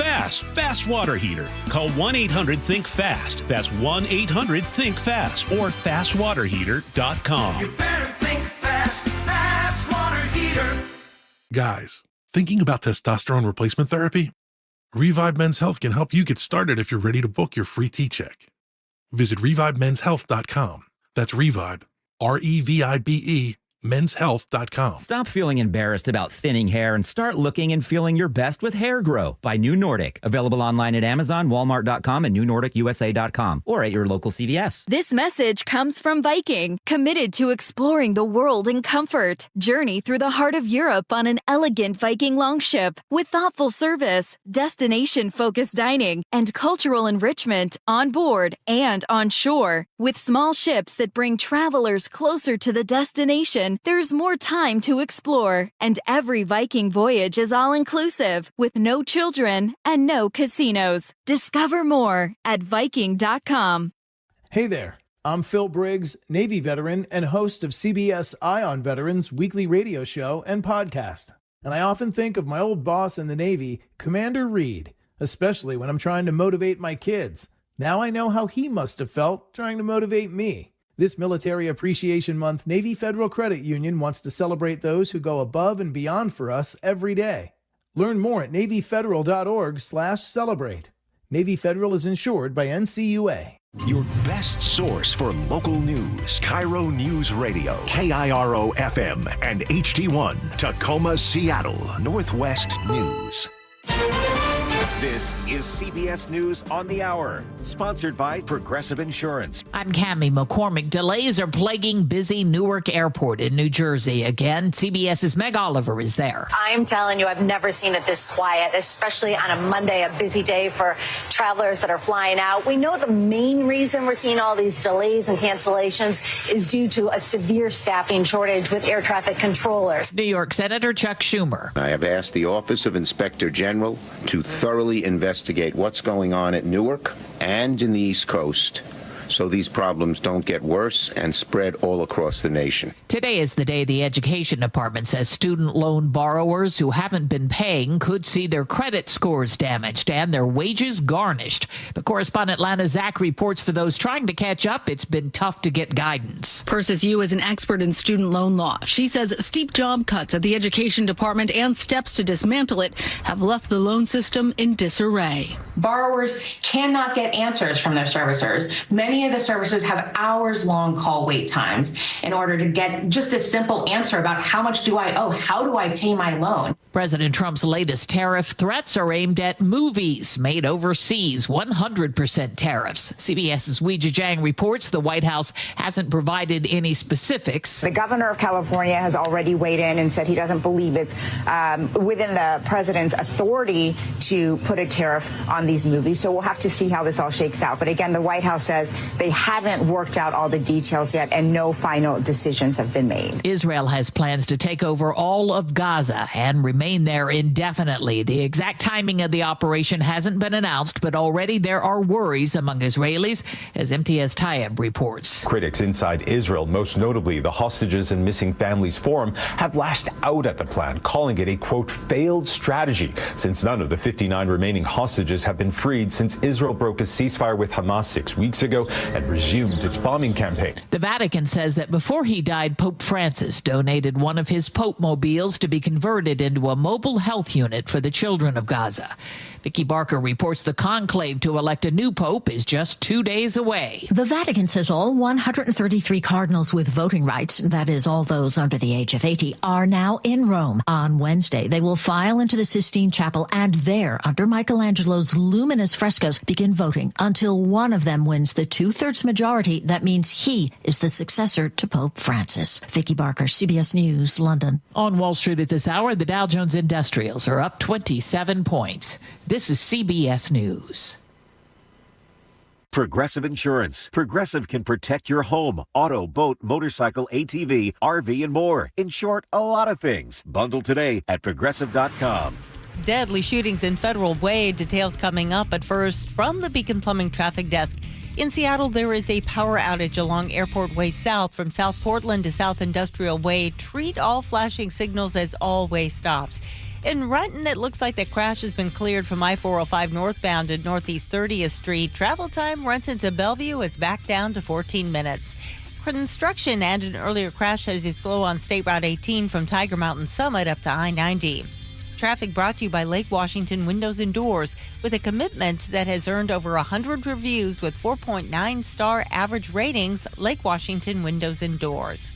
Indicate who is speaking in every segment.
Speaker 1: fast. Fast water heater. Call 1-800-THINK-FAST. That's 1-800-THINK-FAST or fastwaterheater.com.
Speaker 2: You better think fast. Fast water heater.
Speaker 3: Guys, thinking about testosterone replacement therapy? Revive Men's Health can help you get started if you're ready to book your free T-check. Visit ReviveMen'sHealth.com. That's Revive, REVIBE, menshealth.com.
Speaker 4: Stop feeling embarrassed about thinning hair and start looking and feeling your best with Hair Grow by New Nordic. Available online at Amazon, Walmart.com, and NewNordicUSA.com, or at your local CVS.
Speaker 5: This message comes from Viking, committed to exploring the world in comfort. Journey through the heart of Europe on an elegant Viking longship with thoughtful service, destination-focused dining, and cultural enrichment on board and on shore. With small ships that bring travelers closer to the destination, there's more time to explore, and every Viking voyage is all-inclusive, with no children and no casinos. Discover more at Viking.com.
Speaker 6: Hey there, I'm Phil Briggs, Navy veteran and host of CBS Eye on Veterans weekly radio show and podcast. And I often think of my old boss in the Navy, Commander Reed, especially when I'm trying to motivate my kids. Now I know how he must have felt trying to motivate me. This Military Appreciation Month, Navy Federal Credit Union wants to celebrate those who go above and beyond for us every day. Learn more at NavyFederal.org/celebrate. Navy Federal is insured by NCUA.
Speaker 7: Your best source for local news. KIRO Newsradio, KIRO FM and HD1, Tacoma, Seattle, Northwest News. This is CBS News on the Hour, sponsored by Progressive Insurance.
Speaker 8: I'm Cammie McCormick. Delays are plaguing busy Newark Airport in New Jersey again. CBS's Meg Oliver is there.
Speaker 9: I'm telling you, I've never seen it this quiet, especially on a Monday, a busy day for travelers that are flying out. We know the main reason we're seeing all these delays and cancellations is due to a severe staffing shortage with air traffic controllers.
Speaker 8: New York Senator Chuck Schumer.
Speaker 10: I have asked the Office of Inspector General to thoroughly investigate what's going on at Newark and in the East Coast, so these problems don't get worse and spread all across the nation.
Speaker 8: Today is the day the Education Department says student loan borrowers who haven't been paying could see their credit scores damaged and their wages garnished. But correspondent Lana Zach reports for those trying to catch up, it's been tough to get guidance.
Speaker 11: Persis Yu is an expert in student loan law. She says steep job cuts at the Education Department and steps to dismantle it have left the loan system in disarray.
Speaker 12: Borrowers cannot get answers from their servicers. Many of the servicers have hours-long call wait times in order to get just a simple answer about how much do I owe, how do I pay my loan.
Speaker 8: President Trump's latest tariff threats are aimed at movies made overseas, 100% tariffs. CBS's Weijia Jiang reports the White House hasn't provided any specifics.
Speaker 13: The governor of California has already weighed in and said he doesn't believe it's within the president's authority to put a tariff on these movies. So we'll have to see how this all shakes out. But again, the White House says they haven't worked out all the details yet and no final decisions have been made.
Speaker 8: Israel has plans to take over all of Gaza and remain there indefinitely. The exact timing of the operation hasn't been announced, but already there are worries among Israelis, as MTS Tayeb reports.
Speaker 14: Critics inside Israel, most notably the Hostages and Missing Families Forum, have lashed out at the plan, calling it a, quote, failed strategy, since none of the 59 remaining hostages have been freed since Israel broke a ceasefire with Hamas 6 weeks ago and resumed its bombing campaign.
Speaker 8: The Vatican says that before he died, Pope Francis donated one of his Pope mobiles to be converted into a mobile health unit for the children of Gaza. Vicki Barker reports the conclave to elect a new pope is just 2 days away.
Speaker 15: The Vatican says all 133 cardinals with voting rights, that is all those under the age of 80, are now in Rome. On Wednesday, they will file into the Sistine Chapel and there, under Michelangelo's luminous frescoes, begin voting until one of them wins the two-thirds majority. That means he is the successor to Pope Francis. Vicki Barker, CBS News, London.
Speaker 8: On Wall Street at this hour, the Dow Jones Industrials are up 27 points. This is CBS News.
Speaker 7: Progressive Insurance. Progressive can protect your home, auto, boat, motorcycle, ATV, RV, and more. In short, a lot of things. Bundle today at Progressive.com.
Speaker 16: Deadly shootings in Federal Way. Details coming up. But first, from the Beacon Plumbing Traffic Desk. In Seattle, there is a power outage along Airport Way South from South Portland to South Industrial Way. Treat all flashing signals as all way stops. In Renton, it looks like the crash has been cleared from I-405 northbound at Northeast 30th Street. Travel time Renton to Bellevue is back down to 14 minutes. Construction and an earlier crash has you slow on State Route 18 from Tiger Mountain Summit up to I-90. Traffic brought to you by Lake Washington Windows and Doors, with a commitment that has earned over 100 reviews with 4.9-star average ratings. Lake Washington Windows and Doors.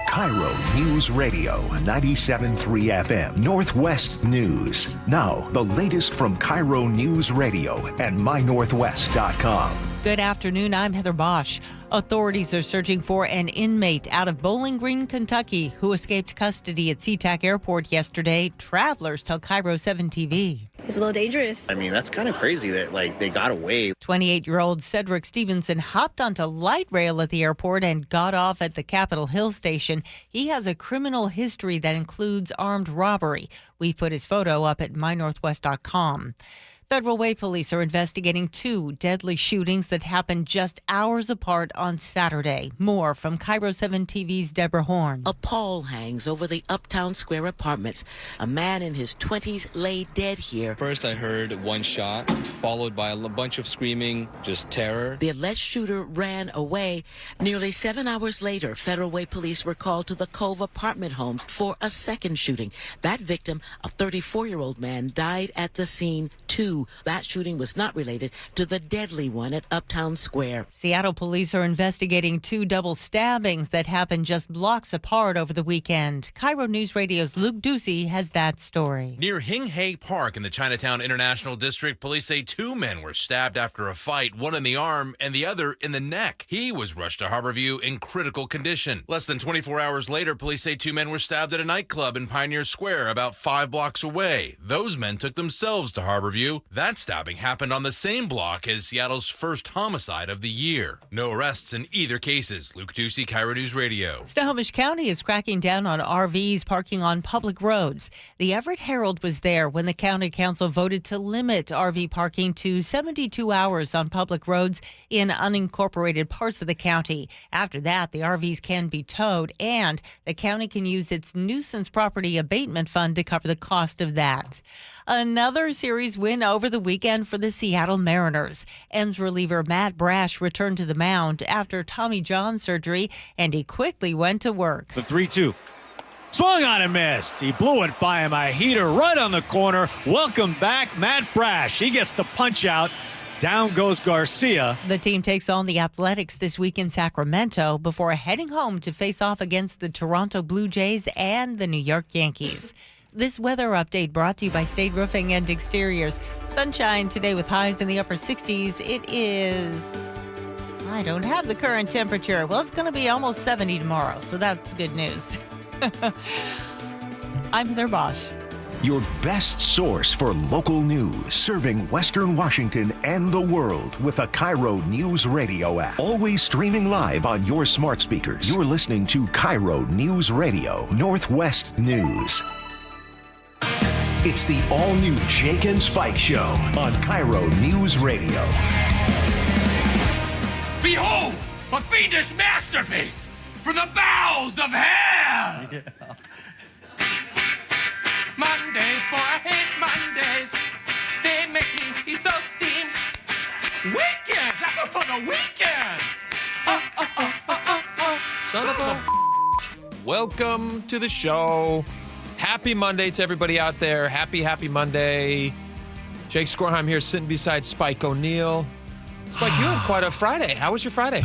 Speaker 7: KIRO News Radio 97.3 FM Northwest News. Now, the latest from KIRO News Radio and mynorthwest.com.
Speaker 16: Good afternoon. I'm Heather Bosch. Authorities are searching for an inmate out of Bowling Green, Kentucky, who escaped custody at SeaTac Airport yesterday. Travelers tell KIRO 7 TV.
Speaker 17: It's a little dangerous.
Speaker 18: I mean, that's kind of crazy that, they got away.
Speaker 16: 28-year-old Cedric Stevenson hopped onto light rail at the airport and got off at the Capitol Hill station. He has a criminal history that includes armed robbery. We put his photo up at mynorthwest.com. Federal Way police are investigating 2 deadly shootings that happened just hours apart on Saturday. More from KIRO 7 TV's Deborah Horn.
Speaker 19: A pall hangs over the Uptown Square apartments. A man in his 20s lay dead here.
Speaker 20: First, I heard one shot, followed by a bunch of screaming, just terror.
Speaker 19: The alleged shooter ran away. Nearly 7 hours later, Federal Way police were called to the Cove apartment homes for a second shooting. That victim, a 34-year-old man, died at the scene, too. That shooting was not related to the deadly one at Uptown Square.
Speaker 16: Seattle police are investigating 2 double stabbings that happened just blocks apart over the weekend. KIRO News Radio's Luke Ducey has that story.
Speaker 21: Near Hing Hay Park in the Chinatown International District, police say 2 men were stabbed after a fight, one in the arm and the other in the neck. He was rushed to Harborview in critical condition. Less than 24 hours later, police say 2 men were stabbed at a nightclub in Pioneer Square about 5 blocks away. Those men took themselves to Harborview. That stabbing happened on the same block as Seattle's first homicide of the year. No arrests in either cases. Luke Ducey, KIRO News Radio.
Speaker 16: Snohomish County is cracking down on RVs parking on public roads. The Everett Herald was there when the county council voted to limit RV parking to 72 hours on public roads in unincorporated parts of the county. After that, the RVs can be towed, and the county can use its nuisance property abatement fund to cover the cost of that. Another series win over the weekend for the Seattle Mariners. Ends reliever Matt Brash returned to the mound after Tommy John surgery, and he quickly went to work.
Speaker 22: The 3-2. Swung on and missed. He blew it by him. A heater right on the corner. Welcome back, Matt Brash. He gets the punch out. Down goes Garcia.
Speaker 16: The team takes on the Athletics this week in Sacramento before heading home to face off against the Toronto Blue Jays and the New York Yankees. This weather update brought to you by State Roofing and Exteriors. Sunshine today with highs in the upper 60s. It is, I don't have the current temperature. Well, it's going to be almost 70 tomorrow, so that's good news. I'm Heather Bosch.
Speaker 7: Your best source for local news, serving Western Washington and the world with the KIRO News Radio app. Always streaming live on your smart speakers. You're listening to KIRO News Radio, Northwest News. It's the all-new Jake and Spike Show on KIRO News Radio.
Speaker 2: Behold, a fiendish masterpiece from the bowels of hell! Yeah. Mondays, boy, I hate Mondays. They make me so steamed. Weekends, I go for the weekends.
Speaker 23: Son of a... Welcome to the show. Happy Monday to everybody out there. Happy Monday. Jake Skorheim here, sitting beside Spike O'Neill. Spike, you had quite a Friday. How was your Friday?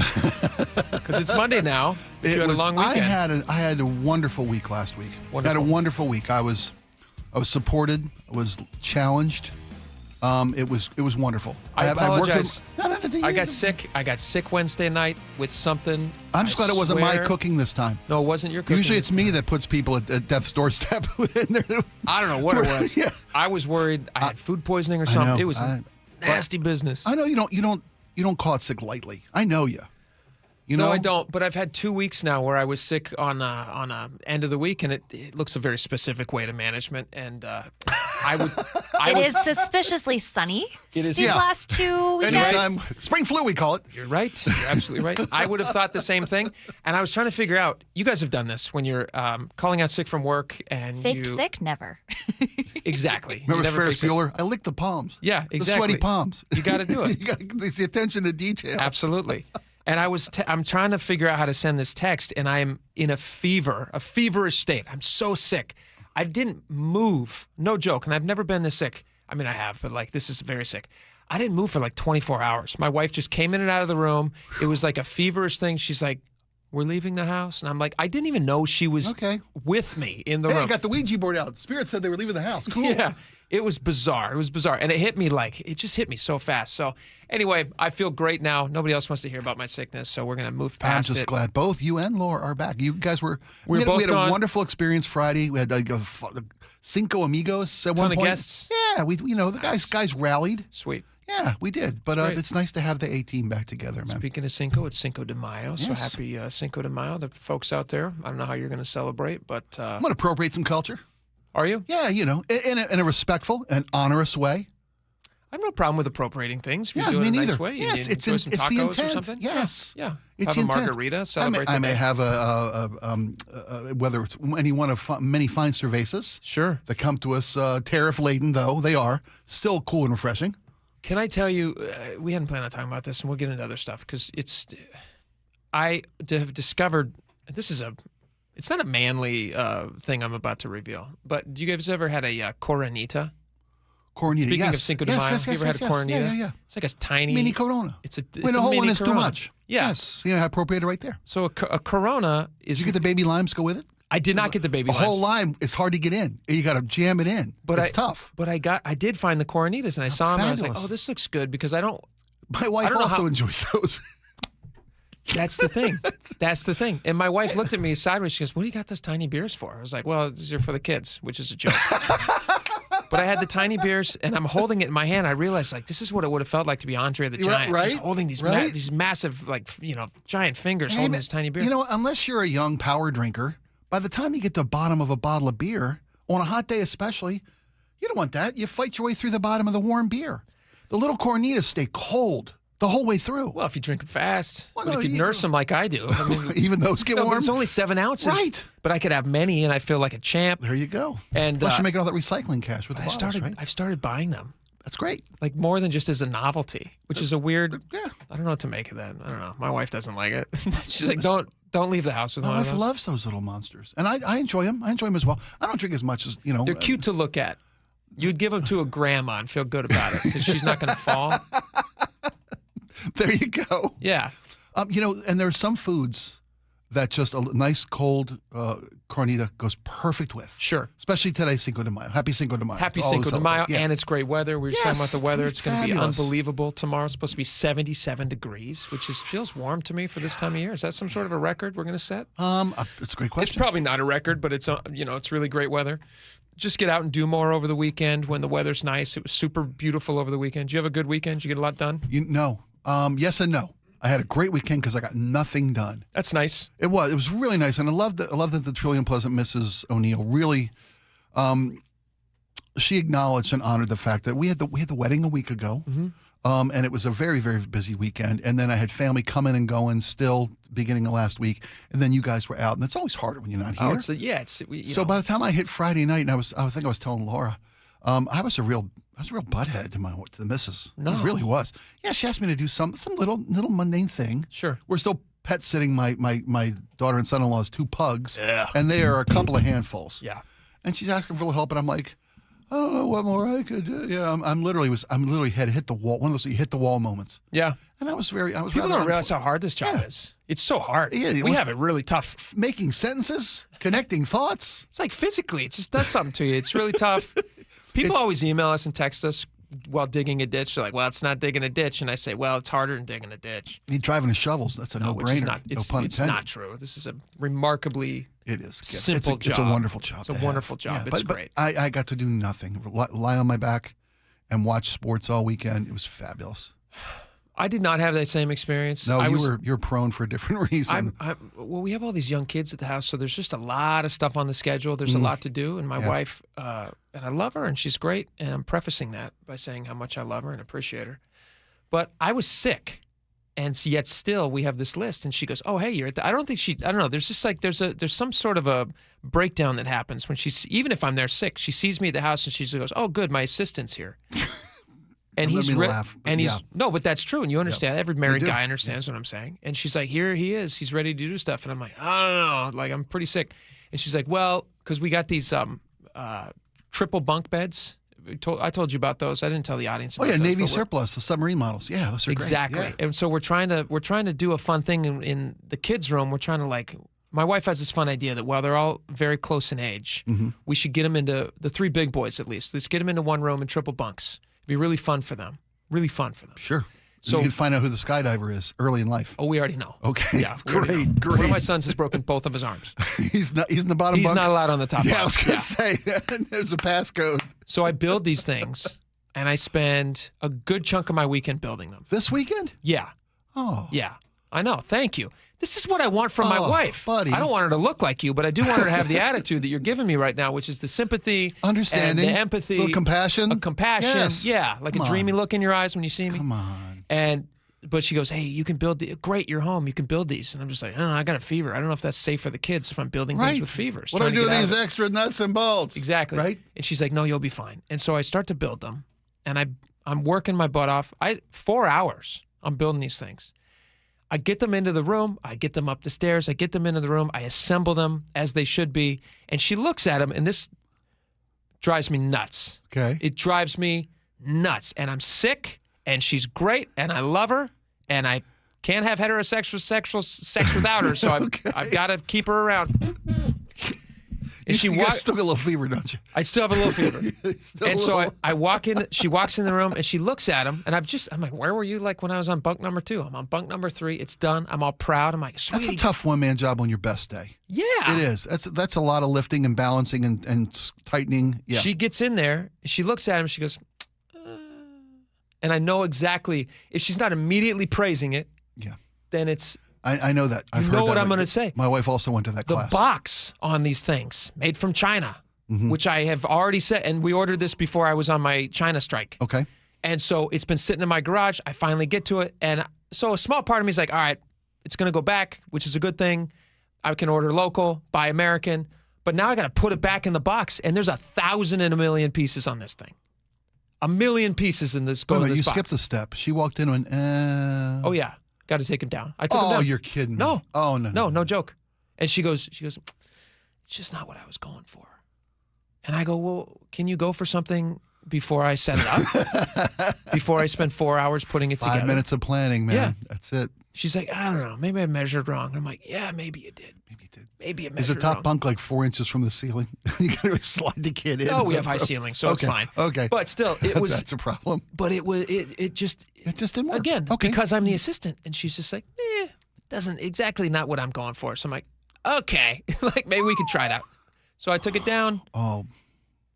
Speaker 23: Because it's Monday now. You had a long weekend.
Speaker 24: I had a wonderful week last week. I had a wonderful week. I was supported. I was challenged. It was wonderful.
Speaker 23: I apologize. I got sick. I got sick Wednesday night with something.
Speaker 24: I'm just glad it wasn't my cooking this time.
Speaker 23: No, it wasn't your cooking.
Speaker 24: Usually it's me that puts people at death's doorstep.
Speaker 23: I don't know what it was. Yeah. I was worried I had food poisoning or something. It was nasty business.
Speaker 24: I know you don't call it sick lightly. I know you. You know?
Speaker 23: No, I don't. But I've had 2 weeks now where I was sick on a end of the week, and it looks a very specific way to management. And
Speaker 1: It is suspiciously sunny.
Speaker 23: It is
Speaker 1: these last 2 weekends.
Speaker 24: Anytime, spring flu, we call it.
Speaker 23: You're right. You're absolutely right. I would have thought the same thing. And I was trying to figure out, you guys have done this when you're calling out sick from work and
Speaker 1: Faked sick? Never.
Speaker 23: Exactly.
Speaker 24: Remember
Speaker 23: You never
Speaker 24: Ferris
Speaker 23: fake sick.
Speaker 24: Bueller? I licked the palms.
Speaker 23: Yeah,
Speaker 24: The
Speaker 23: exactly.
Speaker 24: sweaty palms.
Speaker 23: You got to do it.
Speaker 24: It's the attention to detail.
Speaker 23: Absolutely. And I'm trying to figure out how to send this text, and I'm in a feverish state. I'm so sick. I didn't move, no joke, and I've never been this sick. I mean, I have, but like this is very sick. I didn't move for like 24 hours. My wife just came in and out of the room. It was like a feverish thing. She's like, "We're leaving the house," and I'm like, I didn't even know she was with me in the room.
Speaker 24: I got the Ouija board out. Spirit said they were leaving the house. Cool.
Speaker 23: Yeah. It was bizarre. And it just hit me so fast. So anyway, I feel great now. Nobody else wants to hear about my sickness, so we're going to move past it.
Speaker 24: I'm just glad both you and Laura are back. You guys we had
Speaker 23: gone.
Speaker 24: a wonderful experience Friday. We had like Cinco Amigos at one point.
Speaker 23: Ton of guests.
Speaker 24: Yeah, the guys rallied.
Speaker 23: Sweet.
Speaker 24: Yeah, we did. But it's nice to have the A-team back together, man.
Speaker 23: Speaking of Cinco, it's Cinco de Mayo. So
Speaker 24: Yes.
Speaker 23: happy Cinco de Mayo. The folks out there, I don't know how you're going to celebrate, but
Speaker 24: I'm going to appropriate some culture.
Speaker 23: Are you?
Speaker 24: Yeah, in a respectful and onerous way.
Speaker 23: I have no problem with appropriating things. If you
Speaker 24: Yeah,
Speaker 23: do it
Speaker 24: me
Speaker 23: in a
Speaker 24: neither.
Speaker 23: nice way.
Speaker 24: Yeah,
Speaker 23: You
Speaker 24: it's
Speaker 23: enjoy some
Speaker 24: the
Speaker 23: tacos
Speaker 24: intent.
Speaker 23: or something.
Speaker 24: Yes.
Speaker 23: Yeah.
Speaker 24: It's
Speaker 23: Have
Speaker 24: the
Speaker 23: a
Speaker 24: intent.
Speaker 23: margarita. Celebrate
Speaker 24: I
Speaker 23: the
Speaker 24: may
Speaker 23: day.
Speaker 24: have whether it's any one of many fine cervezas.
Speaker 23: Sure.
Speaker 24: That come to us tariff laden, though they are still cool and refreshing.
Speaker 23: Can I tell you, we hadn't planned on talking about this, and we'll get into other stuff, because I have discovered, it's not a manly thing I'm about to reveal, but do you guys ever had a coronita?
Speaker 24: Coronita,
Speaker 23: Speaking
Speaker 24: yes.
Speaker 23: of Cinco de
Speaker 24: Yes,
Speaker 23: Mayo,
Speaker 24: yes,
Speaker 23: have you ever
Speaker 24: yes,
Speaker 23: had a
Speaker 24: yes.
Speaker 23: coronita?
Speaker 24: Yeah.
Speaker 23: It's like a tiny
Speaker 24: Mini Corona.
Speaker 23: It's a
Speaker 24: when the whole
Speaker 23: mini
Speaker 24: one is too
Speaker 23: Corona.
Speaker 24: much.
Speaker 23: Yeah.
Speaker 24: Yes. I appropriated right there.
Speaker 23: So a Corona is.
Speaker 24: Did you get the baby limes go with it?
Speaker 23: I did not get the baby
Speaker 24: limes. A whole lime is hard to get in. You got to jam it in. But it's tough.
Speaker 23: But I did find the coronitas, and I saw them, and I was like,
Speaker 24: fabulous.
Speaker 23: oh, this looks good, because I don't.
Speaker 24: My wife also enjoys those.
Speaker 23: That's the thing. That's the thing. And my wife looked at me sideways. She goes, "What do you got those tiny beers for?" I was like, "Well, these are for the kids," which is a joke. But I had the tiny beers, and I'm holding it in my hand. I realized, like, this is what it would have felt like to be Andre the Giant.
Speaker 24: Right?
Speaker 23: Just holding these these massive, like, giant fingers holding this tiny beer.
Speaker 24: Unless you're a young power drinker, by the time you get to the bottom of a bottle of beer, on a hot day especially, you don't want that. You fight your way through the bottom of the warm beer. The little coronitas stay cold the whole way through.
Speaker 23: Well, if you drink them fast, but if you nurse them like I do, I mean,
Speaker 24: even those get warm.
Speaker 23: But it's only 7 ounces,
Speaker 24: right?
Speaker 23: But I could have many, and I feel like a champ.
Speaker 24: There you go.
Speaker 23: And
Speaker 24: plus, you're making all that recycling cash with the bottles, right?
Speaker 23: I've started buying them.
Speaker 24: That's great.
Speaker 23: Like more than just as a novelty, which is a weird. Yeah. I don't know what to make of that. I don't know. My wife doesn't like it. She's like, don't leave the house with one
Speaker 24: My
Speaker 23: of
Speaker 24: wife
Speaker 23: those.
Speaker 24: loves those little monsters, and I enjoy them. I enjoy them as well. I don't drink as much as
Speaker 23: They're cute to look at. You'd give them to a grandma and feel good about it, because she's not going to fall.
Speaker 24: There you go.
Speaker 23: Yeah.
Speaker 24: And there's some foods that just a nice cold cornita goes perfect with.
Speaker 23: Sure.
Speaker 24: Especially today, Cinco de Mayo. Happy Cinco de Mayo.
Speaker 23: Happy
Speaker 24: All
Speaker 23: Cinco de Mayo,
Speaker 24: yeah.
Speaker 23: and it's great weather. We were just talking about the weather. It's going to be
Speaker 24: fabulous.
Speaker 23: unbelievable tomorrow. It's supposed to be 77 degrees, which feels warm to me for this time of year. Is that some sort of a record we're going to set?
Speaker 24: It's a great question.
Speaker 23: It's probably not a record, but it's it's really great weather. Just get out and do more over the weekend when the weather's nice. It was super beautiful over the weekend. Did you have a good weekend? Did you get a lot done?
Speaker 24: No. Yes and no. I had a great weekend because I got nothing done.
Speaker 23: That's nice.
Speaker 24: It was really nice, and I love that the truly unpleasant Mrs. O'Neill really, she acknowledged and honored the fact that we had the wedding a week ago, and it was a very, very busy weekend. And then I had family coming and going still beginning of last week, and then you guys were out, and it's always harder when you're not here.
Speaker 23: So
Speaker 24: by the time I hit Friday night, and I think I was telling Laura, I was a real butthead to the missus.
Speaker 23: No.
Speaker 24: It really was. Yeah, she asked me to do some little mundane thing.
Speaker 23: Sure.
Speaker 24: We're still pet sitting my daughter and son-in-law's 2 pugs.
Speaker 23: Yeah.
Speaker 24: And they are a couple of handfuls.
Speaker 23: Yeah.
Speaker 24: And she's asking for a little help, and I'm like, I don't know what more I could do. Yeah, I'm literally had hit the wall. One of those hit the wall moments.
Speaker 23: Yeah.
Speaker 24: And I was
Speaker 23: People don't realize how hard this job is. It's so hard.
Speaker 24: Yeah,
Speaker 23: we have it really tough.
Speaker 24: Making sentences, connecting thoughts.
Speaker 23: It's like physically, it just does something to you. It's really tough. People always email us and text us while digging a ditch. They're like, well, it's not digging a ditch. And I say, well, it's harder than digging a ditch.
Speaker 24: You're driving the shovels. That's a no-brainer.
Speaker 23: Which is not,
Speaker 24: no pun
Speaker 23: it's
Speaker 24: intended.
Speaker 23: not true. This is a remarkably simple job.
Speaker 24: It's a wonderful job.
Speaker 23: It's a wonderful job.
Speaker 24: Yeah,
Speaker 23: it's
Speaker 24: but
Speaker 23: great.
Speaker 24: I got to do nothing. Lie on my back and watch sports all weekend. It was fabulous.
Speaker 23: I did not have that same experience.
Speaker 24: No, you're prone for a different reason.
Speaker 23: Well, we have all these young kids at the house, so there's just a lot of stuff on the schedule. There's a lot to do, and my wife, and I love her, and she's great, and I'm prefacing that by saying how much I love her and appreciate her. But I was sick, and yet still we have this list, and she goes, "Oh, hey, you're at the," I don't know. There's just like there's some sort of a breakdown that happens when even if I'm there sick, she sees me at the house, and she goes, "Oh, good, my assistant's here." And no, but that's true, and you understand. Every married guy understands what I'm saying. And she's like, "Here he is. He's ready to do stuff." And I'm like, "I don't know. Like, I'm pretty sick." And she's like, "Well, because we got these triple bunk beds. I told you about those. I didn't tell the audience about those.
Speaker 24: Navy surplus, the submarine models. Yeah, those are
Speaker 23: exactly.
Speaker 24: great. Yeah.
Speaker 23: And so we're trying to do a fun thing in the kids' room. We're trying to my wife has this fun idea that while they're all very close in age, we should get them into the 3 big boys at least. Let's get them into one room in triple bunks. It'd be really fun for them. Really fun for them.
Speaker 24: Sure.
Speaker 23: So
Speaker 24: you can find out who the skydiver is early in life.
Speaker 23: Oh, we already know.
Speaker 24: Okay.
Speaker 23: Yeah.
Speaker 24: Great.
Speaker 23: One of my sons has broken both of his arms.
Speaker 24: He's in the bottom
Speaker 23: He's
Speaker 24: bunk?
Speaker 23: not allowed on the top bunk.
Speaker 24: I was going to say, there's a passcode.
Speaker 23: So I build these things, and I spend a good chunk of my weekend building them.
Speaker 24: This weekend?
Speaker 23: Yeah.
Speaker 24: Oh.
Speaker 23: Yeah. I know. Thank you. This is what I want from my wife.
Speaker 24: Buddy.
Speaker 23: I don't want her to look like you, but I do want her to have the attitude that you're giving me right now, which is the sympathy,
Speaker 24: understanding,
Speaker 23: and the empathy,
Speaker 24: little compassion.
Speaker 23: A compassion.
Speaker 24: Yes.
Speaker 23: Yeah, like a dreamy look in your eyes when you see me.
Speaker 24: Come on.
Speaker 23: But she goes, "Hey, you can build great. You're home. You can build these." And I'm just like, "I don't know. I got a fever. I don't know if that's safe for the kids if I'm building things with fevers."
Speaker 24: What do I do with these extra nuts and bolts?
Speaker 23: Exactly.
Speaker 24: Right.
Speaker 23: And she's like, "No, you'll be fine." And so I start to build them, and I'm working my butt off. 4 hours. I'm building these things. I get them into the room. I get them up the stairs. I get them into the room. I assemble them as they should be. And she looks at them, and this drives me nuts.
Speaker 24: Okay.
Speaker 23: It drives me nuts. And I'm sick, and she's great, and I love her, and I can't have heterosexual sex without her, so I've got to keep her around. And
Speaker 24: you still got a little fever, don't you?
Speaker 23: I still have a little fever. And so I walk in, she walks in the room, and she looks at him, and I'm like, "Where were you like when I was on bunk number 2? I'm on bunk number 3. It's done. I'm all proud. I'm like, "Sweetie."
Speaker 24: That's a tough one-man job on your best day.
Speaker 23: Yeah.
Speaker 24: It is. That's a lot of lifting and balancing and tightening. Yeah.
Speaker 23: She gets in there, and she looks at him, she goes, and I know exactly, if she's not immediately praising it, then it's...
Speaker 24: I know that. I've
Speaker 23: you
Speaker 24: heard
Speaker 23: know what
Speaker 24: that.
Speaker 23: I'm going to say.
Speaker 24: My wife also went to that class.
Speaker 23: The box on these things, made from China, which I have already said, and we ordered this before I was on my China strike.
Speaker 24: Okay.
Speaker 23: And so it's been sitting in my garage. I finally get to it. And so a small part of me is like, all right, it's going to go back, which is a good thing. I can order local, buy American. But now I got to put it back in the box. And there's 1,000 and a million pieces on this thing. 1 million pieces in this.
Speaker 24: You skipped a step. She walked in and
Speaker 23: oh, yeah. Got to take him down. I took him down.
Speaker 24: Oh, you're kidding me.
Speaker 23: No.
Speaker 24: Oh,
Speaker 23: no joke. And she goes, it's just not what I was going for. And I go, well, can you go for something before I set it up? Before I spend 4 hours putting it together?
Speaker 24: 5 minutes of planning, man.
Speaker 23: Yeah.
Speaker 24: That's it.
Speaker 23: She's like, I don't know. Maybe I measured wrong. I'm like, yeah, maybe you did. Maybe it measured
Speaker 24: Is the top
Speaker 23: wrong.
Speaker 24: bunk like 4 inches from the ceiling? You got to slide the kid in.
Speaker 23: No, we have high ceilings, so it's fine.
Speaker 24: Okay.
Speaker 23: But still, it was...
Speaker 24: That's a problem.
Speaker 23: But it just
Speaker 24: didn't work.
Speaker 23: Again, because I'm the assistant. And she's just like, it doesn't exactly not what I'm going for. So I'm like, okay. Like, maybe we could try it out. So I took it down.
Speaker 24: Oh.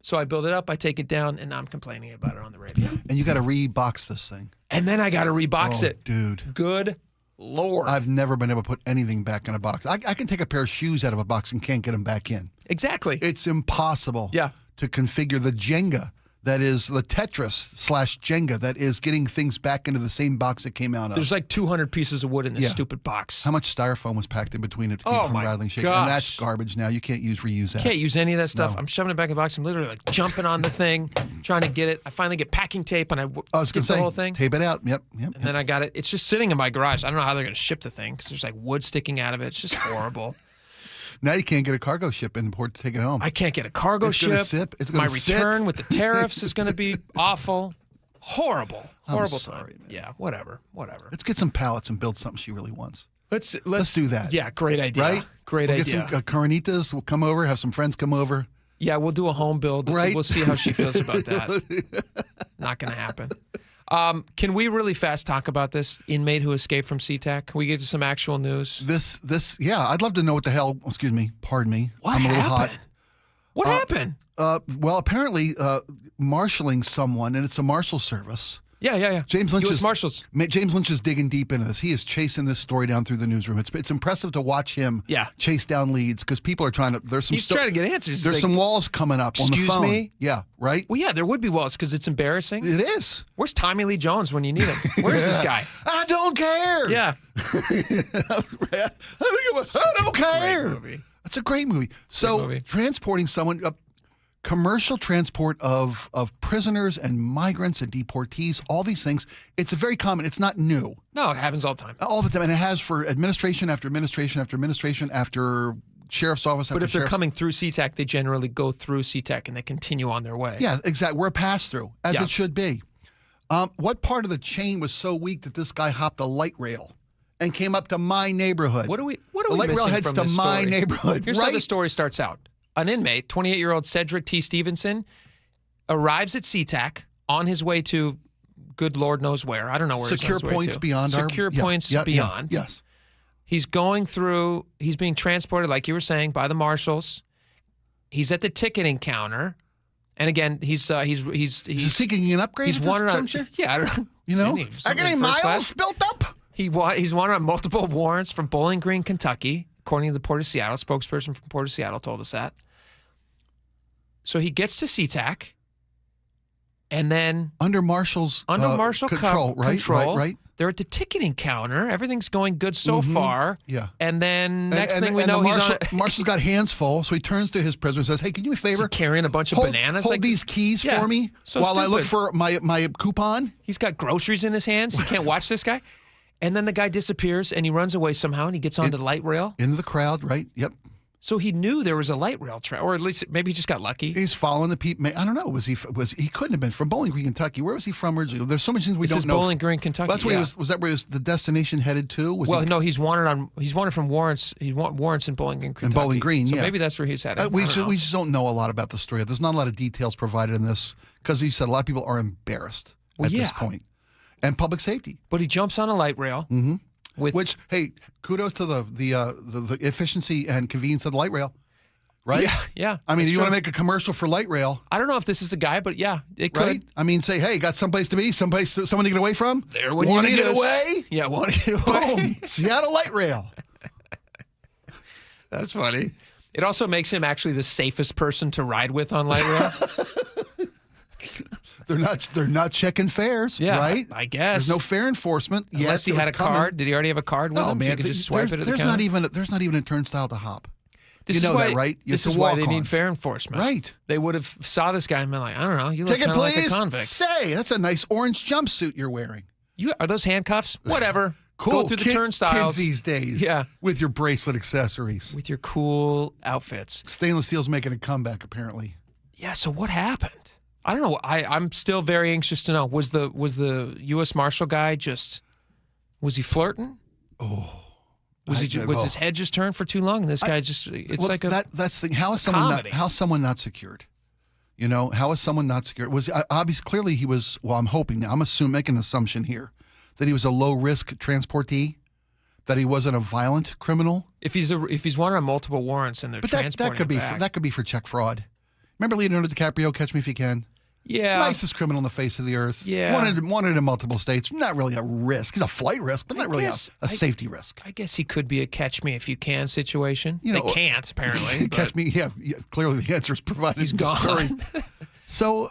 Speaker 23: So I build it up, I take it down, and now I'm complaining about it on the radio.
Speaker 24: And you got to rebox this thing.
Speaker 23: And then I got to rebox it.
Speaker 24: Dude.
Speaker 23: Good Lord.
Speaker 24: I've never been able to put anything back in a box. I can take a pair of shoes out of a box and can't get them back in.
Speaker 23: Exactly.
Speaker 24: It's impossible to configure the Jenga that is the Tetris / Jenga that is getting things back into the same box it came out of.
Speaker 23: There's like 200 pieces of wood in this stupid box.
Speaker 24: How much styrofoam was packed in between it to keep it from rattling, shaking?
Speaker 23: Gosh.
Speaker 24: And that's garbage now. You can't reuse that.
Speaker 23: Can't use any of that stuff.
Speaker 24: No.
Speaker 23: I'm shoving it back in the box. I'm literally like jumping on the thing, trying to get it. I finally get packing tape and I
Speaker 24: was
Speaker 23: get
Speaker 24: going to
Speaker 23: the
Speaker 24: say,
Speaker 23: whole thing.
Speaker 24: tape it out. Yep.
Speaker 23: And then I got it. It's just sitting in my garage. I don't know how they're going to ship the thing because there's like wood sticking out of it. It's just horrible.
Speaker 24: Now you can't get a cargo ship in port to take it home.
Speaker 23: I can't get a cargo ship.
Speaker 24: It's
Speaker 23: my
Speaker 24: gonna
Speaker 23: return with the tariffs is going to be awful. Horrible
Speaker 24: I'm
Speaker 23: time.
Speaker 24: sorry, man.
Speaker 23: Yeah, whatever.
Speaker 24: Let's get some pallets and build something she really wants.
Speaker 23: Let's
Speaker 24: do that.
Speaker 23: Yeah, great idea.
Speaker 24: Right?
Speaker 23: Great
Speaker 24: we'll
Speaker 23: idea.
Speaker 24: Get some carnitas. We'll come over, have some friends come over.
Speaker 23: Yeah, we'll do a home build.
Speaker 24: Right?
Speaker 23: We'll see how she feels about that. Not going to happen. Can we really fast talk about this inmate who escaped from SeaTac? Can we get to some actual news?
Speaker 24: Yeah, I'd love to know what the hell, pardon me. I'm a little hot.
Speaker 23: What happened?
Speaker 24: Well, apparently marshaling someone, and it's a marshal service,
Speaker 23: Yeah.
Speaker 24: James Lynch
Speaker 23: U.S. Marshals.
Speaker 24: James Lynch is digging deep into this. He is chasing this story down through the newsroom. It's impressive to watch him chase down leads because people are trying to.
Speaker 23: He's trying to get answers.
Speaker 24: There's some walls coming up on the phone.
Speaker 23: Excuse me?
Speaker 24: Yeah, right?
Speaker 23: Well, yeah, there would be walls because it's embarrassing.
Speaker 24: It is.
Speaker 23: Where's Tommy Lee Jones when you need him? Where's this guy?
Speaker 24: I don't care.
Speaker 23: Yeah.
Speaker 24: I don't care. That's a great movie. So transporting someone, commercial transport of prisoners and migrants and deportees, all these things, it's a very common. It's not new.
Speaker 23: No, it happens all the time.
Speaker 24: All the time. And it has for administration after administration after administration after sheriff's office.
Speaker 23: But if they're coming through SeaTac, they generally go through SeaTac and they continue on their way.
Speaker 24: Yeah, exactly. We're a pass-through, as it should be. What part of the chain was so weak that this guy hopped a light rail and came up to my neighborhood?
Speaker 23: What are we
Speaker 24: the light rail heads to my neighborhood.
Speaker 23: Here's how the story starts out. An inmate, 28-year-old Cedric T. Stevenson, arrives at SeaTac on his way to good Lord knows where. I don't know where
Speaker 24: Secure points beyond our...
Speaker 23: Secure points beyond.
Speaker 24: Yes.
Speaker 23: He's going through, he's being transported, like you were saying, by the marshals. He's at the ticketing counter. And again, he's
Speaker 24: seeking an upgrade.
Speaker 23: He's wanted on, yeah, I don't know.
Speaker 24: You know, I got any miles built up.
Speaker 23: He's wanted on multiple warrants from Bowling Green, Kentucky, according to the Port of Seattle. Spokesperson from Port of Seattle told us that. So he gets to SeaTac, and then
Speaker 24: under marshal
Speaker 23: control,
Speaker 24: right.
Speaker 23: They're at the ticketing counter. Everything's going good so far.
Speaker 24: Yeah.
Speaker 23: And then next thing we know, he's on.
Speaker 24: Marshal's got hands full, so he turns to his prisoner and says, "Hey, can you do me a favor?
Speaker 23: Carrying a bunch of bananas.
Speaker 24: Hold these keys for me while I look for my coupon."
Speaker 23: He's got groceries in his hands. He can't watch this guy. And then the guy disappears, and he runs away somehow, and he gets onto the light rail.
Speaker 24: Into the crowd, right? Yep.
Speaker 23: So he knew there was a light rail trail, or at least maybe he just got lucky.
Speaker 24: He's following the people. I don't know. He couldn't have been from Bowling Green, Kentucky. Where was he from originally? There's so many things we don't know.
Speaker 23: Bowling Green, Kentucky.
Speaker 24: That's where he was. Was that where the destination headed to?
Speaker 23: No, he's wanted from warrants. He's warrants in Bowling Green, Kentucky.
Speaker 24: In Bowling Green,
Speaker 23: so maybe that's where he's headed.
Speaker 24: We just don't know a lot about the story. There's not a lot of details provided in this because you said a lot of people are embarrassed at this point, and public safety.
Speaker 23: But he jumps on a light rail.
Speaker 24: Mm-hmm. Which, hey, kudos to the efficiency and convenience of the light rail. Right?
Speaker 23: Yeah.
Speaker 24: I mean, you want to make a commercial for light rail.
Speaker 23: I don't know if this is the guy, but yeah, it could.
Speaker 24: Right? I mean, say, hey, got someplace to be, someone to get away from?
Speaker 23: There when
Speaker 24: want
Speaker 23: you
Speaker 24: to
Speaker 23: need
Speaker 24: get away?
Speaker 23: Yeah, want to get away.
Speaker 24: Boom. Seattle light rail.
Speaker 23: That's funny. It also makes him actually the safest person to ride with on light rail.
Speaker 24: They're not checking fares, right?
Speaker 23: I guess.
Speaker 24: There's no fare enforcement.
Speaker 23: Unless he had a card. Did he already have a card with him?
Speaker 24: Man,
Speaker 23: So you could just swipe it at the counter?
Speaker 24: There's not even a turnstile to hop.
Speaker 23: This
Speaker 24: you know that, right?
Speaker 23: This is why they need fare enforcement.
Speaker 24: Right.
Speaker 23: They would have saw this guy and been like, I don't know, you look
Speaker 24: Ticket,
Speaker 23: kind of like a
Speaker 24: please.
Speaker 23: convict.
Speaker 24: Say, that's a nice orange jumpsuit you're wearing.
Speaker 23: Are those handcuffs? Whatever.
Speaker 24: Cool.
Speaker 23: Go through the turnstiles.
Speaker 24: Kids these days.
Speaker 23: Yeah.
Speaker 24: With your bracelet accessories.
Speaker 23: With your cool outfits.
Speaker 24: Stainless steel's making a comeback, apparently.
Speaker 23: Yeah, so what happened? I don't know. I'm still very anxious to know. Was the U.S. Marshal guy was he flirting?
Speaker 24: Oh.
Speaker 23: Was his head just turned for too long? And this guy that's
Speaker 24: the thing. How is someone not secured? You know, how is someone not secured? Was obviously clearly he was. Well, I'm hoping now. I'm making an assumption here that he was a low risk transportee, that he wasn't a violent criminal.
Speaker 23: If he's wanted on multiple warrants and they're transporting
Speaker 24: that could be for check fraud. Remember Leonardo DiCaprio, Catch Me If You Can?
Speaker 23: Yeah.
Speaker 24: Nicest criminal on the face of the earth.
Speaker 23: Yeah.
Speaker 24: Wanted in multiple states. Not really a risk. He's a flight risk, but not really a safety risk.
Speaker 23: I guess he could be a catch me if you can situation. They can't, apparently.
Speaker 24: Catch me, yeah. Clearly the answer is provided.
Speaker 23: He's gone.
Speaker 24: So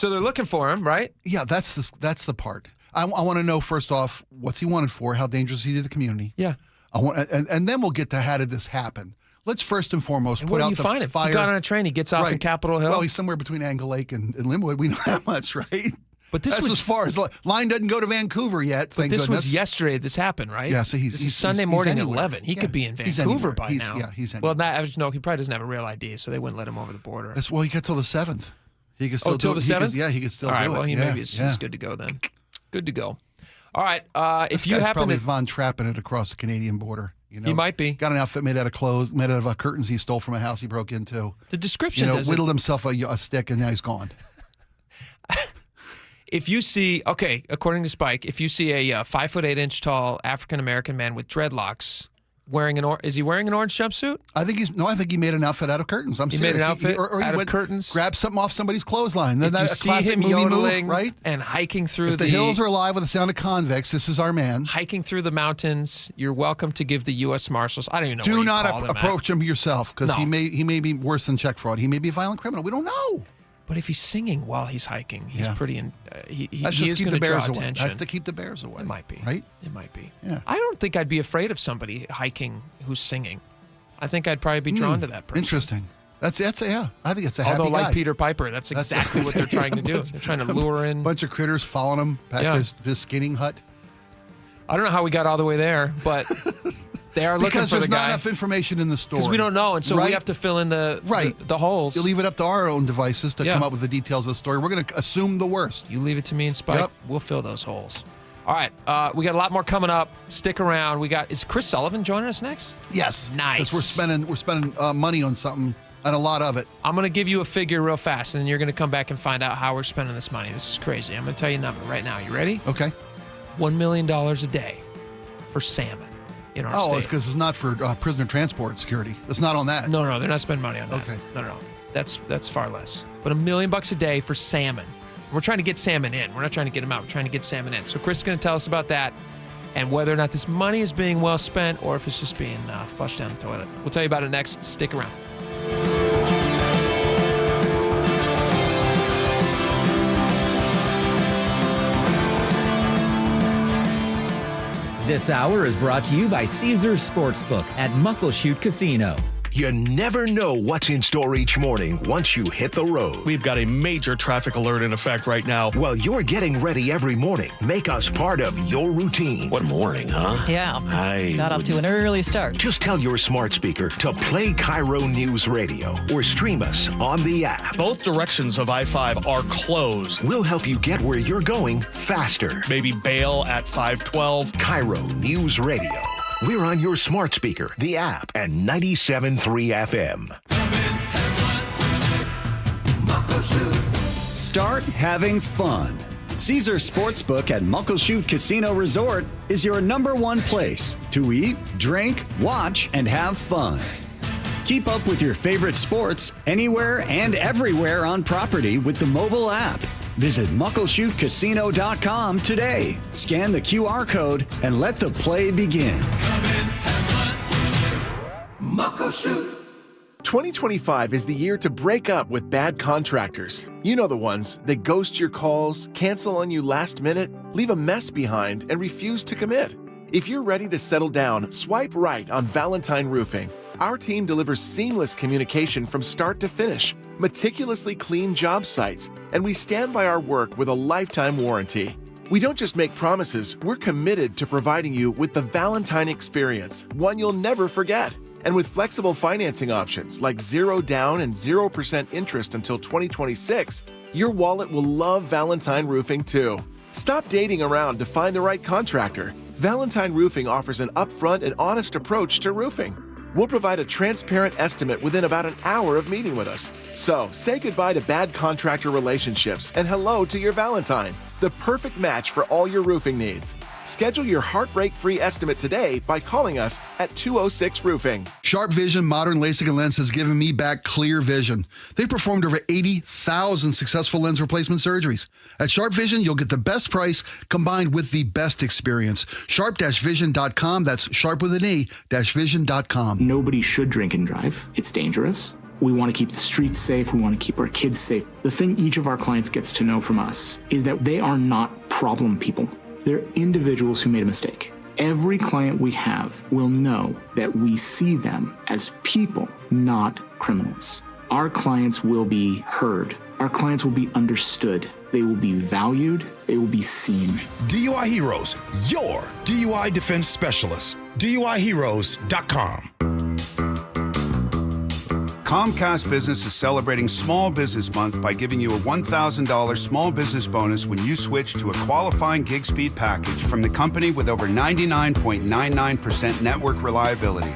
Speaker 23: they're looking for him, right?
Speaker 24: Yeah, that's the part. I want to know, first off, what's he wanted for? How dangerous is he to the community?
Speaker 23: Yeah.
Speaker 24: And then we'll get to how did this happen. Let's first and foremost put out the fire.
Speaker 23: He got on a train. He gets off in Capitol Hill.
Speaker 24: Well, he's somewhere between Angle Lake and Linwood. We know that much, right?
Speaker 23: But
Speaker 24: that's as far as line doesn't go to Vancouver yet.
Speaker 23: But this was yesterday. This happened, right?
Speaker 24: Yeah. So
Speaker 23: this is Sunday morning at 11. He could be in Vancouver by now.
Speaker 24: Yeah, he's anywhere.
Speaker 23: Well, he probably doesn't have a real ID, so they wouldn't let him over the border.
Speaker 24: Well, he got till the 7th. He could still
Speaker 23: till the 7th.
Speaker 24: Yeah, he could still
Speaker 23: do it.
Speaker 24: All
Speaker 23: right. Well, maybe he's good to go then. Good to go. All right. If you happen
Speaker 24: probably
Speaker 23: to
Speaker 24: Von Trapping it across the Canadian border. You know,
Speaker 23: he might be.
Speaker 24: Got an outfit made out of clothes, made out of curtains he stole from a house he broke into.
Speaker 23: The description doesn't.
Speaker 24: Whittled himself a stick and now he's gone.
Speaker 23: If you see, according to Spike, if you see a 5'8" tall African American man with dreadlocks Is he wearing an orange jumpsuit?
Speaker 24: I think he made an outfit out of curtains. I'm serious.
Speaker 23: He made an outfit
Speaker 24: out
Speaker 23: of curtains?
Speaker 24: Grabbed something off somebody's clothesline.
Speaker 23: If
Speaker 24: That's
Speaker 23: you see him yodeling
Speaker 24: right?
Speaker 23: and hiking through
Speaker 24: if the hills are alive with the sound of convicts, this is our man.
Speaker 23: Hiking through the mountains, you're welcome to give the U.S. Marshals. I don't even know.
Speaker 24: Do
Speaker 23: what
Speaker 24: not
Speaker 23: you call them
Speaker 24: approach him yourself, because
Speaker 23: No.
Speaker 24: he may be worse than check fraud. He may be a violent criminal. We don't know.
Speaker 23: But if he's singing while he's hiking, he's pretty. He
Speaker 24: That's
Speaker 23: is going to draw attention.
Speaker 24: That's to keep the bears away.
Speaker 23: It might be.
Speaker 24: Right?
Speaker 23: It might be.
Speaker 24: Yeah.
Speaker 23: I don't think I'd be afraid of somebody hiking who's singing. I think I'd probably be drawn to that person.
Speaker 24: Interesting. That's yeah. I think it's a happy
Speaker 23: Although, like
Speaker 24: guy.
Speaker 23: Peter Piper, that's exactly what they're trying to do. They're trying to lure in
Speaker 24: a bunch of critters following him back to his skinning hut.
Speaker 23: I don't know how we got all the way there, but they are looking
Speaker 24: because
Speaker 23: for the
Speaker 24: there's
Speaker 23: guy.
Speaker 24: not enough information in the story.
Speaker 23: Because we don't know, and so we have to fill in the holes.
Speaker 24: You leave it up to our own devices to come up with the details of the story. We're going to assume the worst.
Speaker 23: You leave it to me and Spike.
Speaker 24: Yep.
Speaker 23: We'll fill those holes. All right, we got a lot more coming up. Stick around. Is Chris Sullivan joining us next?
Speaker 24: Yes.
Speaker 23: Nice.
Speaker 24: Because we're spending money on something, and a lot of it.
Speaker 23: I'm going to give you a figure real fast, and then you're going to come back and find out how we're spending this money. This is crazy. I'm going to tell you a number right now. You ready?
Speaker 24: Okay.
Speaker 23: $1 million a day for salmon in our state.
Speaker 24: It's because it's not for prisoner transport security. It's not on that.
Speaker 23: No, they're not spending money on that.
Speaker 24: Okay.
Speaker 23: No. That's far less. But $1 million a day for salmon. We're trying to get salmon in. We're not trying to get them out. We're trying to get salmon in. So Chris is going to tell us about that and whether or not this money is being well spent or if it's just being flushed down the toilet. We'll tell you about it next. Stick around.
Speaker 3: This hour is brought to you by Caesars Sportsbook at Muckleshoot Casino.
Speaker 7: You never know what's in store each morning once you hit the road.
Speaker 4: We've got a major traffic alert in effect right now.
Speaker 7: Well, you're getting ready every morning. Make us part of your routine.
Speaker 5: What morning, huh?
Speaker 17: Yeah. Got off to an early start.
Speaker 7: Just tell your smart speaker to play KIRO Newsradio or stream us on the app.
Speaker 4: Both directions of I-5 are closed.
Speaker 7: We'll help you get where you're going faster.
Speaker 4: Maybe bail at 512.
Speaker 7: KIRO Newsradio. We're on your smart speaker, the app, and 97.3 FM.
Speaker 25: Start having fun. Caesars Sportsbook at Muckleshoot Casino Resort is your #1 place to eat, drink, watch, and have fun. Keep up with your favorite sports anywhere and everywhere on property with the mobile app. Visit muckleshootcasino.com today. Scan the QR code and let the play begin.
Speaker 26: Muckleshoot. 2025 is the year to break up with bad contractors. You know the ones. They ghost your calls, cancel on you last minute, leave a mess behind, and refuse to commit. If you're ready to settle down, swipe right on Valentine Roofing. Our team delivers seamless communication from start to finish, meticulously clean job sites, and we stand by our work with a lifetime warranty. We don't just make promises, we're committed to providing you with the Valentine experience, one you'll never forget. And with flexible financing options like 0 down and 0% interest until 2026, your wallet will love Valentine Roofing too. Stop dating around to find the right contractor. Valentine Roofing offers an upfront and honest approach to roofing. We'll provide a transparent estimate within about an hour of meeting with us. So, say goodbye to bad contractor relationships and hello to your Valentine, the perfect match for all your roofing needs. Schedule your heartbreak-free estimate today by calling us at 206 Roofing.
Speaker 24: Sharp Vision Modern LASIK and Lens has given me back clear vision. They've performed over 80,000 successful lens replacement surgeries. At Sharp Vision, you'll get the best price combined with the best experience. Sharp-vision.com. That's sharp with an E, -vision.com.
Speaker 27: Nobody should drink and drive. It's dangerous. We want to keep the streets safe. We want to keep our kids safe. The thing each of our clients gets to know from us is that they are not problem people. They're individuals who made a mistake. Every client we have will know that we see them as people, not criminals. Our clients will be heard. Our clients will be understood. They will be valued. They will be seen.
Speaker 28: DUI Heroes, your DUI defense specialist. DUIHeroes.com.
Speaker 29: Comcast Business is celebrating Small Business Month by giving you a $1,000 small business bonus when you switch to a qualifying gig speed package from the company with over 99.99% network reliability.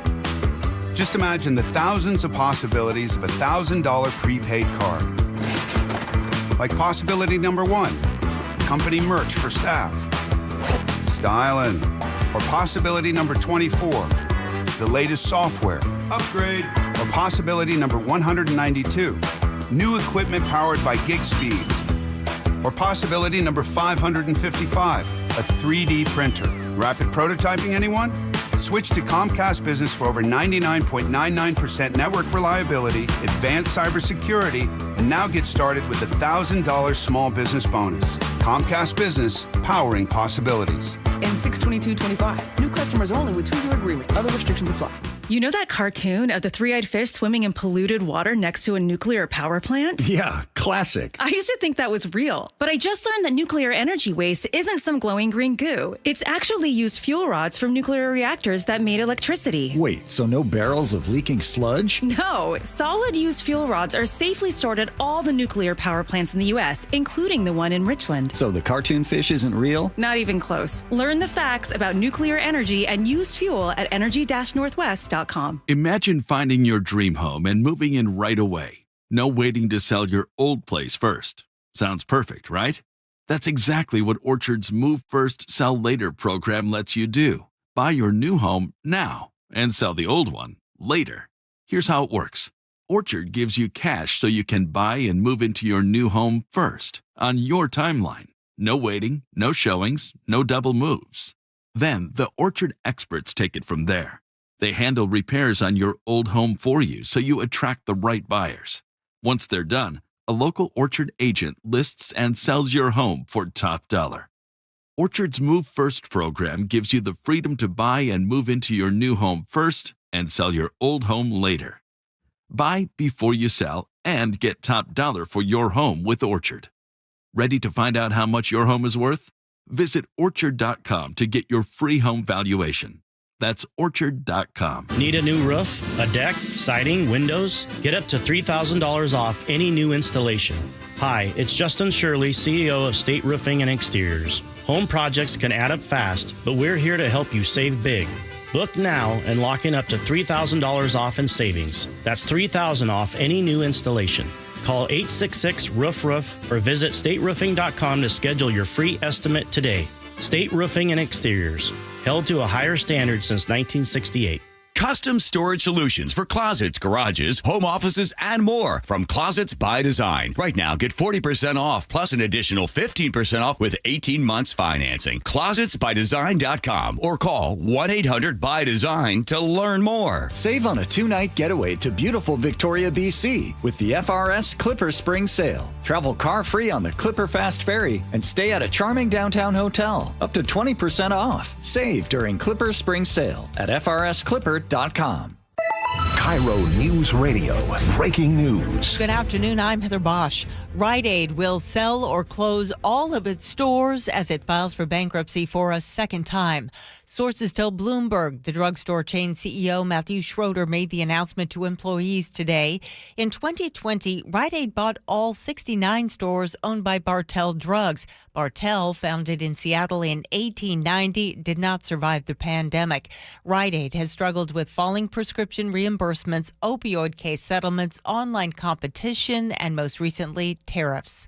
Speaker 29: Just imagine the thousands of possibilities of a $1,000 prepaid card. Like possibility number 1, company merch for staff. Stylin'. Or possibility number 24, the latest software. Upgrade. Or possibility number 192, new equipment powered by gig speeds. Or possibility number 555, a 3D printer. Rapid prototyping, anyone? Switch to Comcast Business for over 99.99% network reliability, advanced cybersecurity, and now get started with a $1,000 small business bonus. Comcast Business, powering possibilities.
Speaker 5: And 62225. New customers only with 2-year agreement. Other restrictions apply.
Speaker 6: You know that cartoon of the three-eyed fish swimming in polluted water next to a nuclear power plant?
Speaker 25: Yeah, classic.
Speaker 6: I used to think that was real, but I just learned that nuclear energy waste isn't some glowing green goo. It's actually used fuel rods from nuclear reactors that made electricity.
Speaker 25: Wait, so no barrels of leaking sludge?
Speaker 6: No, solid used fuel rods are safely stored at all the nuclear power plants in the U.S., including the one in Richland.
Speaker 25: So the cartoon fish isn't real?
Speaker 6: Not even close. Learn the facts about nuclear energy and used fuel at energy-northwest.com.
Speaker 9: Imagine finding your dream home and moving in right away. No waiting to sell your old place first. Sounds perfect, right? That's exactly what Orchard's Move First, Sell Later program lets you do. Buy your new home now and sell the old one later. Here's how it works. Orchard gives you cash so you can buy and move into your new home first on your timeline. No waiting, no showings, no double moves. Then the Orchard experts take it from there. They handle repairs on your old home for you so you attract the right buyers. Once they're done, a local Orchard agent lists and sells your home for top dollar. Orchard's Move First program gives you the freedom to buy and move into your new home first and sell your old home later. Buy before you sell and get top dollar for your home with Orchard. Ready to find out how much your home is worth? Visit Orchard.com to get your free home valuation. That's Orchard.com.
Speaker 10: Need a new roof, a deck, siding, windows? Get up to $3,000 off any new installation. Hi, it's Justin Shirley, CEO of State Roofing and Exteriors. Home projects can add up fast, but we're here to help you save big. Book now and lock in up to $3,000 off in savings. That's $3,000 off any new installation. Call 866-ROOF-ROOF or visit stateroofing.com to schedule your free estimate today. State Roofing and Exteriors, held to a higher standard since 1968.
Speaker 11: Custom storage solutions for closets, garages, home offices, and more from Closets by Design. Right now, get 40% off plus an additional 15% off with 18 months financing. ClosetsByDesign.com or call 1-800-BY-DESIGN to learn more.
Speaker 25: Save on a 2-night getaway to beautiful Victoria, BC with the FRS Clipper Spring Sale. Travel car-free on the Clipper Fast Ferry and stay at a charming downtown hotel. Up to 20% off. Save during Clipper Spring Sale at FRSClipper.com.
Speaker 7: KIRO News Radio. Breaking news.
Speaker 16: Good afternoon. I'm Heather Bosch. Rite Aid will sell or close all of its stores as it files for bankruptcy for a second time. Sources tell Bloomberg the drugstore chain CEO Matthew Schroeder made the announcement to employees today. In 2020, Rite Aid bought all 69 stores owned by Bartell Drugs. Bartell, founded in Seattle in 1890, did not survive the pandemic. Rite Aid has struggled with falling prescription reimbursements, opioid case settlements, online competition, and most recently, tariffs.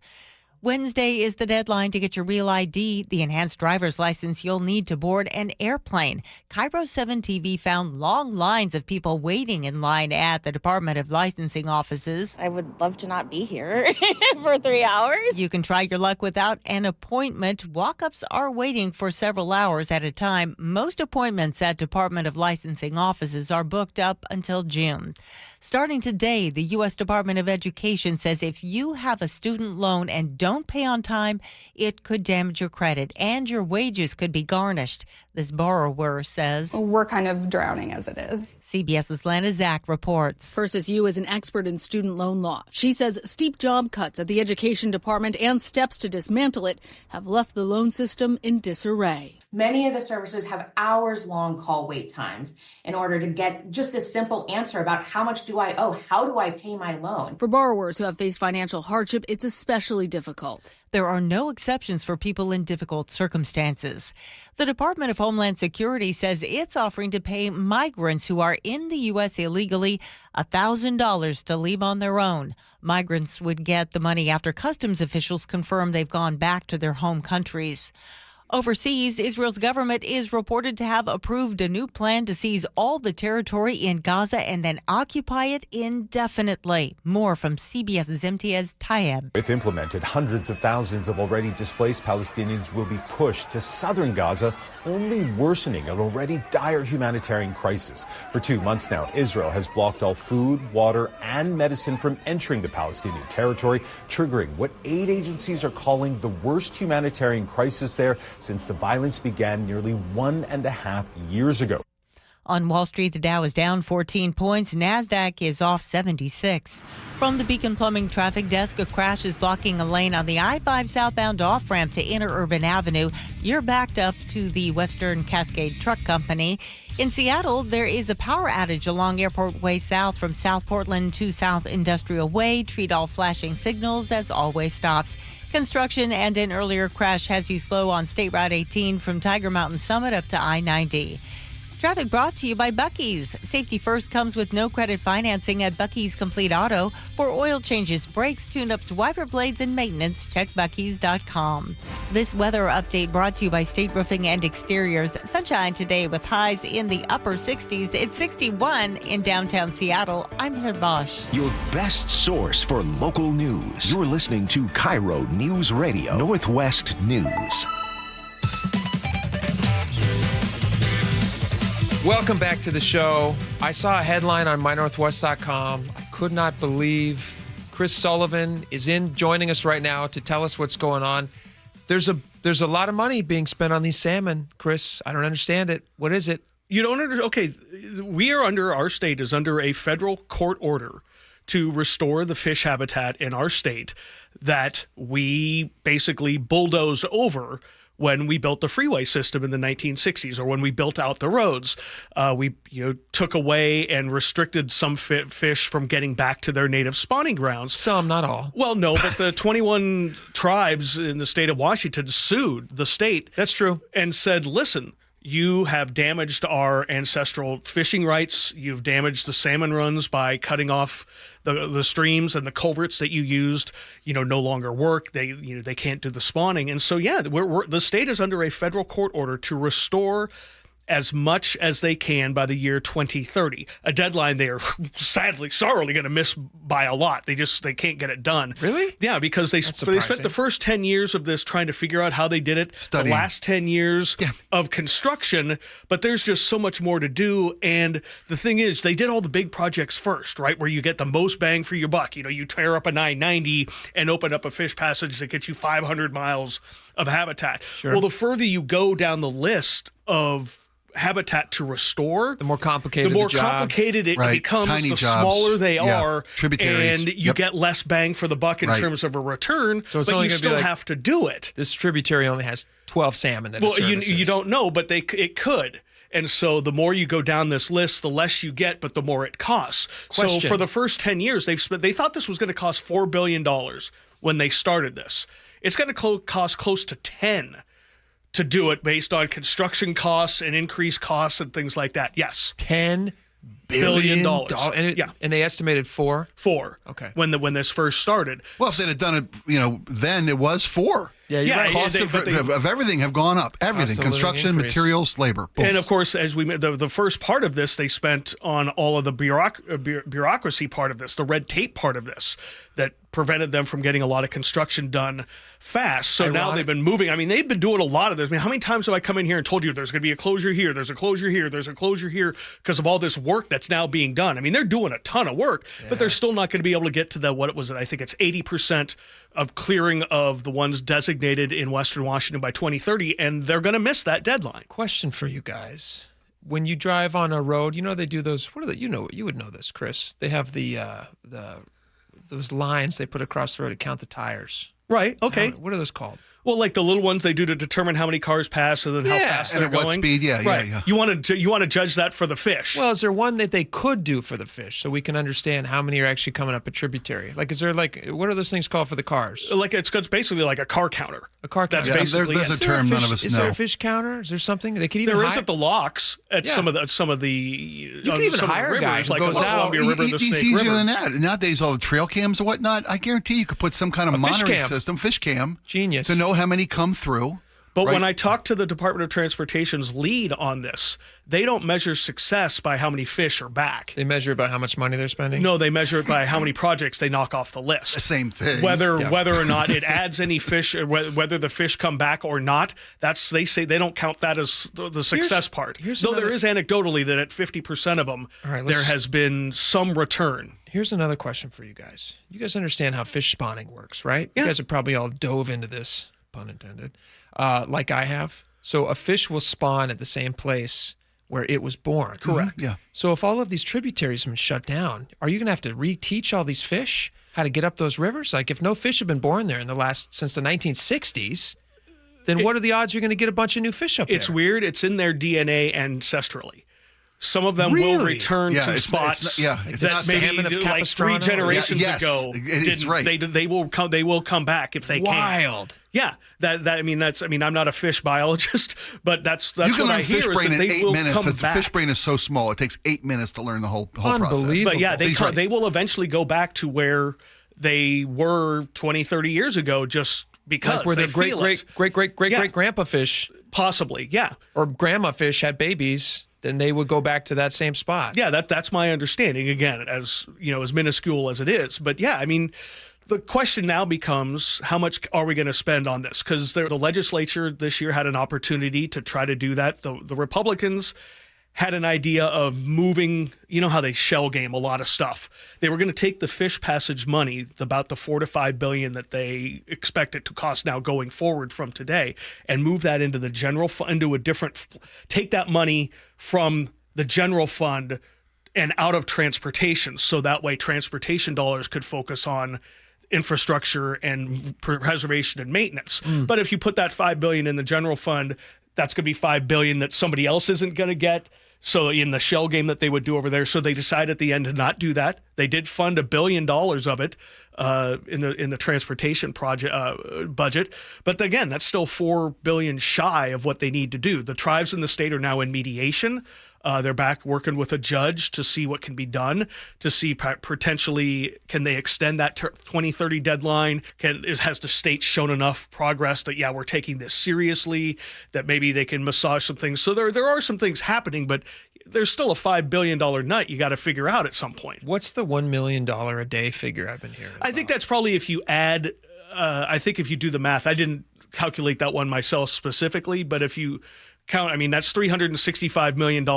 Speaker 16: Wednesday is the deadline to get your real ID, the enhanced driver's license you'll need to board an airplane. KIRO 7 TV found long lines of people waiting in line at the Department of Licensing offices.
Speaker 12: I would love to not be here for 3 hours.
Speaker 16: You can try your luck without an appointment. Walk-ups are waiting for several hours at a time. Most appointments at Department of Licensing offices are booked up until June. Starting today, the U.S. Department of Education says if you have a student loan and don't pay on time, it could damage your credit and your wages could be garnished. This borrower says,
Speaker 13: we're kind of drowning as it is.
Speaker 16: CBS's Lana Zach reports.
Speaker 14: First SU is an expert in student loan law. She says steep job cuts at the Education Department and steps to dismantle it have left the loan system in disarray.
Speaker 15: Many of the services have hours-long call wait times in order to get just a simple answer about how much do I owe, how do I pay my loan.
Speaker 14: For borrowers who have faced financial hardship, it's especially difficult.
Speaker 16: There are no exceptions for people in difficult circumstances. The Department of Homeland Security says it's offering to pay migrants who are in the U.S. illegally $1,000 to leave on their own. Migrants would get the money after customs officials confirm they've gone back to their home countries. Overseas, Israel's government is reported to have approved a new plan to seize all the territory in Gaza and then occupy it indefinitely. More from CBS's Imtiaz Tayeb.
Speaker 1: If implemented, hundreds of thousands of already displaced Palestinians will be pushed to southern Gaza, only worsening an already dire humanitarian crisis. For 2 months now, Israel has blocked all food, water, and medicine from entering the Palestinian territory, triggering what aid agencies are calling the worst humanitarian crisis there since the violence began nearly 1.5 years ago.
Speaker 16: On Wall Street, the Dow is down 14 points. NASDAQ is off 76. From the Beacon Plumbing Traffic Desk, a crash is blocking a lane on the I-5 southbound off-ramp to Interurban Avenue. You're backed up to the Western Cascade Truck Company. In Seattle, there is a power outage along Airport Way South from South Portland to South Industrial Way. Treat all flashing signals as always stops. Construction and an earlier crash has you slow on State Route 18 from Tiger Mountain Summit up to I-90. Traffic brought to you by Buc-ee's. Safety First comes with no credit financing at Buc-ee's Complete Auto. For oil changes, brakes, tune-ups, wiper blades, and maintenance, check Buc-ee's.com. This weather update brought to you by State Roofing and Exteriors. Sunshine today with highs in the upper 60s. It's 61 in downtown Seattle. I'm Heather Bosch.
Speaker 7: Your best source for local news. You're listening to KIRO Newsradio Northwest News.
Speaker 2: Welcome back to the show. I saw a headline on mynorthwest.com. I could not believe Chris Sullivan is joining us right now to tell us what's going on. There's a lot of money being spent on these salmon, Chris. I don't understand it. What is it?
Speaker 4: You don't understand? Okay, our state is under a federal court order to restore the fish habitat in our state that we basically bulldozed over when we built the freeway system in the 1960s, or when we built out the roads. We took away and restricted some fish from getting back to their native spawning grounds.
Speaker 2: Some, not all.
Speaker 4: Well, no, but the 21 tribes in the state of Washington sued the state.
Speaker 2: That's true.
Speaker 4: And said, listen, you have damaged our ancestral fishing rights. You've damaged the salmon runs by cutting off the streams, and the culverts that you used, no longer work. They can't do the spawning. And so, the state is under a federal court order to restore as much as they can by the year 2030, a deadline they are sorrowly going to miss by a lot. They can't get it done.
Speaker 2: Really?
Speaker 4: Yeah, because they spent the first 10 years of this trying to figure out how they did it. The last 10 years of construction, but there's just so much more to do. And the thing is, they did all the big projects first, right? Where you get the most bang for your buck. You tear up a 990 and open up a fish passage that gets you 500 miles of habitat.
Speaker 2: Sure.
Speaker 4: Well, the further you go down the list of habitat to restore,
Speaker 2: the more complicated
Speaker 4: it becomes.
Speaker 24: Tiny
Speaker 4: the
Speaker 24: jobs.
Speaker 4: Smaller they are,
Speaker 24: tributaries,
Speaker 4: and you get less bang for the buck in terms of a return.
Speaker 2: So it's
Speaker 4: but
Speaker 2: only
Speaker 4: you still have to do it.
Speaker 2: This tributary only has 12 salmon.
Speaker 4: You don't know, but it could. And so the more you go down this list, the less you get, but the more it costs.
Speaker 2: Question.
Speaker 4: So for the first 10 years, they thought this was going to cost $4 billion when they started this. It's going to cost close to 10 to do it based on construction costs and increased costs and things like that. Yes.
Speaker 2: $10 billion.
Speaker 4: And
Speaker 2: and they estimated 4?
Speaker 4: 4.
Speaker 2: Okay.
Speaker 4: When this first started.
Speaker 24: Well, if they'd have done it, then it was 4.
Speaker 2: Yeah,
Speaker 24: costs of everything have gone up. Everything, construction, materials, labor. Both.
Speaker 4: And of course, as the first part of this, they spent on all of the bureaucracy part of this, the red tape part of this, that prevented them from getting a lot of construction done fast. So now they've been moving. I mean, they've been doing a lot of this. I mean, how many times have I come in here and told you there's going to be a closure here, there's a closure here, there's a closure here, because of all this work that's now being done. I mean, they're doing a ton of work, but they're still not going to be able to get to I think it's 80% of clearing of the ones designated in Western Washington by 2030, and they're going to miss that deadline.
Speaker 2: Question for you guys. When you drive on a road, they do those, you would know this, Chris. They have those lines they put across the road to count the tires.
Speaker 4: Right, okay.
Speaker 2: What are those called?
Speaker 4: Well, like the little ones they do to determine how many cars pass and then how fast they're going.
Speaker 24: And at what speed, yeah.
Speaker 4: You want to judge that for the fish.
Speaker 2: Well, is there one that they could do for the fish so we can understand how many are actually coming up a tributary? Like, is there what are those things called for the cars?
Speaker 4: Like it's basically like a car counter.
Speaker 2: A car counter.
Speaker 4: That's basically
Speaker 24: there's a term none of us know.
Speaker 2: Is there a fish counter? Is there something they could even?
Speaker 4: There is at the locks at some of the.
Speaker 2: You can even hire a guy who goes out.
Speaker 24: It's easier than that. Nowadays, all the trail cams and whatnot. I guarantee you could put some kind of monitoring system, fish cam,
Speaker 2: genius,
Speaker 24: to know how many come through.
Speaker 4: But when I talk to the Department of Transportation's lead on this, they don't measure success by how many fish are back.
Speaker 2: They measure it by how much money they're spending?
Speaker 4: No, they measure it by how many projects they knock off the list.
Speaker 24: The same thing.
Speaker 4: Whether or not it adds any fish, or whether the fish come back or not, they say they don't count that as the success part. Though there is anecdotally that at 50% of them, there has been some return.
Speaker 2: Here's another question for you guys. You guys understand how fish spawning works, right?
Speaker 4: Yeah.
Speaker 2: You guys have probably all dove into this, pun intended, like I have. So a fish will spawn at the same place where it was born.
Speaker 4: Correct.
Speaker 24: Yeah.
Speaker 2: So if all of these tributaries have been shut down, are you going to have to reteach all these fish how to get up those rivers? Like if no fish have been born there since the 1960s, then what are the odds you're going to get a bunch of new fish up there?
Speaker 4: It's weird. It's in their DNA ancestrally. Some of them will return to spots that maybe like 3 generations ago.
Speaker 24: It's right.
Speaker 4: They will come back if they can.
Speaker 2: Wild.
Speaker 4: Yeah, I'm not a fish biologist, but that's
Speaker 24: you can
Speaker 4: what
Speaker 24: learn
Speaker 4: I
Speaker 24: fish
Speaker 4: hear
Speaker 24: brain
Speaker 4: is that
Speaker 24: in
Speaker 4: they
Speaker 24: 8
Speaker 4: will
Speaker 24: minutes.
Speaker 4: come
Speaker 24: The
Speaker 4: back.
Speaker 24: fish brain is so small; it takes 8 minutes to learn the whole process.
Speaker 4: But yeah, they will eventually go back to where they were 20, 30 years ago, just because
Speaker 2: like where
Speaker 4: they
Speaker 2: their great grandpa fish,
Speaker 4: possibly, yeah,
Speaker 2: or grandma fish had babies. Then they would go back to that same spot.
Speaker 4: Yeah, that's my understanding. Again, as minuscule as it is, but yeah, I mean, the question now becomes how much are we going to spend on this? Because the legislature this year had an opportunity to try to do that. The Republicans had an idea of moving, how they shell game a lot of stuff. They were going to take the fish passage money, about the $4 to $5 billion that they expect it to cost now going forward from today, and move that into the general fund, take that money from the general fund and out of transportation. So that way transportation dollars could focus on infrastructure and preservation and maintenance. But if you put that $5 billion in the general fund, that's going to be $5 billion that somebody else isn't going to get. So in the shell game that they would do over there, so they decided at the end to not do that. They did fund $1 billion of it in the transportation project budget, but again, that's still $4 billion shy of what they need to do. The tribes in the state are now in mediation. They're back working with a judge to see what can be done, to see potentially can they extend that 2030 deadline? Has the state shown enough progress that, we're taking this seriously, that maybe they can massage some things? So there are some things happening, but there's still a $5 billion nut you got to figure out at some point.
Speaker 2: What's the $1 million a day figure I've been hearing about?
Speaker 4: I think that's probably if you add, I think if you do the math, I didn't calculate that one myself specifically, but if you count, that's $365 million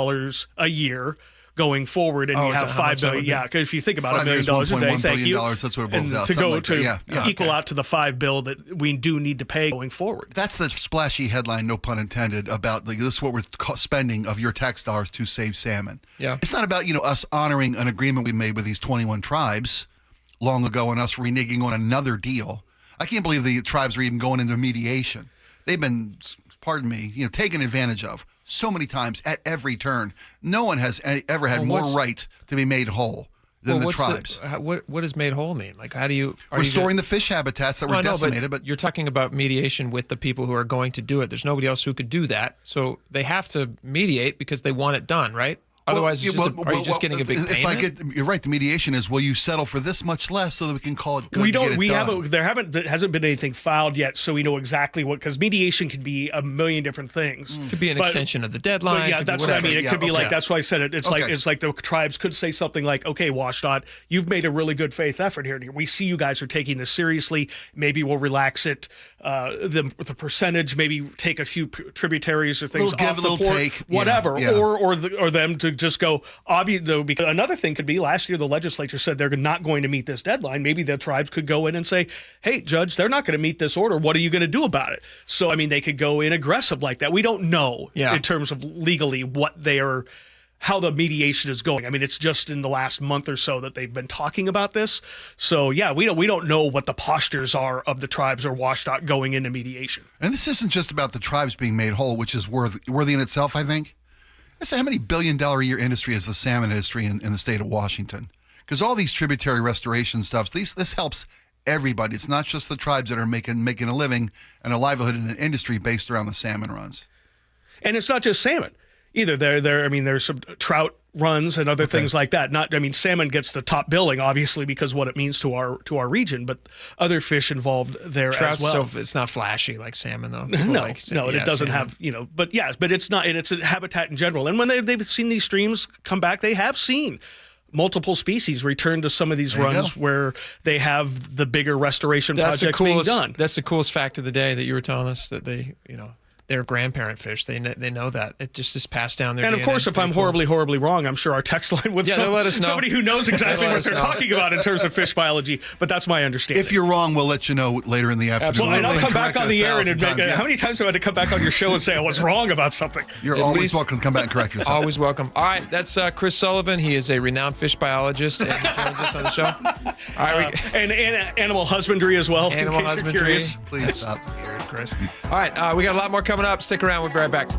Speaker 4: a year going forward, and you have $5 billion. Yeah, because if you think about $1 million a day, thank you.
Speaker 24: That's what it boils out
Speaker 4: to go
Speaker 24: to
Speaker 4: equal out to the $5 billion that we do need to pay going forward.
Speaker 24: That's the splashy headline, no pun intended, about this is what we're spending of your tax dollars to save salmon.
Speaker 2: Yeah,
Speaker 24: it's not about us honoring an agreement we made with these 21 tribes long ago and us reneging on another deal. I can't believe the tribes are even going into mediation. They've been, pardon me, taken advantage of so many times at every turn. No one has ever had more right to be made whole than the tribes.
Speaker 2: What does made whole mean? Like, how do you...
Speaker 24: Restoring the fish habitats that were decimated.
Speaker 2: But you're talking about mediation with the people who are going to do it. There's nobody else who could do that. So they have to mediate because they want it done, right? Otherwise, are you just getting a big payment?
Speaker 24: You're right. The mediation is, will you settle for this much less so that we can call it good?
Speaker 4: There hasn't been anything filed yet, so we know exactly what, because mediation can be a million different things.
Speaker 2: Could be an extension of the deadline.
Speaker 4: Yeah, that's what I mean. It could be like, that's why I said it. It's like the tribes could say something like, okay, WSDOT, you've made a really good faith effort here. We see you guys are taking this seriously. Maybe we'll relax it. The percentage, maybe take a few tributaries or things off the port, whatever, or them to just go, because another thing could be last year the legislature said they're not going to meet this deadline. Maybe the tribes could go in and say, hey, judge, they're not going to meet this order. What are you going to do about it? So, they could go in aggressive like that. We don't know in terms of legally how the mediation is going. It's just in the last month or so that they've been talking about this. So we don't know what the postures are of the tribes or WSDOT going into mediation.
Speaker 24: And this isn't just about the tribes being made whole, which is worthy in itself, I think. Let's say, how many $billion-a year industry is the salmon industry in the state of Washington? Because all these tributary restoration stuff, this helps everybody. It's not just the tribes that are making a living and a livelihood in an industry based around the salmon runs.
Speaker 4: And it's not just salmon either. There's some trout runs and other things like that. Salmon gets the top billing, obviously, because what it means to our region, but other fish involved there as well.
Speaker 2: So it's not flashy like salmon, though.
Speaker 4: It doesn't
Speaker 2: salmon.
Speaker 4: have, but it's not, it's a habitat in general. And when they've seen these streams come back, they have seen multiple species return to some of these runs where they have the bigger restoration projects being done.
Speaker 2: That's the coolest fact of the day that you were telling us, that they, their grandparent fish. They know that. It just is passed down their DNA.
Speaker 4: And of course, if I'm horribly wrong, I'm sure our text line would
Speaker 2: let us know.
Speaker 4: Somebody who knows exactly what they're talking about in terms of fish biology. But that's my understanding.
Speaker 24: If you're wrong, we'll let you know later in the afternoon.
Speaker 4: Well, and I'll come back on the air and admit, how many times have I had to come back on your show and say I was wrong about something?
Speaker 24: You're always welcome to come back and correct yourself.
Speaker 2: Always welcome. All right, that's Chris Sullivan. He is a renowned fish biologist, and he joins us on the show. All right,
Speaker 4: and animal husbandry as well.
Speaker 2: Animal husbandry.
Speaker 24: Please stop.
Speaker 2: Weird, Chris. All right, we got a lot more coming up. Stick around. We'll be right back.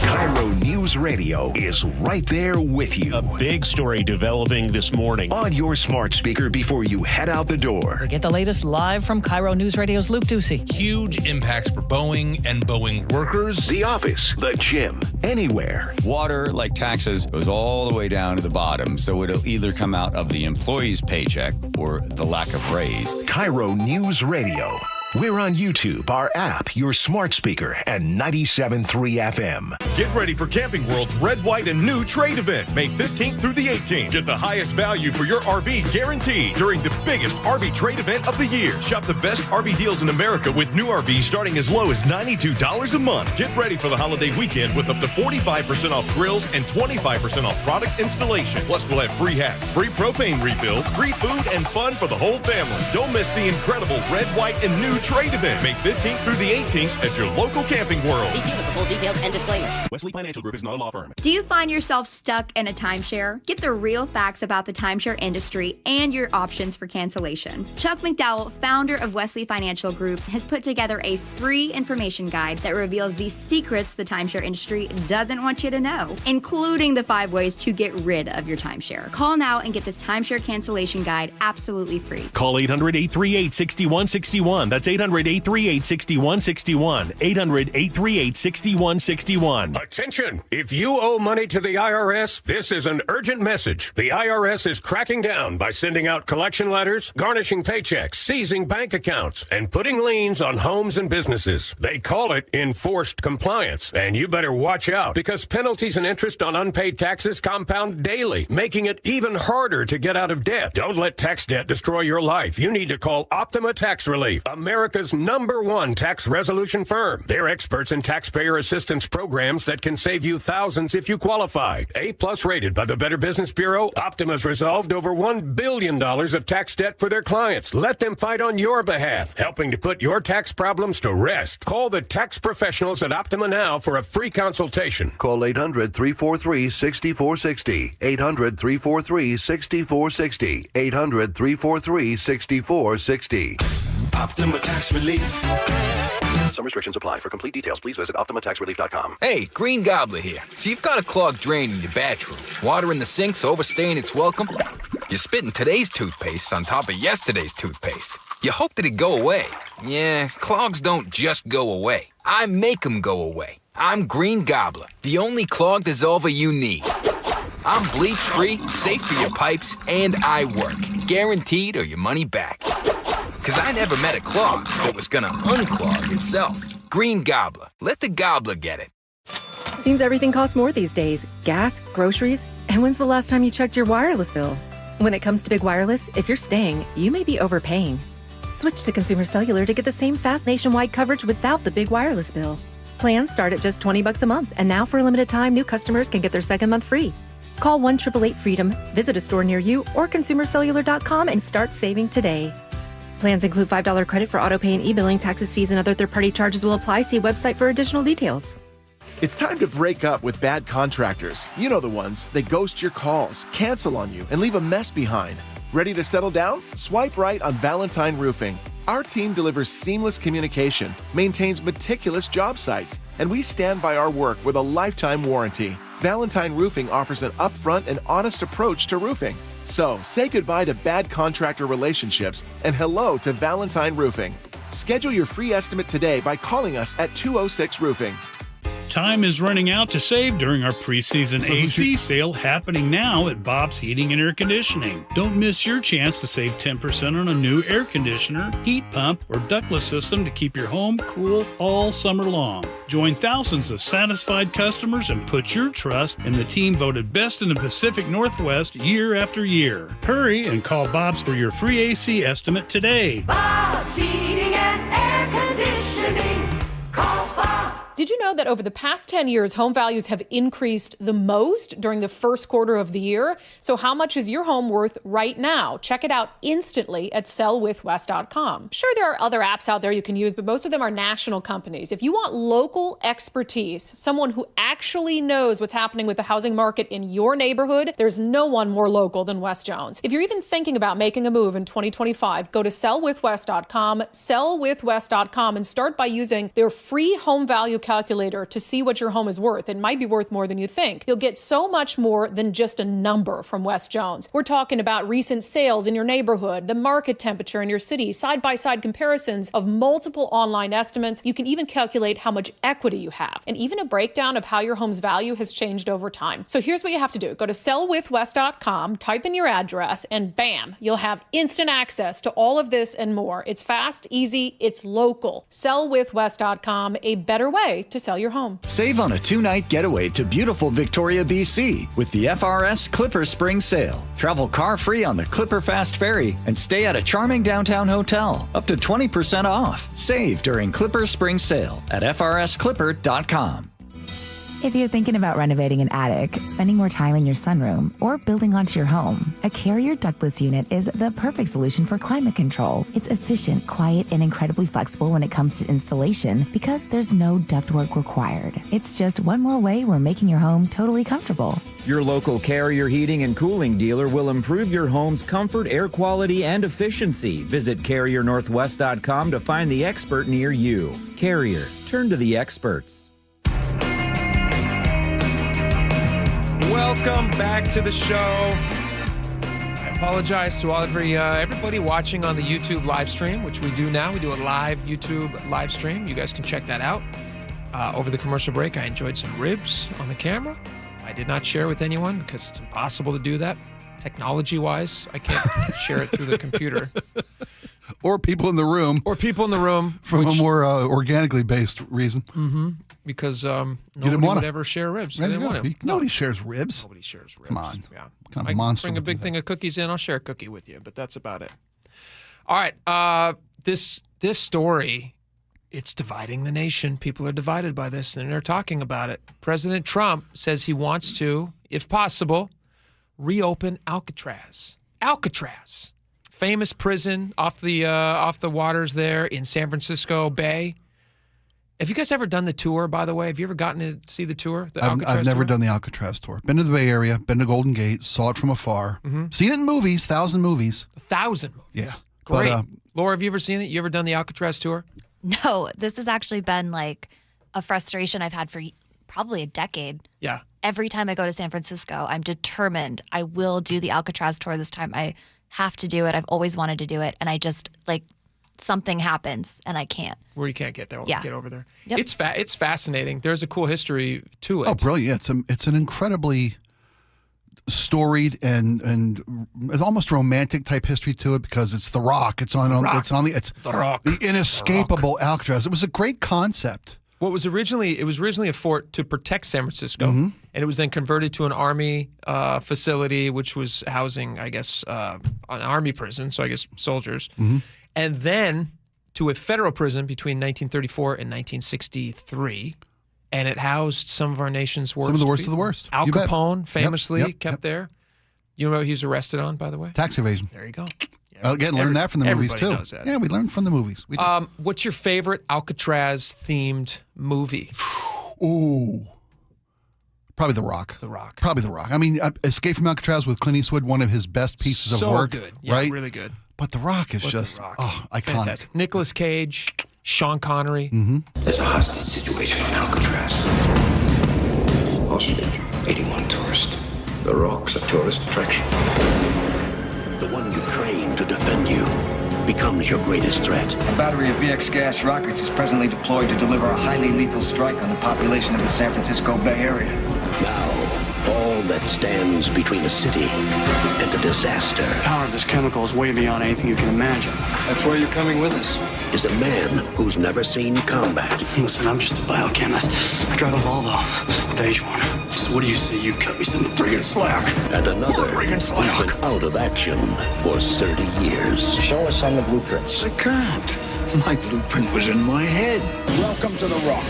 Speaker 7: KIRO News Radio is right there with you.
Speaker 3: A big story developing this morning
Speaker 7: on your smart speaker before you head out the door.
Speaker 5: Get the latest live from KIRO News Radio's Luke Ducey.
Speaker 8: Huge impacts for Boeing and Boeing workers.
Speaker 7: The office, the gym, anywhere.
Speaker 11: Water, like taxes, goes all the way down to the bottom, so it'll either come out of the employee's paycheck or the lack of raise.
Speaker 7: KIRO News Radio. We're on YouTube, our app, your smart speaker, and 97.3 FM.
Speaker 28: Get ready for Camping World's Red, White, and New Trade event, May 15th through the 18th. Get the highest value for your RV guaranteed during the biggest RV trade event of the year. Shop the best RV deals in America with new RVs starting as low as $92 a month. Get ready for the holiday weekend with up to 45% off grills and 25% off product installation. Plus, we'll have free hats, free propane refills, free food, and fun for the whole family. Don't miss the incredible Red, White, and New Trade event, May 15th through the 18th at your local Camping World.
Speaker 17: See dealer for full details and disclaimer.
Speaker 3: Wesley Financial Group is not a law firm.
Speaker 18: Do you find yourself stuck in a timeshare? Get the real facts about the timeshare industry and your options for cancellation. Chuck McDowell, founder of Wesley Financial Group, has put together a free information guide that reveals the secrets the timeshare industry doesn't want you to know, including the 5 ways to get rid of your timeshare. Call now and get this timeshare cancellation guide absolutely free.
Speaker 3: Call 800-838-6161. That's 800-838-6161. 800-838-6161.
Speaker 19: Attention! If you owe money to the IRS, this is an urgent message. The IRS is cracking down by sending out collection letters, garnishing paychecks, seizing bank accounts, and putting liens on homes and businesses. They call it enforced compliance, and you better watch out because penalties and interest on unpaid taxes compound daily, making it even harder to get out of debt. Don't let tax debt destroy your life. You need to call Optima Tax Relief, America's #1 tax resolution firm. They're experts in taxpayer assistance programs that can save you thousands if you qualify. A+ rated by the Better Business Bureau, Optima's resolved over $1 billion of tax debt for their clients. Let them fight on your behalf, helping to put your tax problems to rest. Call the tax professionals at Optima now for a free consultation.
Speaker 20: Call 800-343-6460. 800-343-6460. 800-343-6460.
Speaker 21: Optima Tax Relief.
Speaker 20: Some restrictions apply. For complete details, please visit OptimaTaxRelief.com.
Speaker 21: Hey, Green Gobbler here. So you've got a clogged drain in your bathroom. Water in the sink's overstaying its welcome. You're spitting today's toothpaste on top of yesterday's toothpaste. You hope that it go away. Yeah, clogs don't just go away. I make them go away. I'm Green Gobbler, the only clog dissolver you need. I'm bleach-free, safe for your pipes, and I work. Guaranteed or your money back. Because I never met a clog that was going to unclog itself. Green Gobbler. Let the gobbler get it.
Speaker 6: Seems everything costs more these days. Gas, groceries, and when's the last time you checked your wireless bill? When it comes to big wireless, if you're staying, you may be overpaying. Switch to Consumer Cellular to get the same fast nationwide coverage without the big wireless bill. Plans start at just $20 a month, and now for a limited time, new customers can get their second month free. Call 1-888-FREEDOM, visit a store near you, or consumercellular.com and start saving today. Plans include $5 credit for autopay and e-billing. Taxes, fees, and other third-party charges will apply. See website for additional details.
Speaker 26: It's time to break up with bad contractors. You know the ones. They ghost your calls, cancel on you, and leave a mess behind. Ready to settle down? Swipe right on Valentine Roofing. Our team delivers seamless communication, maintains meticulous job sites, and we stand by our work with a lifetime warranty. Valentine Roofing offers an upfront and honest approach to roofing. So, say goodbye to bad contractor relationships and hello to Valentine Roofing. Schedule your free estimate today by calling us at 206 Roofing.
Speaker 9: Time is running out to save during our preseason AC sale happening now at Bob's Heating and Air Conditioning. Don't miss your chance to save 10% on a new air conditioner, heat pump, or ductless system to keep your home cool all summer long. Join thousands of satisfied customers and put your trust in the team voted best in the Pacific Northwest year after year. Hurry and call Bob's for your free AC estimate today.
Speaker 10: Bob's Heating and Air Conditioning. Call Bob.
Speaker 12: Did you know that over the past 10 years, home values have increased the most during the first quarter of the year? So how much is your home worth right now? Check it out instantly at sellwithwest.com. Sure, there are other apps out there you can use, but most of them are national companies. If you want local expertise, someone who actually knows what's happening with the housing market in your neighborhood, there's no one more local than Wes Jones. If you're even thinking about making a move in 2025, go to sellwithwest.com, sellwithwest.com, and start by using their free home value calculator to see what your home is worth. It might be worth more than you think. You'll get so much more than just a number from Wes Jones. We're talking about recent sales in your neighborhood, the market temperature in your city, side-by-side comparisons of multiple online estimates. You can even calculate how much equity you have, and even a breakdown of how your home's value has changed over time. So here's what you have to do. Go to sellwithwest.com, type in your address, and bam, you'll have instant access to all of this and more. It's fast, easy, it's local. Sellwithwest.com, a better way to sell your home.
Speaker 17: Save on a 2-night getaway to beautiful Victoria, BC with the FRS Clipper Spring Sale. Travel car-free on the Clipper Fast Ferry and stay at a charming downtown hotel. Up to 20% off. Save during Clipper Spring Sale at frsclipper.com.
Speaker 22: If you're thinking about renovating an attic, spending more time in your sunroom, or building onto your home, a Carrier ductless unit is the perfect solution for climate control. It's efficient, quiet, and incredibly flexible when it comes to installation because there's no ductwork required. It's just one more way we're making your home totally comfortable.
Speaker 23: Your local Carrier heating and cooling dealer will improve your home's comfort, air quality, and efficiency. Visit CarrierNorthwest.com to find the expert near you. Carrier, turn to the experts.
Speaker 2: Welcome back to the show. I apologize to everybody watching on the YouTube live stream, which we do now. We do a live YouTube live stream. You guys can check that out. Over the commercial break, I enjoyed some ribs on the camera. I did not share with anyone because it's impossible to do that. Technology-wise, I can't share it through the computer.
Speaker 24: Or people in the room. From a more organically based reason.
Speaker 2: Mm-hmm. Because nobody would ever share ribs. They didn't want to.
Speaker 24: Nobody shares ribs.
Speaker 2: Nobody shares ribs.
Speaker 24: Come on.
Speaker 2: Yeah.
Speaker 24: Kind of a monster.
Speaker 2: Bring a big thing of cookies in. I'll share a cookie with you, but that's about it. All right. This story, it's dividing the nation. People are divided by this, and they're talking about it. President Trump says he wants to, if possible, reopen Alcatraz. Alcatraz. Famous prison off the waters there in San Francisco Bay. Have you guys ever done the tour, by the way? Have you ever gotten to see the tour?
Speaker 24: I've never done the Alcatraz tour. Been to the Bay Area, been to Golden Gate, saw it from afar. Mm-hmm. Seen it in movies, 1,000 movies.
Speaker 2: 1,000 movies?
Speaker 24: Yeah.
Speaker 2: Great. But, Laura, have you ever seen it? You ever done the Alcatraz tour?
Speaker 25: No, this has actually been like a frustration I've had for probably a decade.
Speaker 2: Yeah.
Speaker 25: Every time I go to San Francisco, I'm determined I will do the Alcatraz tour this time. I have to do it. I've always wanted to do it. And I just something happens and I can't.
Speaker 2: Where you can't get there, get over there.
Speaker 25: Yep.
Speaker 2: It's fascinating. There's a cool history to it.
Speaker 24: Oh, brilliant! It's an incredibly storied and it's almost romantic type history to it because it's the Rock. It's the Rock, the inescapable Alcatraz. It was a great concept.
Speaker 2: It was originally a fort to protect San Francisco, and it was then converted to an army facility, which was housing, I guess, an army prison. So I guess soldiers. Mm-hmm. And then to a federal prison between 1934 and 1963, and it housed some of our nation's worst.
Speaker 24: Some of the worst
Speaker 2: people.
Speaker 24: of the worst.
Speaker 2: Al Capone famously kept there. You know what he was arrested on, by the way?
Speaker 24: Tax evasion.
Speaker 2: There you go.
Speaker 24: Again, learned that from the movies too.
Speaker 2: Knows that.
Speaker 24: Yeah, we learned from the movies.
Speaker 2: What's your favorite Alcatraz-themed movie?
Speaker 24: Ooh. Probably The Rock.
Speaker 2: The Rock.
Speaker 24: Probably The Rock. I mean, Escape from Alcatraz with Clint Eastwood, one of his best pieces of work.
Speaker 2: So good. Yeah,
Speaker 24: right?
Speaker 2: Really good.
Speaker 24: But The Rock is iconic.
Speaker 2: Fantastic. Nicolas Cage, Sean Connery.
Speaker 24: Mm-hmm.
Speaker 27: There's a hostage situation on Alcatraz. Hostage, 81 tourists. The Rock's a tourist attraction. The one you trained to defend you. becomes your greatest threat.
Speaker 1: A battery of VX gas rockets is presently deployed to deliver a highly lethal strike on the population of the San Francisco Bay Area.
Speaker 27: Now, all that stands between a city and a disaster.
Speaker 4: The power of this chemical is way beyond anything you can imagine. That's why you're coming with us.
Speaker 27: Is a man who's never seen combat.
Speaker 4: Listen, I'm just a biochemist. I drive a Volvo, beige one. So what do you say you cut me some friggin' slack?
Speaker 27: And another who's been out of action for 30 years.
Speaker 1: Show us on the blueprints.
Speaker 4: I can't. My blueprint was in my head.
Speaker 27: Welcome to the Rock.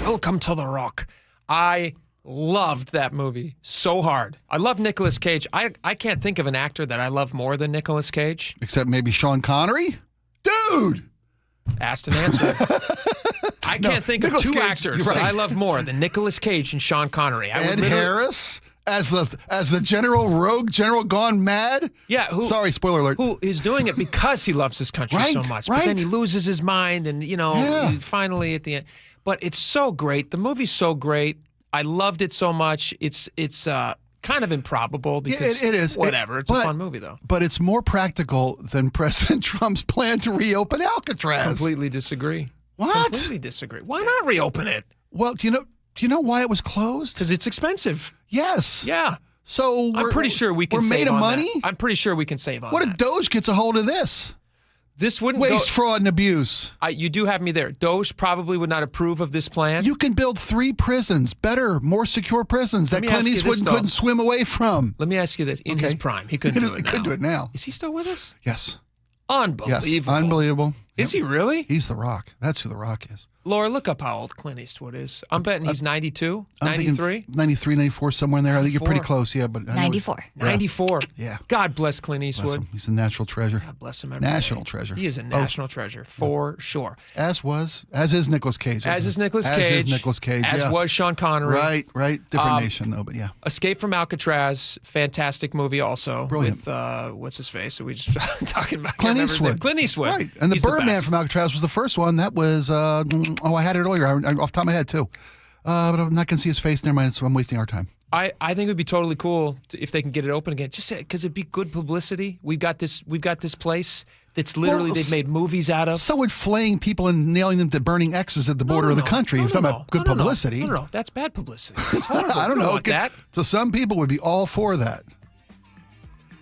Speaker 2: Welcome to the Rock. I loved that movie so hard. I love Nicolas Cage. I can't think of an actor that I love more than Nicolas Cage.
Speaker 24: Except maybe Sean Connery? Dude!
Speaker 2: Asked and answered. I can't think of two actors that I love more than Nicolas Cage and Sean Connery.
Speaker 24: Ed Harris as the general rogue, general gone mad?
Speaker 2: Yeah.
Speaker 24: Sorry, spoiler alert.
Speaker 2: Who is doing it because he loves his country so much. But then he loses his mind and, finally at the end. But it's so great. The movie's so great. I loved it so much. It's kind of improbable because
Speaker 24: it is.
Speaker 2: Whatever. It's a fun movie, though.
Speaker 24: But it's more practical than President Trump's plan to reopen Alcatraz.
Speaker 2: Completely disagree.
Speaker 24: What?
Speaker 2: Completely disagree. Why not reopen it?
Speaker 24: Well, do you know why it was closed?
Speaker 2: Because it's expensive.
Speaker 24: Yes.
Speaker 2: Yeah.
Speaker 24: So
Speaker 2: I'm pretty sure we can save
Speaker 24: made of
Speaker 2: on
Speaker 24: money.
Speaker 2: That. I'm pretty sure we can save on
Speaker 24: what
Speaker 2: that.
Speaker 24: if Doge gets a hold of this?
Speaker 2: This wouldn't
Speaker 24: waste, fraud, and abuse.
Speaker 2: You do have me there. Doge probably would not approve of this plan.
Speaker 24: You can build 3 prisons, better, more secure prisons that Clint Eastwood couldn't swim away from.
Speaker 2: Let me ask you this: in his prime, he couldn't do it now.
Speaker 24: He couldn't do it now.
Speaker 2: Is he still with us?
Speaker 24: Yes.
Speaker 2: Unbelievable.
Speaker 24: Yes, unbelievable.
Speaker 2: Is he really?
Speaker 24: He's The Rock. That's who The Rock is.
Speaker 2: Laura, look up how old Clint Eastwood is. I'm betting he's 92, 93?
Speaker 24: 93, 94, somewhere in there. 94. I think you're pretty close, yeah. But
Speaker 25: 94.
Speaker 2: 94.
Speaker 24: Yeah.
Speaker 2: God bless Clint Eastwood.
Speaker 24: Bless him. He's a natural treasure.
Speaker 2: God bless him.
Speaker 24: National treasure.
Speaker 2: He is a national treasure, for sure.
Speaker 24: As is Nicolas Cage.
Speaker 2: As is Nicolas Cage.
Speaker 24: As is Nicolas Cage,
Speaker 2: As was Sean Connery.
Speaker 24: Right. Different nation, though, but yeah.
Speaker 2: Escape from Alcatraz, fantastic movie also.
Speaker 24: Brilliant.
Speaker 2: With, what's his face? Are we just talking about?
Speaker 24: Clint Eastwood.
Speaker 2: Clint Eastwood.
Speaker 24: Right. And the Birdman from Alcatraz was the first one. That was, I had it earlier. Off the top of my head, too. But I'm not going to see his face. Never mind, so I'm wasting our time.
Speaker 2: I think it would be totally cool if they can get it open again. Just because it'd be good publicity. We've got this place that's literally they've made movies out of.
Speaker 24: So would flaying people and nailing them to burning X's at the border of the country. You're talking about good publicity.
Speaker 2: No, that's bad publicity. That's horrible.
Speaker 24: I don't know.
Speaker 2: That.
Speaker 24: So some people would be all for that.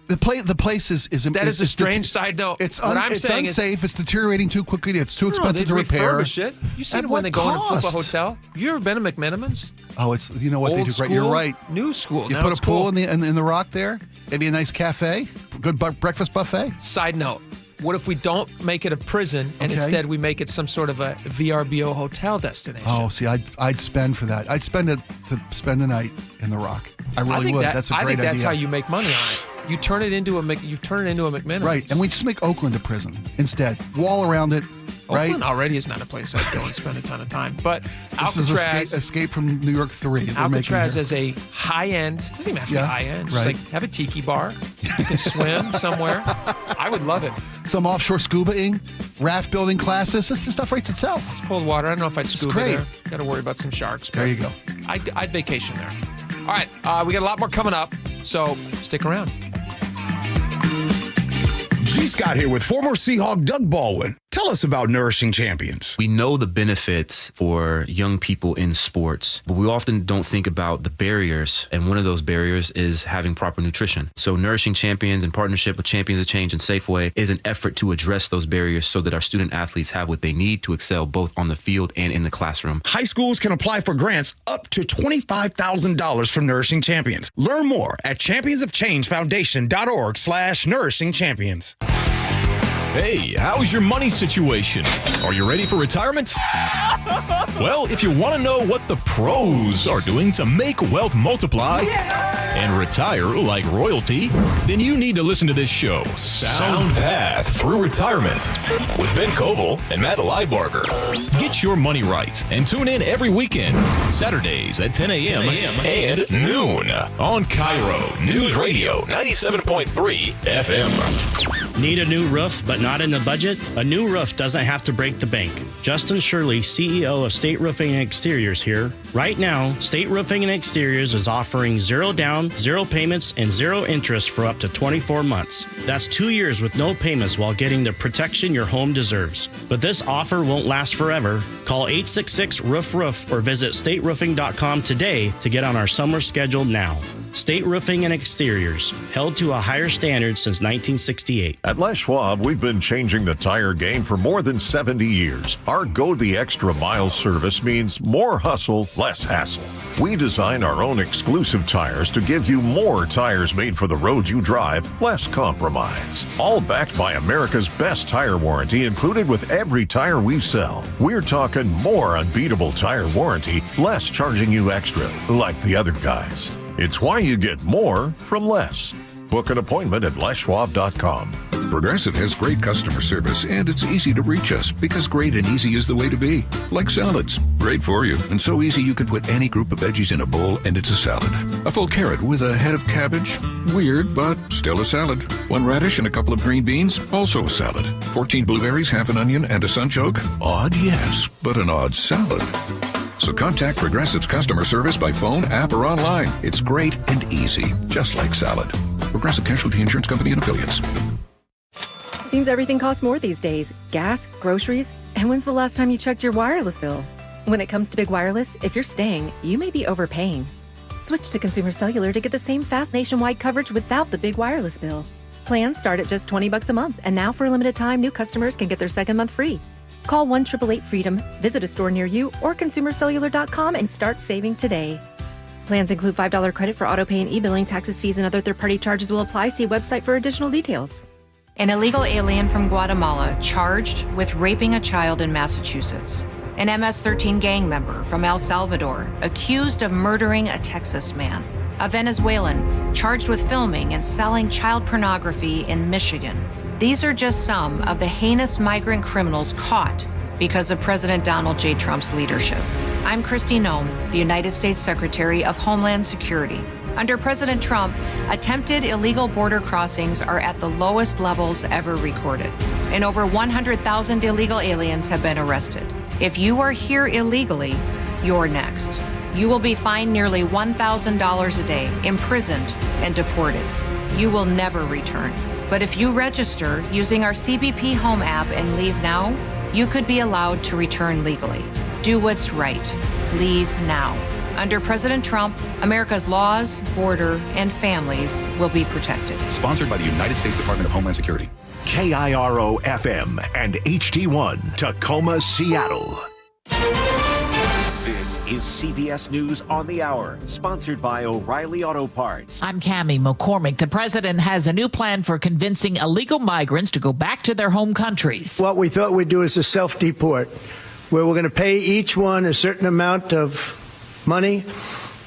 Speaker 24: The place is
Speaker 2: that is a strange side note.
Speaker 24: It's
Speaker 2: saying
Speaker 24: unsafe. It's deteriorating too quickly. It's too expensive to repair.
Speaker 2: Refurbish it. You seen it when they go in and flip a hotel? You ever been to McMenamins?
Speaker 24: Oh, it's you know what they do great. You're right.
Speaker 2: New school.
Speaker 24: You put a pool in the rock there. Maybe a nice cafe, good breakfast buffet.
Speaker 2: Side note. What if we don't make it a prison and instead we make it some sort of a VRBO hotel destination?
Speaker 24: Oh, see, I'd spend for that. I'd spend it to spend a night in the Rock. I really would. That's a great idea.
Speaker 2: I think that's how you make money on it. You turn it into a McMenamins.
Speaker 24: Right, and we just make Oakland a prison instead. Wall around it. Right?
Speaker 2: Oakland already is not a place I'd go and spend a ton of time. But
Speaker 24: this
Speaker 2: Alcatraz,
Speaker 24: is Escape from New York 3.
Speaker 2: Alcatraz is a high-end, doesn't even have to be high-end. Just like have a tiki bar. You can swim somewhere. I would love it.
Speaker 24: Some offshore scuba-ing, raft building classes. This stuff writes itself.
Speaker 2: It's cold water. I don't know if I'd scuba there. Got to worry about some sharks.
Speaker 24: There you go.
Speaker 2: I'd vacation there. All right, we got a lot more coming up, so stick around.
Speaker 5: G. Scott here with former Seahawk Doug Baldwin. Tell us about Nourishing Champions.
Speaker 8: We know the benefits for young people in sports, but we often don't think about the barriers. And one of those barriers is having proper nutrition. So Nourishing Champions, in partnership with Champions of Change and Safeway, is an effort to address those barriers so that our student athletes have what they need to excel both on the field and in the classroom.
Speaker 5: High schools can apply for grants up to $25,000 from Nourishing Champions. Learn more at championsofchangefoundation.org/Nourishing Champions.
Speaker 28: Hey, how's your money situation? Are you ready for retirement? Well, if you want to know what the pros are doing to make wealth multiply and retire like royalty, then you need to listen to this show, Sound Path Through Retirement, with Ben Koval and Matt Leibarger. Get your money right and tune in every weekend, Saturdays at 10 a.m. and noon on KIRO Newsradio 97.3 FM.
Speaker 3: Need a new roof but not in the budget? A new roof doesn't have to break the bank. Justin Shirley, CEO of State Roofing and Exteriors here. Right now, State Roofing and Exteriors is offering 0 down, 0 payments, and 0 interest for up to 24 months. That's 2 years with no payments while getting the protection your home deserves. But this offer won't last forever. Call 866-ROOF-ROOF or visit stateroofing.com today to get on our summer schedule now. State Roofing and Exteriors, held to a higher standard since 1968.
Speaker 7: At Les Schwab, we've been changing the tire game for more than 70 years. Our Go the Extra Mile service means more hustle, less hassle. We design our own exclusive tires to give you more tires made for the road you drive, less compromise. All backed by America's best tire warranty included with every tire we sell. We're talking more unbeatable tire warranty, less charging you extra, like the other guys. It's why you get more from less. Book an appointment at leschwab.com.
Speaker 11: Progressive has great customer service, and it's easy to reach us because great and easy is the way to be. Like salads. Great for you, and so easy you could put any group of veggies in a bowl and it's a salad. A full carrot with a head of cabbage? Weird, but still a salad. 1 radish and a couple of green beans? Also a salad. 14 blueberries, half an onion, and a sunchoke? Odd, yes, but an odd salad. So contact Progressive's customer service by phone, app, or online. It's great and easy, just like salad. Progressive Casualty Insurance Company and Affiliates.
Speaker 6: Seems everything costs more these days. Gas, groceries, and when's the last time you checked your wireless bill? When it comes to big wireless, if you're staying, you may be overpaying. Switch to Consumer Cellular to get the same fast nationwide coverage without the big wireless bill. Plans start at just $20 a month, and now for a limited time, new customers can get their second month free. Call 1-888-FREEDOM, visit a store near you, or consumercellular.com and start saving today. Plans include $5 credit for autopay and e-billing. Taxes, fees, and other third-party charges will apply. See website for additional details.
Speaker 13: An illegal alien from Guatemala charged with raping a child in Massachusetts. An MS-13 gang member from El Salvador accused of murdering a Texas man. A Venezuelan charged with filming and selling child pornography in Michigan. These are just some of the heinous migrant criminals caught because of President Donald J. Trump's leadership. I'm Kristi Noem, the United States Secretary of Homeland Security. Under President Trump, attempted illegal border crossings are at the lowest levels ever recorded, and over 100,000 illegal aliens have been arrested. If you are here illegally, you're next. You will be fined nearly $1,000 a day, imprisoned, and deported. You will never return. But if you register using our CBP Home app and leave now, you could be allowed to return legally. Do what's right. Leave now. Under President Trump, America's laws, border, and families will be protected.
Speaker 14: Sponsored by the United States Department of Homeland Security.
Speaker 15: KIRO FM and HD1 Tacoma, Seattle.
Speaker 16: This is CBS News on the Hour, sponsored by O'Reilly Auto Parts.
Speaker 18: I'm Cammie McCormick. The president has a new plan for convincing illegal migrants to go back to their home countries.
Speaker 29: What we thought we'd do is a self-deport, where we're going to pay each one a certain amount of money,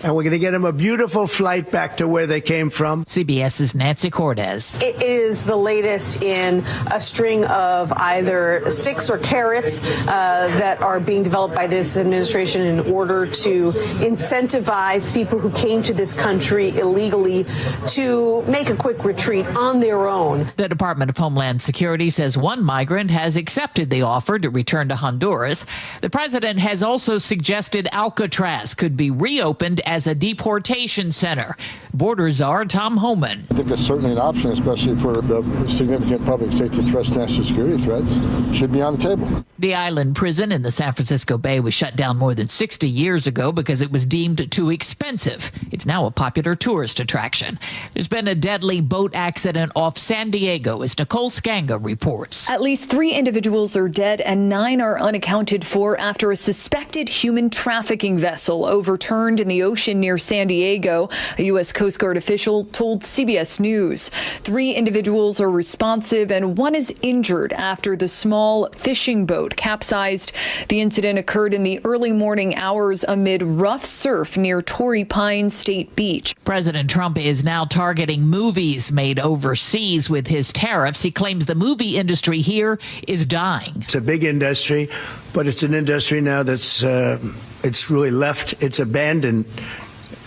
Speaker 29: and we're going to get them a beautiful flight back to where they came from.
Speaker 18: CBS's Nancy Cordes.
Speaker 30: It is the latest in a string of either sticks or carrots that are being developed by this administration in order to incentivize people who came to this country illegally to make a quick retreat on their own.
Speaker 18: The Department of Homeland Security says one migrant has accepted the offer to return to Honduras. The president has also suggested Alcatraz could be reopened as a deportation center. Border czar Tom Homan.
Speaker 31: I think that's certainly an option, especially for the significant public safety threats, national security threats, should be on the table.
Speaker 18: The island prison in the San Francisco Bay was shut down more than 60 years ago because it was deemed too expensive. It's now a popular tourist attraction. There's been a deadly boat accident off San Diego, as Nicole Skanga reports.
Speaker 32: At least 3 individuals are dead and 9 are unaccounted for after a suspected human trafficking vessel overturned in the ocean near San Diego. A U.S. Coast Guard official told CBS News 3 individuals are responsive and 1 is injured after the small fishing boat capsized. The incident occurred in the early morning hours amid rough surf near Torrey Pines State Beach.
Speaker 18: President Trump is now targeting movies made overseas with his tariffs. He claims the movie industry here is dying.
Speaker 29: It's a big industry, but it's an industry now that's it's really left. It's abandoned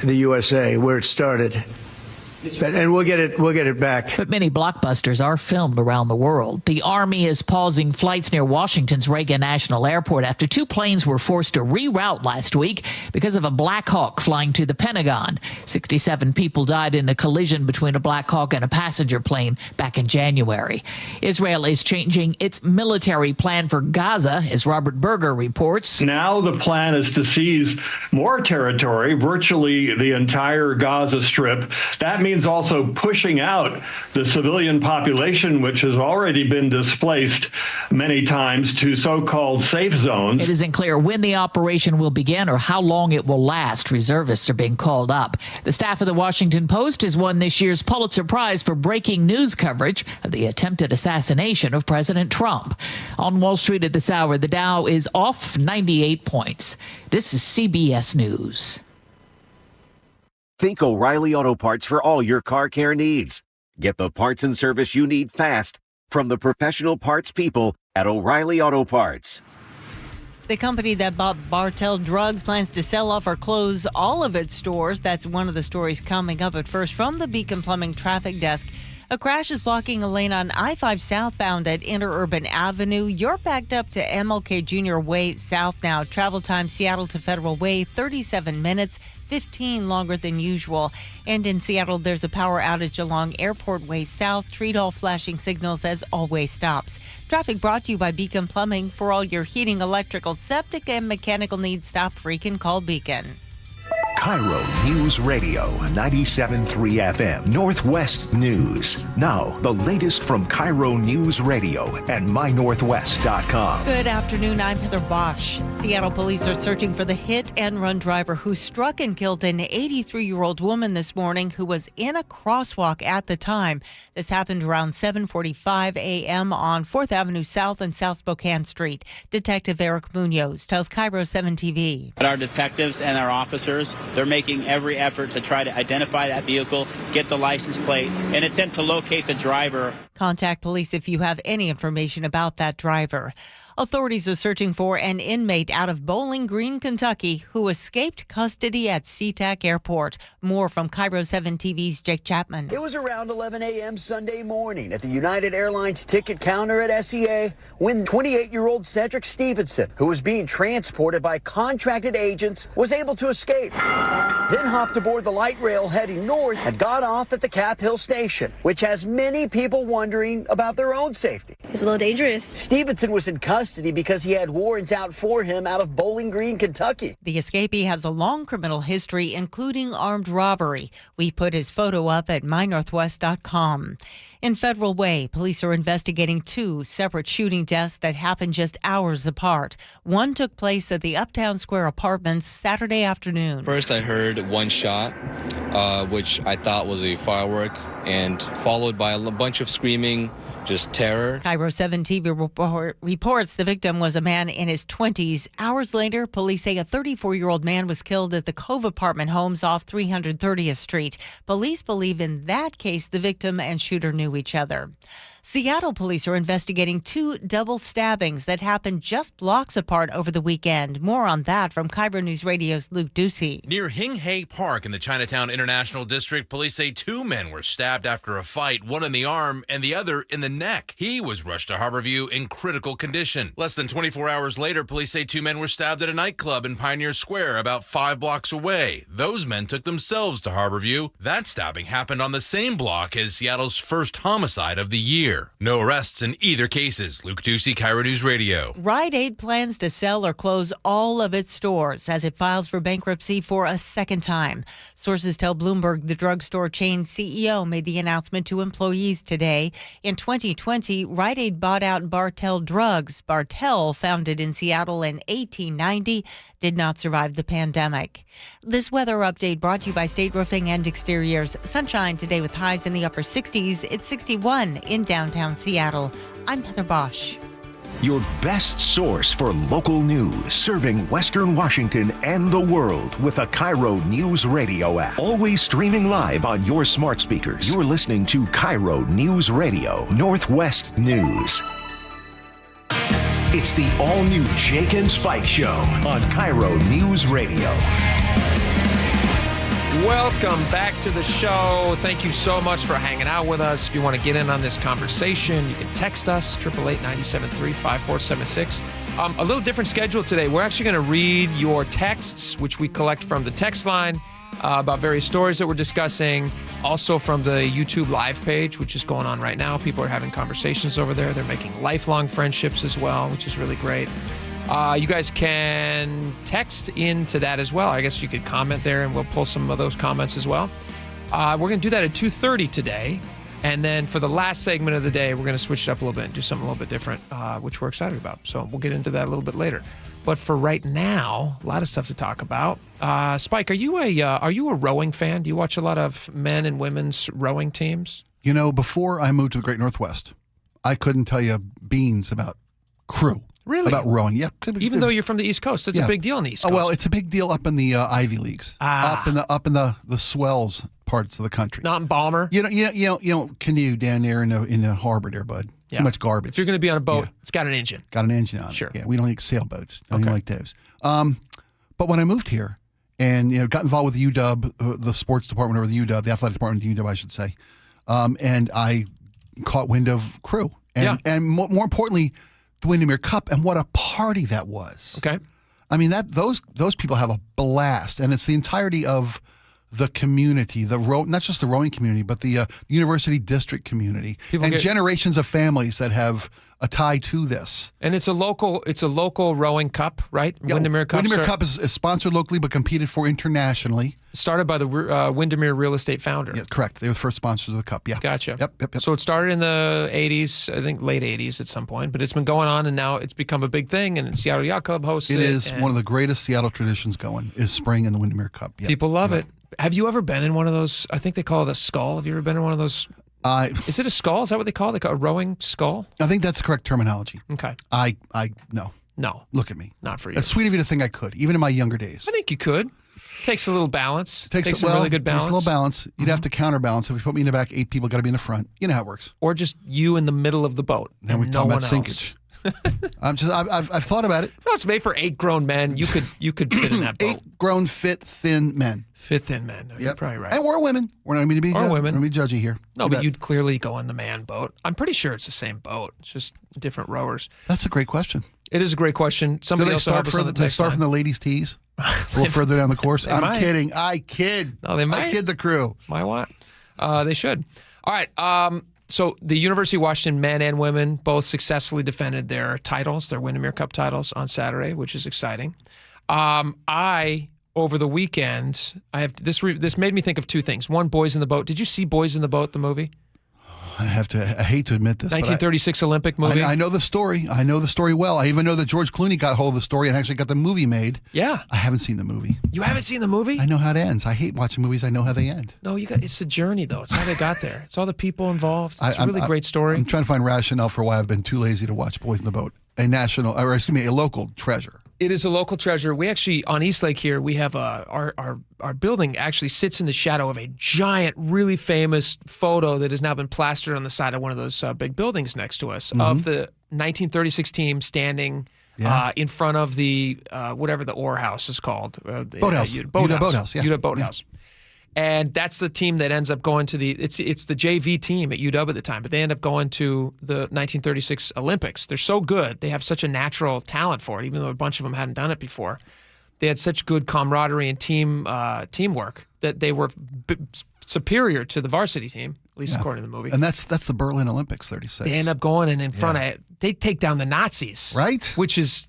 Speaker 29: the USA where it started. And we'll get it back.
Speaker 18: But many blockbusters are filmed around the world. The Army is pausing flights near Washington's Reagan National Airport after 2 planes were forced to reroute last week because of a Black Hawk flying to the Pentagon. 67 people died in a collision between a Black Hawk and a passenger plane back in January. Israel is changing its military plan for Gaza, as Robert Berger reports.
Speaker 1: Now the plan is to seize more territory, virtually the entire Gaza Strip. That means also pushing out the civilian population, which has already been displaced many times, to so-called safe zones.
Speaker 18: It isn't clear when the operation will begin or how long it will last. Reservists are being called up. The staff of the Washington Post has won this year's Pulitzer Prize for breaking news coverage of the attempted assassination of President Trump. On Wall Street at this hour, the Dow is off 98 points. This is CBS News.
Speaker 16: Think O'Reilly Auto Parts for all your car care needs. Get the parts and service you need fast from the professional parts people at O'Reilly Auto Parts.
Speaker 4: The company that bought Bartell Drugs plans to sell off or close all of its stores. That's one of the stories coming up. At first, from the Beacon Plumbing Traffic Desk, a crash is blocking a lane on I-5 southbound at Interurban Avenue. You're backed up to MLK Jr. Way south now. Travel time Seattle to Federal Way, 37 minutes, 15 longer than usual. And in Seattle, there's a power outage along Airport Way south. Treat all flashing signals as always stops. Traffic brought to you by Beacon Plumbing. For all your heating, electrical, septic, and mechanical needs, stop freaking call Beacon.
Speaker 15: KIRO News Radio 97.3 FM Northwest News. Now, the latest from KIRO News Radio and mynorthwest.com.
Speaker 4: Good afternoon. I'm Heather Bosch. Seattle police are searching for the hit-and-run driver who struck and killed an 83-year-old woman this morning who was in a crosswalk at the time. This happened around 7:45 a.m. on 4th Avenue South and South Spokane Street. Detective Eric Munoz tells KIRO 7 TV.
Speaker 9: Our detectives and our officers, they're making every effort to try to identify that vehicle, get the license plate, and attempt to locate the driver.
Speaker 4: Contact police if you have any information about that driver. Authorities are searching for an inmate out of Bowling Green, Kentucky, who escaped custody at SeaTac Airport. More from KIRO 7 TV's Jake Chapman.
Speaker 10: It was around 11 a.m. Sunday morning at the United Airlines ticket counter at SEA when 28-year-old Cedric Stevenson, who was being transported by contracted agents, was able to escape. Then hopped aboard the light rail heading north and got off at the Cap Hill station, which has many people wondering about their own safety.
Speaker 12: It's a little dangerous.
Speaker 10: Stevenson was in custody because he had warrants out for him out of Bowling Green, Kentucky.
Speaker 4: The escapee has a long criminal history, including armed robbery. We put his photo up at mynorthwest.com. In Federal Way, police are investigating 2 separate shooting deaths that happened just hours apart. One took place at the Uptown Square Apartments Saturday afternoon.
Speaker 17: First, I heard one shot, which I thought was a firework, and followed by a bunch of screaming, just terror.
Speaker 4: KIRO 7 TV reports the victim was a man in his 20s. Hours later, police say a 34-year-old man was killed at the Cove Apartment Homes off 330th Street. Police believe in that case the victim and shooter knew each other. Seattle police are investigating 2 double stabbings that happened just blocks apart over the weekend. More on that from KIRO News Radio's Luke Ducey.
Speaker 19: Near Hing Hay Park in the Chinatown International District, police say 2 men were stabbed after a fight, one in the arm and the other in the neck. He was rushed to Harborview in critical condition. Less than 24 hours later, police say 2 men were stabbed at a nightclub in Pioneer Square about 5 blocks away. Those men took themselves to Harborview. That stabbing happened on the same block as Seattle's first homicide of the year. No arrests in either cases. Luke Ducey, KIRO News Radio.
Speaker 4: Rite Aid plans to sell or close all of its stores as it files for bankruptcy for a second time. Sources tell Bloomberg the drugstore chain CEO made the announcement to employees today. In 2020, Rite Aid bought out Bartell Drugs. Bartell, founded in Seattle in 1890, did not survive the pandemic. This weather update brought to you by State Roofing and Exteriors. Sunshine today with highs in the upper 60s. It's 61 in downtown Seattle. I'm Heather Bosch.
Speaker 15: Your best source for local news, serving Western Washington and the world with a KIRO News Radio app. Always streaming live on your smart speakers. You're listening to KIRO News Radio, Northwest News. It's the all-new Jake and Spike Show on KIRO News Radio.
Speaker 2: Welcome back to the show. Thank you so much for hanging out with us. If you want to get in on this conversation, you can text us, 888-973-5476. A little different schedule today. We're actually going to read your texts, which we collect from the text line, about various stories that we're discussing. Also from the YouTube live page, which is going on right now. People are having conversations over there. They're making lifelong friendships as well, which is really great. You guys can text into that as well. I guess you could comment there, and we'll pull some of those comments as well. We're going to do that at 2:30 today. And then for the last segment of the day, we're going to switch it up a little bit and do something a little bit different, which we're excited about. So we'll get into that a little bit later. But for right now, a lot of stuff to talk about. Spike, are you a rowing fan? Do you watch a lot of men and women's rowing teams?
Speaker 5: You know, before I moved to the Great Northwest, I couldn't tell you beans about crew.
Speaker 2: Really?
Speaker 5: About rowing, yeah.
Speaker 2: Even though you're from the East Coast, that's a big deal in the East Coast.
Speaker 5: Oh, well, it's a big deal up in the Ivy Leagues, up in the swells parts of the country.
Speaker 2: Not in Balmer.
Speaker 5: You don't canoe down there in the harbor there, bud.
Speaker 2: Yeah.
Speaker 5: Too much garbage.
Speaker 2: If you're going to be on a boat, it's got an engine.
Speaker 5: Got an engine on it.
Speaker 2: Sure.
Speaker 5: Yeah, we don't like sailboats. Don't even like those. But when I moved here and got involved with the UW, the sports department, or the UW, the athletic department of the UW, I should say, and I caught wind of crew, and more importantly, the Windermere Cup, and what a party that was.
Speaker 2: Okay.
Speaker 5: I mean, those people have a blast, and it's the entirety of the community, not just the rowing community, but the university district community, generations of families that have a tie to this.
Speaker 2: And it's a local rowing cup, right?
Speaker 5: Yeah,
Speaker 2: Windermere Cup.
Speaker 5: Windermere Cup is sponsored locally but competed for internationally.
Speaker 2: Started by the Windermere real estate founder.
Speaker 5: Yeah, correct. They were the first sponsors of the cup. Yeah.
Speaker 2: Gotcha.
Speaker 5: Yep.
Speaker 2: So it started in the 80s, I think late 80s at some point, but it's been going on, and now it's become a big thing, and Seattle Yacht Club hosts it.
Speaker 5: It is one of the greatest Seattle traditions going, is spring in the Windermere Cup. Yep.
Speaker 2: People love it. Have you ever been in one of those? I think they call it a scull. Have you ever been in one of those? Is it a scull? Is that what they call it? They call it a rowing scull?
Speaker 5: I think that's the correct terminology.
Speaker 2: Okay.
Speaker 5: No.
Speaker 2: No.
Speaker 5: Look at me.
Speaker 2: Not for you.
Speaker 5: It's sweet of you to think I could, even in my younger days.
Speaker 2: I think you could. Takes a little balance. Takes some really good balance.
Speaker 5: Takes a little balance. You'd have to counterbalance. If you put me in the back, 8 people got to be in the front. You know how it works.
Speaker 2: Or just you in the middle of the boat.
Speaker 5: Then we talk about sinkage. I've thought about it.
Speaker 2: No, it's made for 8 grown men. You could fit in that boat.
Speaker 5: 8 grown, fit, thin men.
Speaker 2: Fit, thin men. No, you're probably right.
Speaker 5: And we're women. We're not going to be
Speaker 2: women.
Speaker 5: We're judgy here.
Speaker 2: No, but you'd clearly go in the man boat. I'm pretty sure it's the same boat. It's just different rowers.
Speaker 5: That's a great question.
Speaker 2: It is a great question. Somebody else help us on the text
Speaker 5: start
Speaker 2: line.
Speaker 5: from the ladies' tees a little further down the course. I'm kidding. I kid.
Speaker 2: No, they might.
Speaker 5: I kid the crew.
Speaker 2: Might what? They should. All right. So the University of Washington men and women both successfully defended their titles, their Windermere Cup titles on Saturday, which is exciting. Over the weekend, I have this made me think of 2 things. One, Boys in the Boat. Did you see Boys in the Boat, the movie?
Speaker 5: I hate to admit this.
Speaker 2: 1936 Olympic movie.
Speaker 5: I know the story. I know the story well. I even know that George Clooney got hold of the story and actually got the movie made.
Speaker 2: Yeah.
Speaker 5: I haven't seen the movie.
Speaker 2: You haven't seen the movie?
Speaker 5: I know how it ends. I hate watching movies. I know how they end.
Speaker 2: No, it's the journey, though. It's how they got there. It's all the people involved. It's a really great story.
Speaker 5: I'm trying to find rationale for why I've been too lazy to watch Boys in the Boat. A local treasure.
Speaker 2: It is a local treasure. We actually, on East Lake here, we have our building actually sits in the shadow of a giant, really famous photo that has now been plastered on the side of one of those big buildings next to us of the 1936 team standing in front of the, whatever the Orr House is called.
Speaker 5: Boathouse.
Speaker 2: UW
Speaker 5: Boathouse, yeah.
Speaker 2: UW Boathouse. And that's the team that ends up going to it's the JV team at UW at the time, but they end up going to the 1936 Olympics. They're so good. They have such a natural talent for it, even though a bunch of them hadn't done it before. They had such good camaraderie and teamwork that they were superior to the varsity team, at least according to the movie.
Speaker 5: And that's the Berlin Olympics, 36.
Speaker 2: They end up going and in front of they take down the Nazis.
Speaker 5: Right.
Speaker 2: Which is,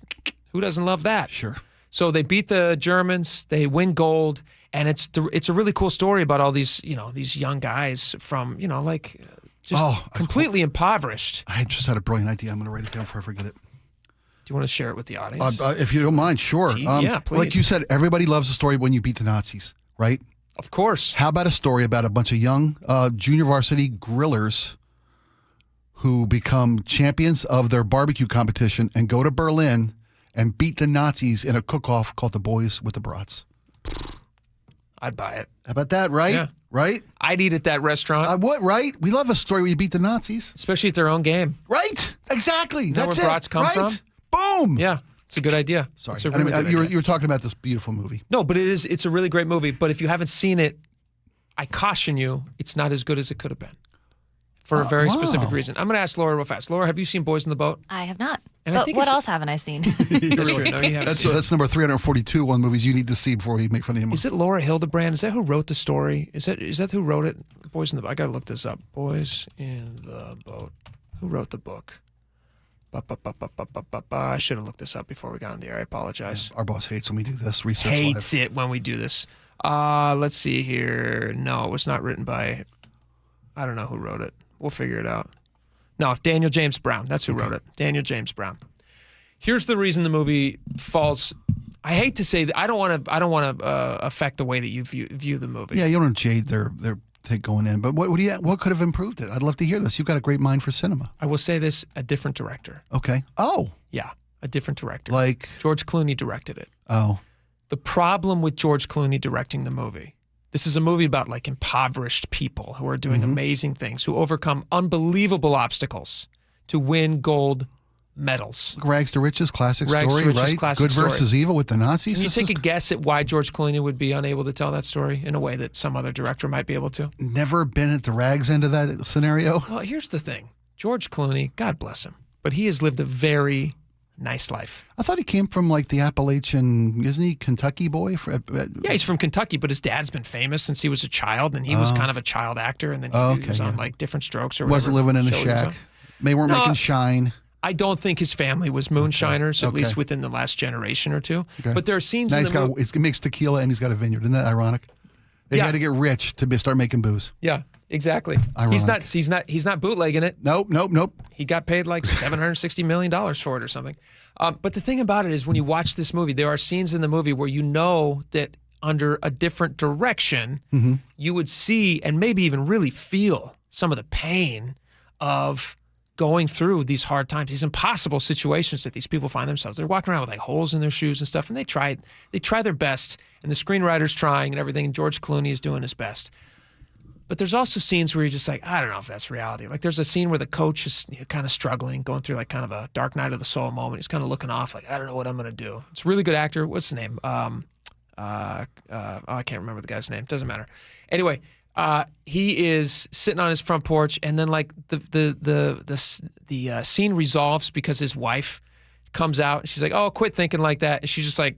Speaker 2: who doesn't love that?
Speaker 5: Sure.
Speaker 2: So they beat the Germans, they win gold. And it's a really cool story about all these young guys from completely impoverished.
Speaker 5: I just had a brilliant idea. I'm going to write it down before I forget it.
Speaker 2: Do you want to share it with the audience?
Speaker 5: If you don't mind, sure.
Speaker 2: Yeah, please.
Speaker 5: Like you said, everybody loves a story when you beat the Nazis, right?
Speaker 2: Of course.
Speaker 5: How about a story about a bunch of young junior varsity grillers who become champions of their barbecue competition and go to Berlin and beat the Nazis in a cook-off called The Boys with the Brats?
Speaker 2: I'd buy it.
Speaker 5: How about that, right?
Speaker 2: Yeah.
Speaker 5: Right?
Speaker 2: I'd eat at that restaurant.
Speaker 5: What, right? We love a story where you beat the Nazis.
Speaker 2: Especially at their own game.
Speaker 5: Right? Exactly.
Speaker 2: Is that
Speaker 5: That's
Speaker 2: where brats come from?
Speaker 5: Boom.
Speaker 2: Yeah. It's a good idea.
Speaker 5: Sorry.
Speaker 2: It's a really good idea.
Speaker 5: You were talking about this beautiful movie.
Speaker 2: No, but it's a really great movie. But if you haven't seen it, I caution you, it's not as good as it could have been. For a very specific reason. I'm going to ask Laura real fast. Laura, have you seen Boys in the Boat?
Speaker 3: I have not.
Speaker 2: And I
Speaker 3: But
Speaker 2: think
Speaker 3: what
Speaker 2: it's-
Speaker 3: else haven't I seen?
Speaker 2: That's true. No, you haven't seen it.
Speaker 5: That's number 342 on movies you need to see before we make fun of him.
Speaker 2: Is it Laura Hildebrand? Is that who wrote the story? Is that who wrote it? Boys in the Boat. I got to look this up. Boys in the Boat. Who wrote the book? I should have looked this up before we got on the air. I apologize.
Speaker 5: Our boss hates when we do this research.
Speaker 2: Hates it when we do this. Let's see here. No, it was not written by, I don't know who wrote it. We'll figure it out. No, Daniel James Brown. That's who wrote it. Daniel James Brown. Here's the reason the movie falls. I hate to say that. I don't want to affect the way that you view the movie.
Speaker 5: Yeah, you don't jade their take going in. But what could have improved it? I'd love to hear this. You've got a great mind for cinema.
Speaker 2: I will say this: a different director.
Speaker 5: Okay. Oh.
Speaker 2: Yeah, a different director.
Speaker 5: Like
Speaker 2: George Clooney directed it.
Speaker 5: Oh.
Speaker 2: The problem with George Clooney directing the movie. This is a movie about like impoverished people who are doing amazing things, who overcome unbelievable obstacles to win gold medals.
Speaker 5: Rags to Riches, classic
Speaker 2: Rags
Speaker 5: story,
Speaker 2: to Riches,
Speaker 5: right?
Speaker 2: classic
Speaker 5: Good
Speaker 2: story.
Speaker 5: versus evil with the Nazis.
Speaker 2: Can you take a guess at why George Clooney would be unable to tell that story in a way that some other director might be able to?
Speaker 5: Never been at the rags end of that scenario.
Speaker 2: Well, here's the thing. George Clooney, God bless him, but he has lived a very nice life.
Speaker 5: I thought he came from like the Appalachian, isn't he, Kentucky boy?
Speaker 2: Yeah, he's from Kentucky, but his dad's been famous since he was a child, and he was kind of a child actor, and then he was on like Different Strokes or whatever.
Speaker 5: Wasn't living in a
Speaker 2: show he was
Speaker 5: shack.
Speaker 2: on.
Speaker 5: They weren't
Speaker 2: No,
Speaker 5: making Shine.
Speaker 2: I don't think his family was moonshiners, at least within the last generation or two. But there are scenes in the movie.
Speaker 5: He makes tequila and he's got a vineyard. Isn't that ironic? They had to get rich to start making booze.
Speaker 2: Yeah, exactly.
Speaker 5: Ironic.
Speaker 2: He's not bootlegging it.
Speaker 5: Nope.
Speaker 2: He got paid like $760 million for it or something. But the thing about it is when you watch this movie, there are scenes in the movie where you know that under a different direction, you would see and maybe even really feel some of the pain of going through these hard times, these impossible situations that these people find themselves. They're walking around with like holes in their shoes and stuff, and they try their best, and the screenwriter's trying and everything, and George Clooney is doing his best. But there's also scenes where you're just like, I don't know if that's reality. Like there's a scene where the coach is kind of struggling, going through like kind of a dark night of the soul moment. He's kind of looking off like, I don't know what I'm going to do. It's a really good actor. What's his name? I can't remember the guy's name. Doesn't matter. Anyway, he is sitting on his front porch, and then like the scene resolves because his wife comes out and she's like, "Oh, quit thinking like that," and she just like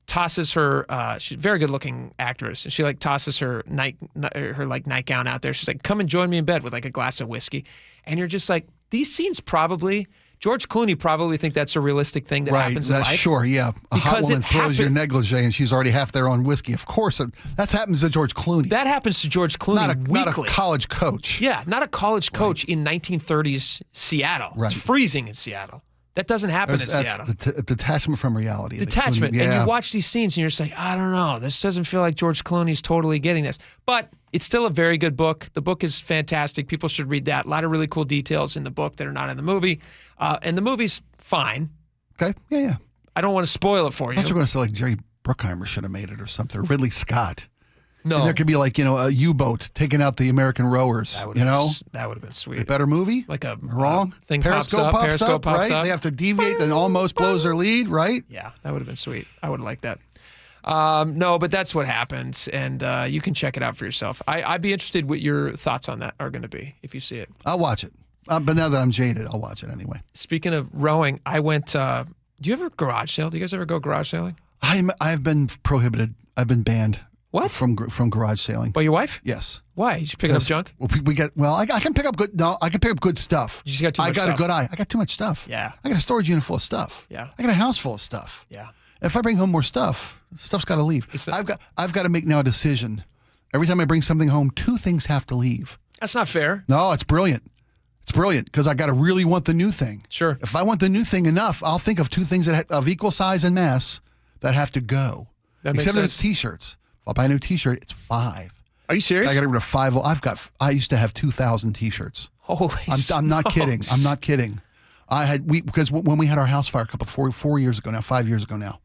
Speaker 2: tosses her. She's a very good looking actress, and she like tosses her nightgown out there. She's like, "Come and join me in bed with like a glass of whiskey," and you're just like, these scenes probably. George Clooney probably think that's a realistic thing that happens in life.
Speaker 5: Sure, yeah. A hot
Speaker 2: Because
Speaker 5: woman
Speaker 2: it
Speaker 5: throws your
Speaker 2: happened-
Speaker 5: negligee and she's already half there on whiskey. Of course, that happens to George Clooney.
Speaker 2: That happens to George Clooney
Speaker 5: not
Speaker 2: weekly.
Speaker 5: a college coach.
Speaker 2: Yeah, not a college coach in 1930s Seattle.
Speaker 5: Right.
Speaker 2: It's freezing in Seattle. That doesn't happen in
Speaker 5: That's
Speaker 2: Seattle.
Speaker 5: detachment from reality.
Speaker 2: Detachment.
Speaker 5: Yeah.
Speaker 2: And you watch these scenes and you're just like, I don't know. This doesn't feel like George Clooney's totally getting this. But it's still a very good book. The book is fantastic. People should read that. A lot of really cool details in the book that are not in the movie. And the movie's fine.
Speaker 5: Okay. Yeah.
Speaker 2: I don't want to spoil it for you.
Speaker 5: I thought you were going to say like Jerry Bruckheimer should have made it or something. Or Ridley Scott.
Speaker 2: No.
Speaker 5: And there could be like, a U-boat taking out the American rowers.
Speaker 2: That would have been sweet.
Speaker 5: A better movie?
Speaker 2: Like a
Speaker 5: wrong
Speaker 2: thing
Speaker 5: Periscope
Speaker 2: pops up,
Speaker 5: right? They have to deviate and almost blows their lead, right?
Speaker 2: Yeah, that would have been sweet. I would like that. No, but that's what happened, and you can check it out for yourself. I'd be interested what your thoughts on that are going to be if you see it.
Speaker 5: I'll watch it. But now that I'm jaded, I'll watch it anyway.
Speaker 2: Speaking of rowing, I went. Do you ever garage sail? Do you guys ever go garage sailing?
Speaker 5: I've been prohibited. I've been banned.
Speaker 2: What?
Speaker 5: From garage sailing.
Speaker 2: By your wife?
Speaker 5: Yes.
Speaker 2: Why? You picking up junk?
Speaker 5: I can pick up good. No, I can pick up good stuff.
Speaker 2: You just got too much
Speaker 5: I got
Speaker 2: stuff.
Speaker 5: a good eye. I got too much stuff.
Speaker 2: Yeah.
Speaker 5: I got a storage unit full of stuff.
Speaker 2: Yeah.
Speaker 5: I got a house full of stuff.
Speaker 2: Yeah.
Speaker 5: If I bring home more stuff's got to leave. I've got to make now a decision. Every time I bring something home, 2 things have to leave.
Speaker 2: That's not fair.
Speaker 5: No, it's brilliant. It's brilliant because I got to really want the new thing.
Speaker 2: Sure.
Speaker 5: If I want the new thing enough, I'll think of 2 things of equal size and mass that have to go.
Speaker 2: That makes
Speaker 5: Except if it's
Speaker 2: sense.
Speaker 5: T-shirts. If I buy a new T-shirt, it's 5.
Speaker 2: Are you serious?
Speaker 5: I got to get rid of 5. I used to have 2,000 T-shirts.
Speaker 2: Holy
Speaker 5: I'm not kidding. I'm not kidding. Because when we had our house fire 4 years ago now, 5 years ago now,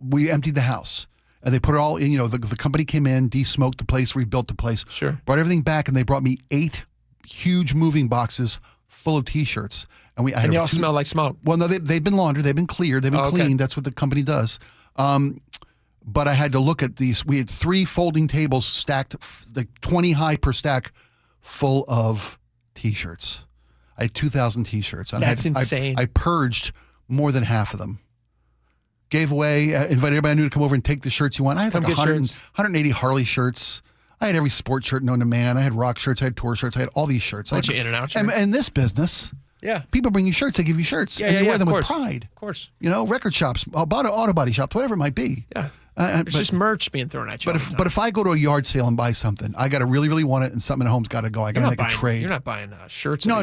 Speaker 5: we emptied the house and they put it all in. The company came in, de-smoked the place, rebuilt the place,
Speaker 2: sure,
Speaker 5: brought everything back, and they brought me 8 huge moving boxes full of T-shirts. And
Speaker 2: they all smell like smoke.
Speaker 5: Well, no, they've been laundered, they've been cleared, they've been cleaned. That's what the company does. But I had to look at these. We had 3 folding tables stacked, like 20 high per stack, full of T-shirts. I had 2,000 T-shirts. And
Speaker 2: That's insane.
Speaker 5: I purged more than half of them. Gave away, invited everybody I knew to come over and take the shirts you want. I had like 180 Harley shirts. I had every sports shirt known to man. I had rock shirts. I had tour shirts. I had all these shirts.
Speaker 2: Bunch of in and out shirts.
Speaker 5: And this business, people bring you shirts. They give you shirts.
Speaker 2: Yeah,
Speaker 5: and you wear them
Speaker 2: of
Speaker 5: with
Speaker 2: course.
Speaker 5: pride.
Speaker 2: Of course.
Speaker 5: You know, record shops, auto body shops, whatever it might be.
Speaker 2: Yeah. It's just merch being thrown at you.
Speaker 5: But if I go to a yard sale and buy something, I got to really, really want it, and something at home's got to go. I got to make a trade.
Speaker 2: You're not buying shirts.
Speaker 5: No.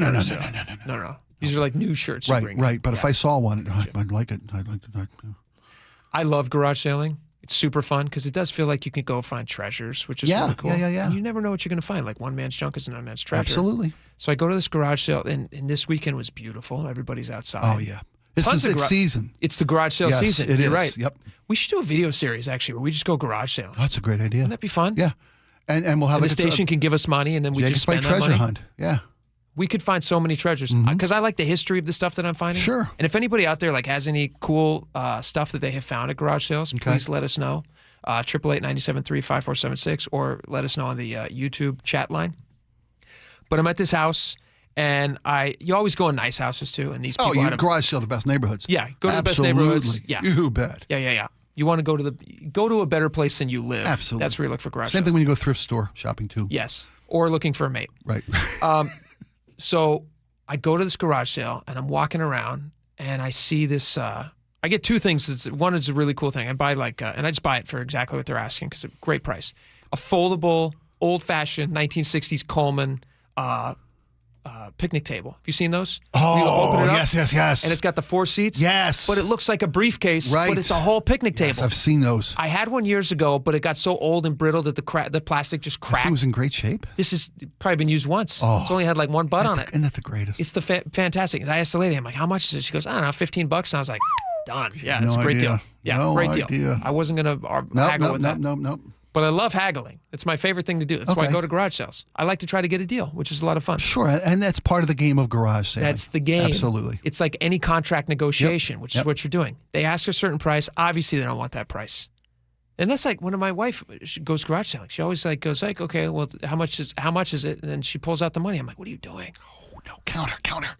Speaker 2: These are like new shirts.
Speaker 5: Right. But if I saw one, I'd like it. I'd like to.
Speaker 2: I love garage sailing. It's super fun because it does feel like you can go find treasures, which is really cool.
Speaker 5: Yeah.
Speaker 2: And you never know what you're going to find. Like one man's junk is another man's treasure.
Speaker 5: Absolutely.
Speaker 2: So I go to this garage sale, and this weekend was beautiful. Everybody's outside.
Speaker 5: Oh, yeah. It's season.
Speaker 2: It's the garage sale season.
Speaker 5: It
Speaker 2: You're
Speaker 5: is.
Speaker 2: right.
Speaker 5: Yep.
Speaker 2: We should do a video series, actually, where we just go garage sailing.
Speaker 5: Oh, that's a great idea.
Speaker 2: Wouldn't that be fun?
Speaker 5: Yeah. And we'll have
Speaker 2: the station can give us money, and then we just spend that money.
Speaker 5: treasure hunt. Yeah.
Speaker 2: We could find so many treasures because I like the history of the stuff that I'm finding.
Speaker 5: Sure.
Speaker 2: And if anybody out there like has any cool stuff that they have found at garage sales, please let us know. 888-973-5476, or let us know on the YouTube chat line. But I'm at this house, and you always go in nice houses too, and these people.
Speaker 5: Oh, you garage sale the best neighborhoods.
Speaker 2: Yeah, go to the best neighborhoods.
Speaker 5: Yeah, you bet.
Speaker 2: Yeah. You want to go to a better place than you live.
Speaker 5: Absolutely.
Speaker 2: That's where you look for garage.
Speaker 5: Same thing when you go thrift store shopping too.
Speaker 2: Yes, or looking for a mate.
Speaker 5: Right.
Speaker 2: So I go to this garage sale, and I'm walking around, and I see this. I get 2 things. One is a really cool thing. I buy and I just buy it for exactly what they're asking because it's a great price. A foldable, old-fashioned 1960s Coleman picnic table. Have you seen those?
Speaker 5: Oh, yes.
Speaker 2: And it's got the 4 seats.
Speaker 5: Yes.
Speaker 2: But it looks like a briefcase,
Speaker 5: right.
Speaker 2: But it's a whole picnic table.
Speaker 5: Yes, I've seen those.
Speaker 2: I had one years ago, but it got so old and brittle that the plastic just cracked.
Speaker 5: This thing was in great shape.
Speaker 2: This has probably been used once.
Speaker 5: Oh.
Speaker 2: It's only had like one butt on it.
Speaker 5: Isn't that the greatest?
Speaker 2: It's the fantastic. I asked the lady, I'm like, how much is it? She goes, I don't know, $15. And I was like, done. Yeah, it's a great deal. Yeah, great deal. I wasn't going to haggle with that.
Speaker 5: Nope.
Speaker 2: But I love haggling. It's my favorite thing to do. That's why I go to garage sales. I like to try to get a deal, which is a lot of fun.
Speaker 5: Sure, and that's part of the game of garage sailing.
Speaker 2: That's the game.
Speaker 5: Absolutely.
Speaker 2: It's like any contract negotiation, which is what you're doing. They ask a certain price. Obviously, they don't want that price. And that's like when my wife goes garage selling. She always goes okay, well, how much is it? And then she pulls out the money. I'm like, what are you doing?
Speaker 5: Oh, no, counter.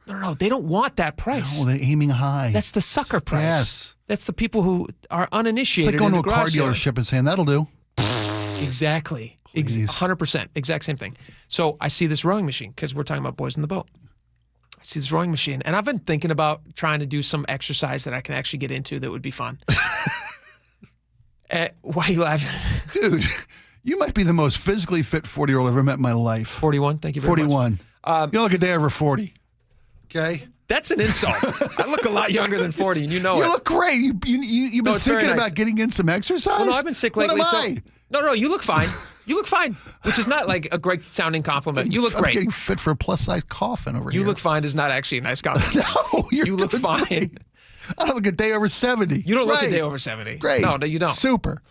Speaker 2: No, they don't want that price.
Speaker 5: No, they're aiming high.
Speaker 2: That's the sucker price.
Speaker 5: Yes.
Speaker 2: That's the people who are uninitiated.
Speaker 5: It's like going
Speaker 2: in
Speaker 5: to a car dealership and saying, that'll do.
Speaker 2: Exactly. 100%. Exact same thing. So I see this rowing machine because we're talking about boys in the boat. I see this rowing machine, and I've been thinking about trying to do some exercise that I can actually get into that would be fun. Why are you laughing?
Speaker 5: Dude, you might be the most physically fit 40-year-old I've ever met in my life.
Speaker 2: 41, thank you very much.
Speaker 5: 41. You look a day over 40. Okay?
Speaker 2: That's an insult. I look a lot younger than 40, and you know it.
Speaker 5: You look great. You've been thinking about getting in some exercise?
Speaker 2: Well, no, I've been sick lately.
Speaker 5: What am I?
Speaker 2: No, you look fine. You look fine, which is not like a great sounding compliment. You look great.
Speaker 5: I'm getting fit for a plus-size coffin over here.
Speaker 2: You look fine is not actually a nice compliment.
Speaker 5: No,
Speaker 2: you look fine.
Speaker 5: Great. I don't look a day over 70.
Speaker 2: You don't look a day over 70.
Speaker 5: Great.
Speaker 2: No, you don't.
Speaker 5: Super.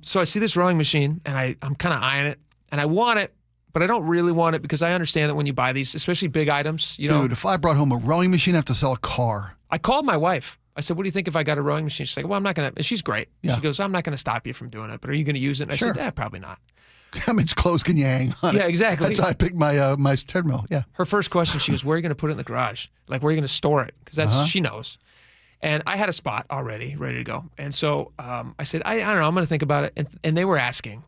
Speaker 2: So I see this rowing machine, and I'm kind of eyeing it, and I want it, but I don't really want it because I understand that when you buy these, especially big items,
Speaker 5: Dude, if I brought home a rowing machine, I have to sell a car.
Speaker 2: I called my wife. I said, what do you think if I got a rowing machine? She's like, well, I'm not going to. She's great.
Speaker 5: Yeah.
Speaker 2: She goes, I'm not going to stop you from doing it, but are you going to use it? And I said, probably not.
Speaker 5: How much clothes can you hang on?
Speaker 2: Yeah, exactly.
Speaker 5: That's how I picked my my treadmill. Yeah.
Speaker 2: Her first question, she goes, where are you going to put it in the garage? Like, where are you going to store it? Because she knows. And I had a spot already ready to go. And so I said, I don't know, I'm going to think about it. And they were asking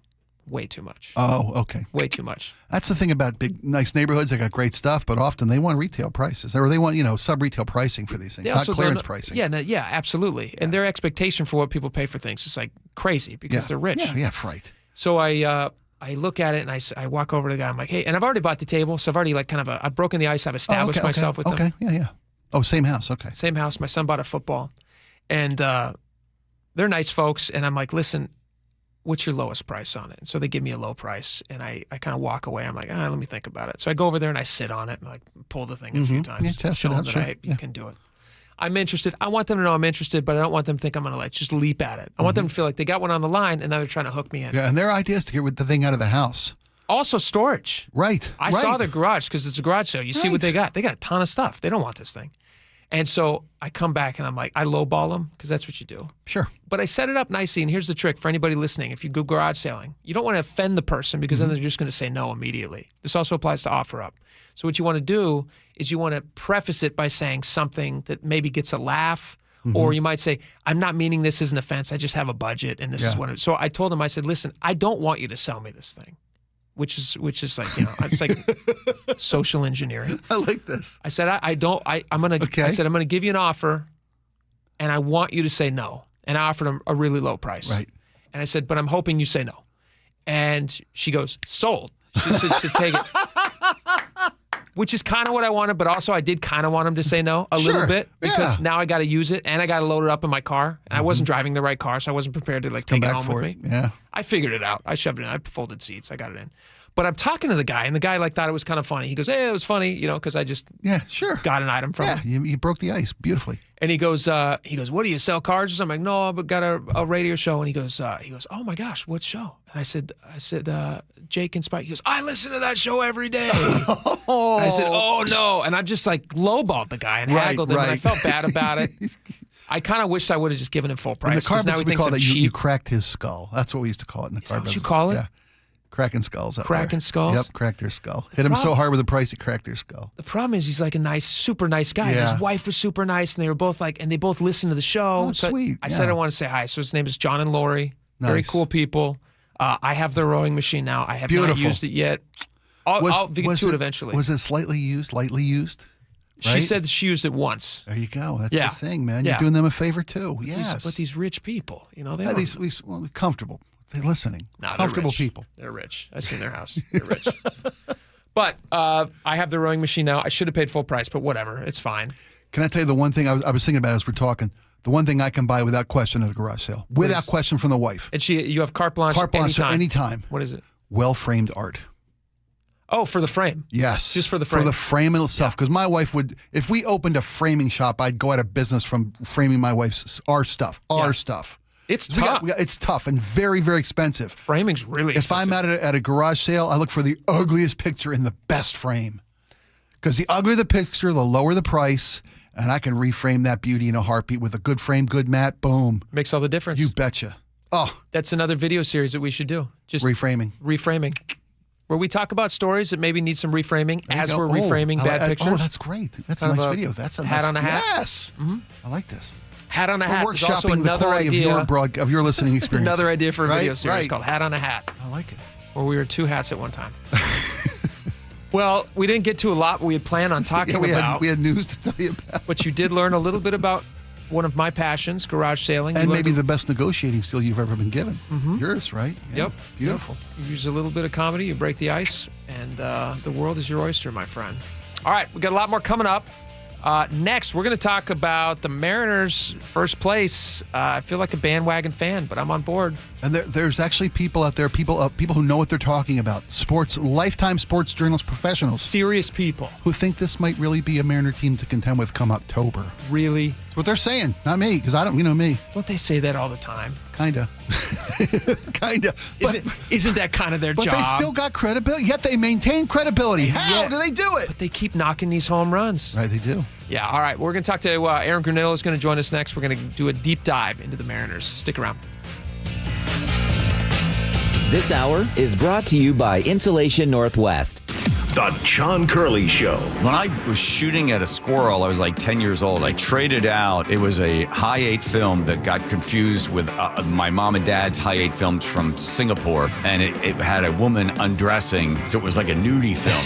Speaker 2: way too much.
Speaker 5: Oh, okay.
Speaker 2: Way too much.
Speaker 5: That's the thing about big, nice neighborhoods. They got great stuff, but often they want retail prices. Or they want, sub-retail pricing for these things, not clearance pricing.
Speaker 2: Yeah, absolutely. Yeah. And their expectation for what people pay for things is like crazy because they're rich.
Speaker 5: Yeah, right.
Speaker 2: So I look at it and I walk over to the guy. I'm like, hey, and I've already bought the table, so I've already I've broken the ice. I've established myself with them.
Speaker 5: Okay, yeah. Oh, same house. Okay.
Speaker 2: Same house. My son bought a football, and they're nice folks. And I'm like, listen, what's your lowest price on it? And so they give me a low price, and I kind of walk away. I'm like, let me think about it. So I go over there and I sit on it and pull the thing a few times.
Speaker 5: Yeah, test
Speaker 2: show
Speaker 5: it out,
Speaker 2: them that you can do it. I'm interested. I want them to know I'm interested, but I don't want them to think I'm going to just leap at it. I want them to feel like they got one on the line, and now they're trying to hook me in.
Speaker 5: Yeah, and their idea is to get the thing out of the house.
Speaker 2: Also storage.
Speaker 5: Right.
Speaker 2: I saw their garage because it's a garage sale. You see what they got. They got a ton of stuff. They don't want this thing. And so I come back and I'm like, I lowball them because that's what you do.
Speaker 5: Sure.
Speaker 2: But I set it up nicely. And here's the trick for anybody listening. If you go garage sailing, you don't want to offend the person because then they're just going to say no immediately. This also applies to offer up. So what you want to do is you want to preface it by saying something that maybe gets a laugh. Or you might say, I'm not meaning this as an offense. I just have a budget and this is what it is. So I told him, I said, listen, I don't want you to sell me this thing. Which is like, it's like social engineering.
Speaker 5: I like this.
Speaker 2: I said, I'm going to give you an offer and I want you to say no. And I offered him a really low price.
Speaker 5: Right.
Speaker 2: And I said, but I'm hoping you say no. And she goes, sold. She said to take it. Which is kind of what I wanted, but also I did kind of want him to say no a little bit because now I got to use it and I got to load it up in my car. And I wasn't driving the right car, so I wasn't prepared to take it home with me.
Speaker 5: Yeah.
Speaker 2: I figured it out. I shoved it in. I folded seats. I got it in. But I'm talking to the guy, and the guy thought it was kind of funny. He goes, hey, it was funny, because I just got an item from him.
Speaker 5: You broke the ice beautifully.
Speaker 2: And he goes, what do you sell cars or something? I'm like, no, I've got a radio show. And he goes, oh my gosh, what show? And I said, Jake and Spike. He goes, I listen to that show every day. And I said, oh no. And I just lowballed the guy and haggled him. And I felt bad about it. I kind of wished I would have just given him full price.
Speaker 5: In the car business, we call that you cracked his skull. That's what we used to call it in the car business.
Speaker 2: Is that what you call it?
Speaker 5: Yeah. Cracking skulls.
Speaker 2: Cracking skulls?
Speaker 5: Yep, cracked their skull. Hit him so hard with the price, he cracked their skull.
Speaker 2: The problem is he's like a nice, super nice guy.
Speaker 5: Yeah.
Speaker 2: His wife was super nice, and they were both and they both listened to the show.
Speaker 5: Oh, so sweet.
Speaker 2: I said I want to say hi. So his name is John and Lori.
Speaker 5: Nice.
Speaker 2: Very cool people. I have their rowing machine now. I have not used it yet. I'll get to it eventually.
Speaker 5: Was it lightly used? Right?
Speaker 2: She said that she used it once.
Speaker 5: There you go. That's the thing, man. You're doing them a favor too. Yes.
Speaker 2: But these rich people, they are
Speaker 5: these comfortable. They're listening. Comfortable people.
Speaker 2: They're rich. I've seen their house. They're rich. But I have the rowing machine now. I should have paid full price, but whatever. It's fine.
Speaker 5: Can I tell you the one thing I was thinking about as we're talking? The one thing I can buy without question at a garage sale. Without question from the wife.
Speaker 2: And you have carte blanche
Speaker 5: anytime.
Speaker 2: What is it?
Speaker 5: Well-framed art.
Speaker 2: Oh, for the frame?
Speaker 5: Yes.
Speaker 2: Just for the frame?
Speaker 5: For the frame itself. Because my wife would, if we opened a framing shop, I'd go out of business from framing my wife's, our stuff.
Speaker 2: It's tough.
Speaker 5: It's tough and very, very expensive.
Speaker 2: Framing's really expensive.
Speaker 5: If I'm at a garage sale, I look for the ugliest picture in the best frame. Because the uglier the picture, the lower the price, and I can reframe that beauty in a heartbeat with a good frame, good mat, boom.
Speaker 2: Makes all the difference.
Speaker 5: You betcha. Oh.
Speaker 2: That's another video series that we should do. Just
Speaker 5: reframing.
Speaker 2: Where we talk about stories that maybe need some reframing as we're reframing bad pictures.
Speaker 5: Oh, that's great. That's a nice video. That's a
Speaker 2: hat on a hat.
Speaker 5: Yes. Mm-hmm. I like this.
Speaker 2: Hat on a hat.
Speaker 5: We're workshopping the quality of your listening experience.
Speaker 2: Another idea for a video series called Hat on a Hat.
Speaker 5: I like it.
Speaker 2: Where we were two hats at one time. Well, we didn't get to a lot we had planned on talking about.
Speaker 5: We had news to tell you about.
Speaker 2: But you did learn a little bit about one of my passions, garage sailing.
Speaker 5: And maybe the best negotiating skill you've ever been given. Mm-hmm. Yours, right? Yeah.
Speaker 2: Yep.
Speaker 5: Beautiful.
Speaker 2: You use a little bit of comedy, you break the ice, and the world is your oyster, my friend. All right, we got a lot more coming up. Next, we're going to talk about the Mariners' first place. I feel like a bandwagon fan, but I'm on board.
Speaker 5: And there's actually people out there, people who know what they're talking about. Lifetime sports journalists, professionals.
Speaker 2: Serious people.
Speaker 5: Who think this might really be a Mariner team to contend with come October.
Speaker 2: Really?
Speaker 5: That's what they're saying. Not me, because I don't, me.
Speaker 2: Don't they say that all the time?
Speaker 5: Kinda.
Speaker 2: Isn't that kind of their job?
Speaker 5: But they still got credibility, yet they maintain credibility. How do they do it?
Speaker 2: But they keep knocking these home runs.
Speaker 5: Right, they do.
Speaker 2: Yeah, all right. We're going to talk to Aaron Granillo is going to join us next. We're going to do a deep dive into the Mariners. Stick around.
Speaker 3: This hour is brought to you by Insulation Northwest.
Speaker 15: The John Curley Show.
Speaker 8: When I was shooting at a squirrel, I was like 10 years old. I traded out. It was a high-8 film that got confused with my mom and dad's high-8 films from Singapore. And it had a woman undressing, so it was like a nudie film.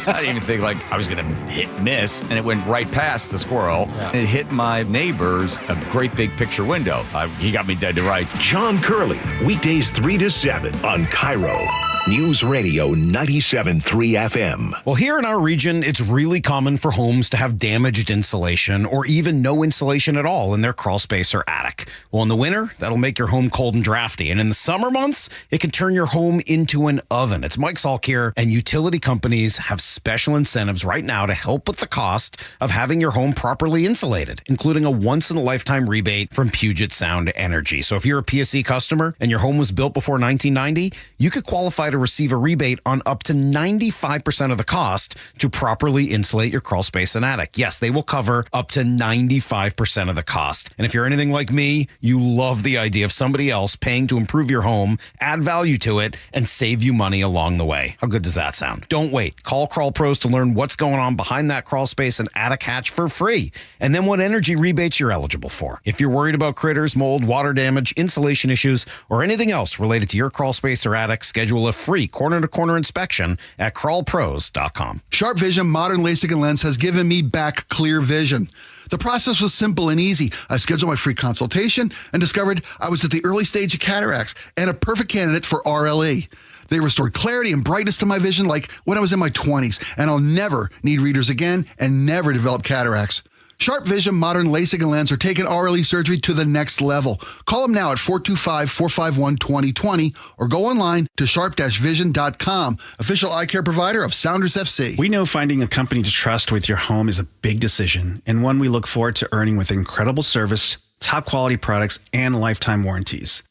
Speaker 8: I didn't even think I was going to miss. And it went right past the squirrel. Yeah. And it hit my neighbor's a great big picture window. He got me dead to rights.
Speaker 15: John Curley, weekdays 3 to 7 on KIRO Newsradio 97.3 FM.
Speaker 12: Well, here in our region, it's really common for homes to have damaged insulation or even no insulation at all in their crawl space or attic. Well, in the winter, that'll make your home cold and drafty. And in the summer months, it can turn your home into an oven. It's Mike Salk here, and utility companies have special incentives right now to help with the cost of having your home properly insulated, including a once-in-a-lifetime rebate from Puget Sound Energy. So if you're a PSE customer and your home was built before 1990, you could qualify to receive a rebate on up to 95% of the cost to properly insulate your crawl space and attic. Yes, they will cover up to 95% of the cost. And if you're anything like me, you love the idea of somebody else paying to improve your home, add value to it, and save you money along the way. How good does that sound? Don't wait. Call Crawl Pros to learn what's going on behind that crawl space and attic hatch for free, and then what energy rebates you're eligible for. If you're worried about critters, mold, water damage, insulation issues, or anything else related to your crawl space or attic, schedule a free corner-to-corner inspection at crawlpros.com.
Speaker 5: Sharp Vision Modern LASIK and Lens has given me back clear vision. The process was simple and easy. I scheduled my free consultation and discovered I was at the early stage of cataracts and a perfect candidate for RLE. They restored clarity and brightness to my vision like when I was in my 20s, and I'll never need readers again and never develop cataracts. Sharp Vision Modern LASIK and Lens are taking RLE surgery to the next level. Call them now at 425-451-2020 or go online to sharp-vision.com, official eye care provider of Sounders FC.
Speaker 6: We know finding a company to trust with your home is a big decision and one we look forward to earning with incredible service, top quality products, and lifetime warranties.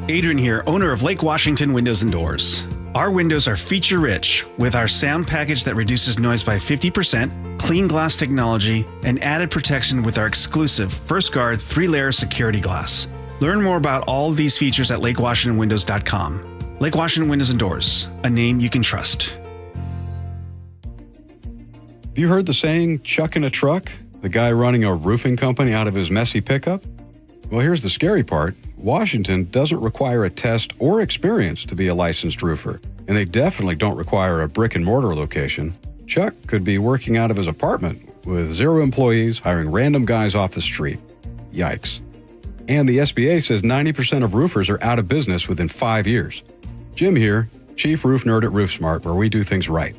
Speaker 6: Adrian here, owner of Lake Washington Windows and Doors. Our windows are feature-rich with our sound package that reduces noise by 50%, clean glass technology, and added protection with our exclusive First Guard 3-layer security glass. Learn more about all of these features at lakewashingtonwindows.com. Lake Washington Windows and Doors, a name you can trust.
Speaker 7: Have you heard the saying, chuck in a truck? The guy running a roofing company out of his messy pickup? Well, here's the scary part. Washington doesn't require a test or experience to be a licensed roofer, and they definitely don't require a brick and mortar location. Chuck could be working out of his apartment with 0 employees, hiring random guys off the street. Yikes. And the SBA says 90% of roofers are out of business within 5 years. Jim here, Chief Roof Nerd at RoofSmart, where we do things right.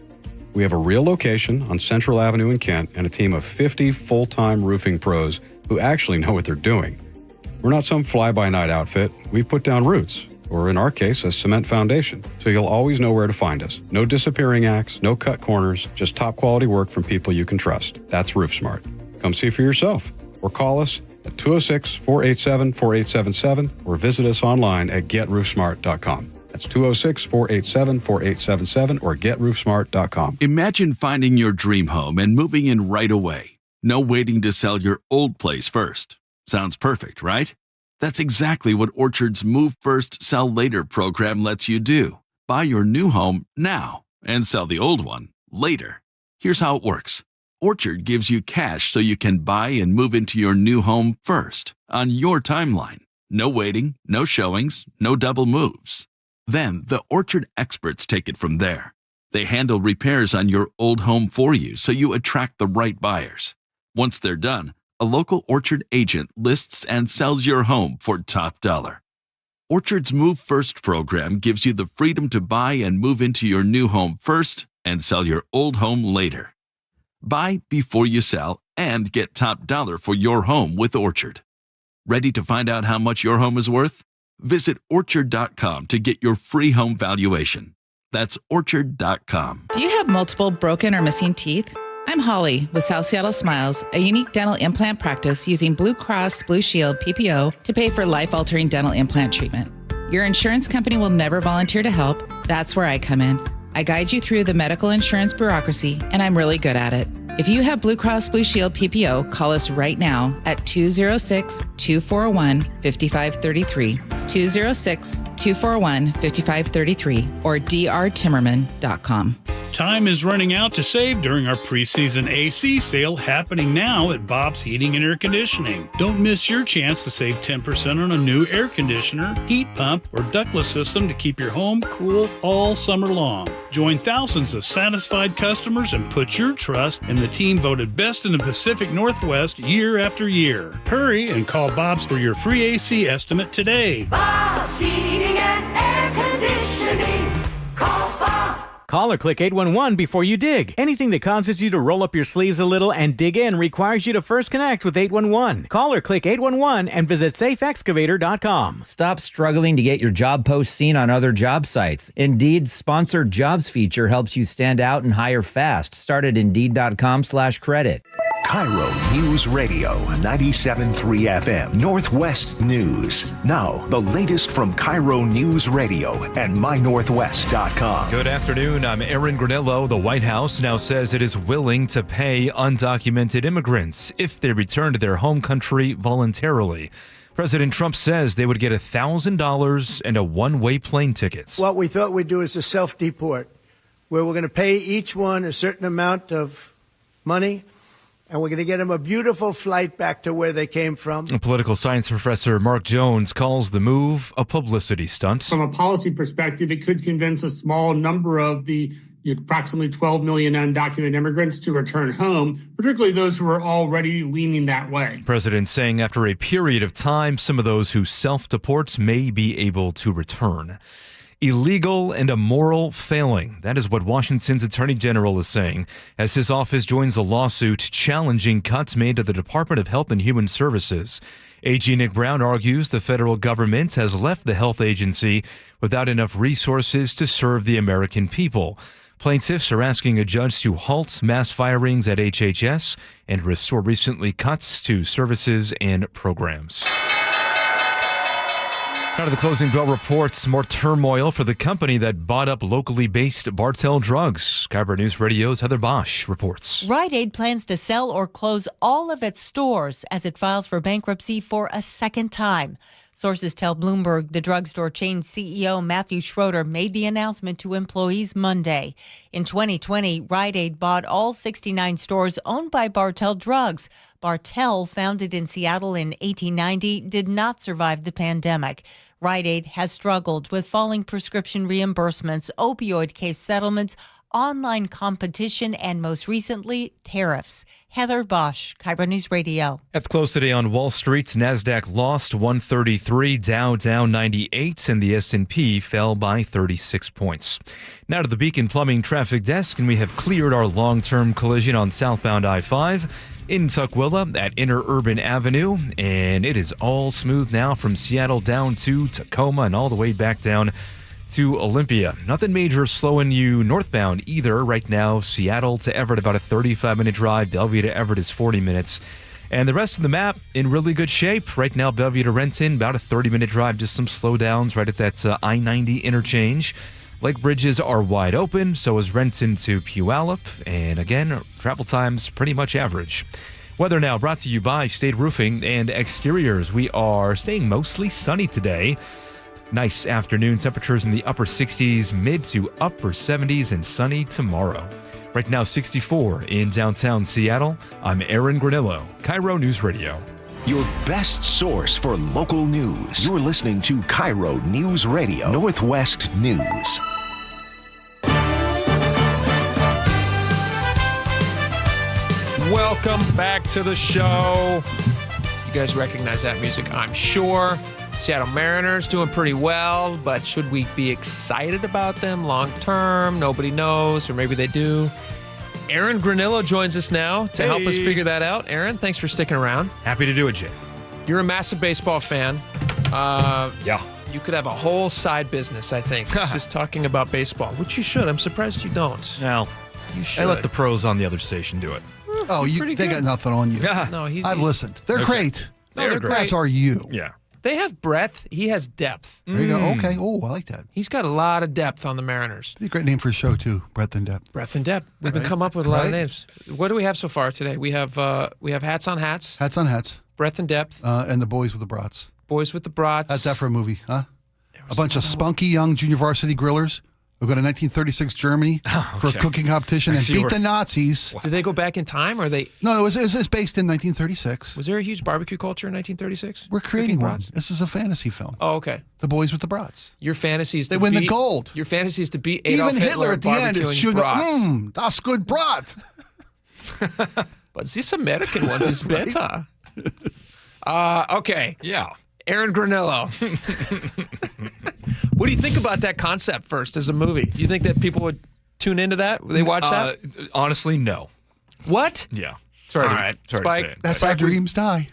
Speaker 7: We have a real location on Central Avenue in Kent and a team of 50 full-time roofing pros who actually know what they're doing. We're not some fly-by-night outfit. We've put down roots, or in our case, a cement foundation, so you'll always know where to find us. No disappearing acts, no cut corners, just top-quality work from people you can trust. That's RoofSmart. Come see for yourself, or call us at 206-487-4877, or visit us online at getroofsmart.com. That's 206-487-4877, or getroofsmart.com.
Speaker 11: Imagine finding your dream home and moving in right away. No waiting to sell your old place first. Sounds perfect, right? That's exactly what Orchard's Move First, Sell Later program lets you do. Buy your new home now and sell the old one later. Here's how it works. Orchard gives you cash so you can buy and move into your new home first, on your timeline. No waiting, no showings, no double moves. Then the Orchard experts take it from there. They handle repairs on your old home for you so you attract the right buyers. Once they're done, a local Orchard agent lists and sells your home for top dollar. Orchard's Move First program gives you the freedom to buy and move into your new home first and sell your old home later. Buy before you sell and get top dollar for your home with Orchard. Ready to find out how much your home is worth? Visit orchard.com to get your free home valuation. That's orchard.com.
Speaker 20: Do you have multiple broken or missing teeth? I'm Holly with South Seattle Smiles, a unique dental implant practice using Blue Cross Blue Shield PPO to pay for life-altering dental implant treatment. Your insurance company will never volunteer to help. That's where I come in. I guide you through the medical insurance bureaucracy, and I'm really good at it. If you have Blue Cross Blue Shield PPO, call us right now at 206-241-5533, 206-241-5533, or drtimmerman.com.
Speaker 21: Time is running out to save during our preseason AC sale happening now at Bob's Heating and Air Conditioning. Don't miss your chance to save 10% on a new air conditioner, heat pump, or ductless system to keep your home cool all summer long. Join thousands of satisfied customers and put your trust in the team voted best in the Pacific Northwest year after year. Hurry and call Bob's for your free AC estimate today.
Speaker 22: Bob's Heating and Air Conditioning. Call Bob.
Speaker 23: Call or click 811 before you dig. Anything that causes you to roll up your sleeves a little and dig in requires you to first connect with 811. Call or click 811 and visit safeexcavator.com.
Speaker 24: Stop struggling to get your job post seen on other job sites. Indeed's sponsored jobs feature helps you stand out and hire fast. Start at Indeed.com/credit.
Speaker 15: KIRO News Radio 97.3 FM Northwest News. Now, the latest from KIRO News Radio and mynorthwest.com.
Speaker 1: Good afternoon. I'm Aaron Granillo. The White House now says it is willing to pay undocumented immigrants if they return to their home country voluntarily. President Trump says they would get $1,000 and a one-way plane ticket.
Speaker 13: What we thought we'd do is a self-deport, where we're going to pay each one a certain amount of money, and we're going to get them a beautiful flight back to where they came from.
Speaker 1: Political science professor Mark Jones calls the move a publicity stunt.
Speaker 14: From a policy perspective, it could convince a small number of the approximately 12 million undocumented immigrants to return home, particularly those who are already leaning that way.
Speaker 1: President saying after a period of time, some of those who self-deport may be able to return. Illegal and immoral failing. That is what Washington's Attorney General is saying as his office joins a lawsuit challenging cuts made to the Department of Health and Human Services. AG Nick Brown argues the federal government has left the health agency without enough resources to serve the American people. Plaintiffs are asking a judge to halt mass firings at HHS and restore recently cuts to services and programs. Out of the closing bell reports, more turmoil for the company that bought up locally based Bartell Drugs. KIRO News Radio's Heather Bosch reports.
Speaker 4: Rite Aid plans to sell or close all of its stores as it files for bankruptcy for a second time. Sources tell Bloomberg the drugstore chain CEO Matthew Schroeder made the announcement to employees Monday. In 2020, Rite Aid bought all 69 stores owned by Bartell Drugs. Bartell, founded in Seattle in 1890, did not survive the pandemic. Rite Aid has struggled with falling prescription reimbursements, opioid case settlements, online competition, and most recently, tariffs. Heather Bosch, KIRO News Radio.
Speaker 1: At the close today on Wall Street, NASDAQ lost 133, Dow down 98, and the S&P fell by 36 points. Now to the Beacon Plumbing Traffic Desk, and we have cleared our long-term collision on southbound I-5 in Tukwila at Interurban Avenue, and it is all smooth now from Seattle down to Tacoma and all the way back down to Olympia. Nothing major slowing you northbound either. Right now, Seattle to Everett, about a 35-minute drive. Bellevue to Everett is 40 minutes. And the rest of the map in really good shape. Right now, Bellevue to Renton, about a 30-minute drive. Just some slowdowns right at that I-90 interchange. Lake bridges are wide open. So is Renton to Puyallup. And again, travel times pretty much average. Weather now brought to you by State Roofing and Exteriors. We are staying mostly sunny today. Nice afternoon temperatures in the upper 60s, mid to upper 70s, and sunny tomorrow. Right now, 64 in downtown Seattle. I'm Aaron Granillo, KIRO News Radio.
Speaker 15: Your best source for local news. You're listening to KIRO News Radio, Northwest News.
Speaker 2: Welcome back to the show. You guys recognize that music, I'm sure. Seattle Mariners doing pretty well, but should we be excited about them long term? Nobody knows, or maybe they do. Aaron Granillo joins us now to help us figure that out. Aaron, thanks for sticking around.
Speaker 1: Happy to do it, Jay.
Speaker 2: You're a massive baseball fan.
Speaker 1: Yeah.
Speaker 2: You could have a whole side business, I think, just talking about baseball, which you should. I'm surprised you don't.
Speaker 1: Now,
Speaker 2: You should.
Speaker 1: I let the pros on the other station do it.
Speaker 5: Oh, they got nothing on you.
Speaker 2: No,
Speaker 5: I've listened. They're great.
Speaker 2: They're great.
Speaker 5: As are you.
Speaker 1: Yeah.
Speaker 2: They have breadth. He has depth.
Speaker 5: There you go. Okay. Oh, I like that.
Speaker 2: He's got a lot of depth on the Mariners.
Speaker 5: Be a great name for a show, too. Breadth and Depth.
Speaker 2: Breadth and depth. We've been come up with a lot of names. What do we have so far today? We have hats on hats.
Speaker 5: Hats on hats.
Speaker 2: Breadth and depth.
Speaker 5: And the boys with the brats.
Speaker 2: Boys with the brats.
Speaker 5: How's that for a movie, huh? A bunch of spunky young junior varsity grillers who go to 1936 Germany for a cooking competition and beat the Nazis.
Speaker 2: Did they go back in time, or they?
Speaker 5: No, it was based in 1936.
Speaker 2: Was there a huge barbecue culture in 1936?
Speaker 5: We're creating one. This is a fantasy film.
Speaker 2: Oh, okay.
Speaker 5: The boys with the brats.
Speaker 2: Your fantasy is
Speaker 5: they win the gold.
Speaker 2: Your fantasy is to beat Adolf
Speaker 5: Even Hitler at the end is shooting
Speaker 2: brats.
Speaker 5: Das good brat.
Speaker 2: But this American one is better. Okay.
Speaker 1: Yeah.
Speaker 2: Aaron Granillo. What do you think about that concept first as a movie? Do you think that people would tune into that? Would they watch that?
Speaker 1: Honestly, no.
Speaker 2: What?
Speaker 1: Yeah. Sorry.
Speaker 2: All right.
Speaker 1: Sorry
Speaker 2: Spike,
Speaker 1: to say it.
Speaker 5: That's how dreams die.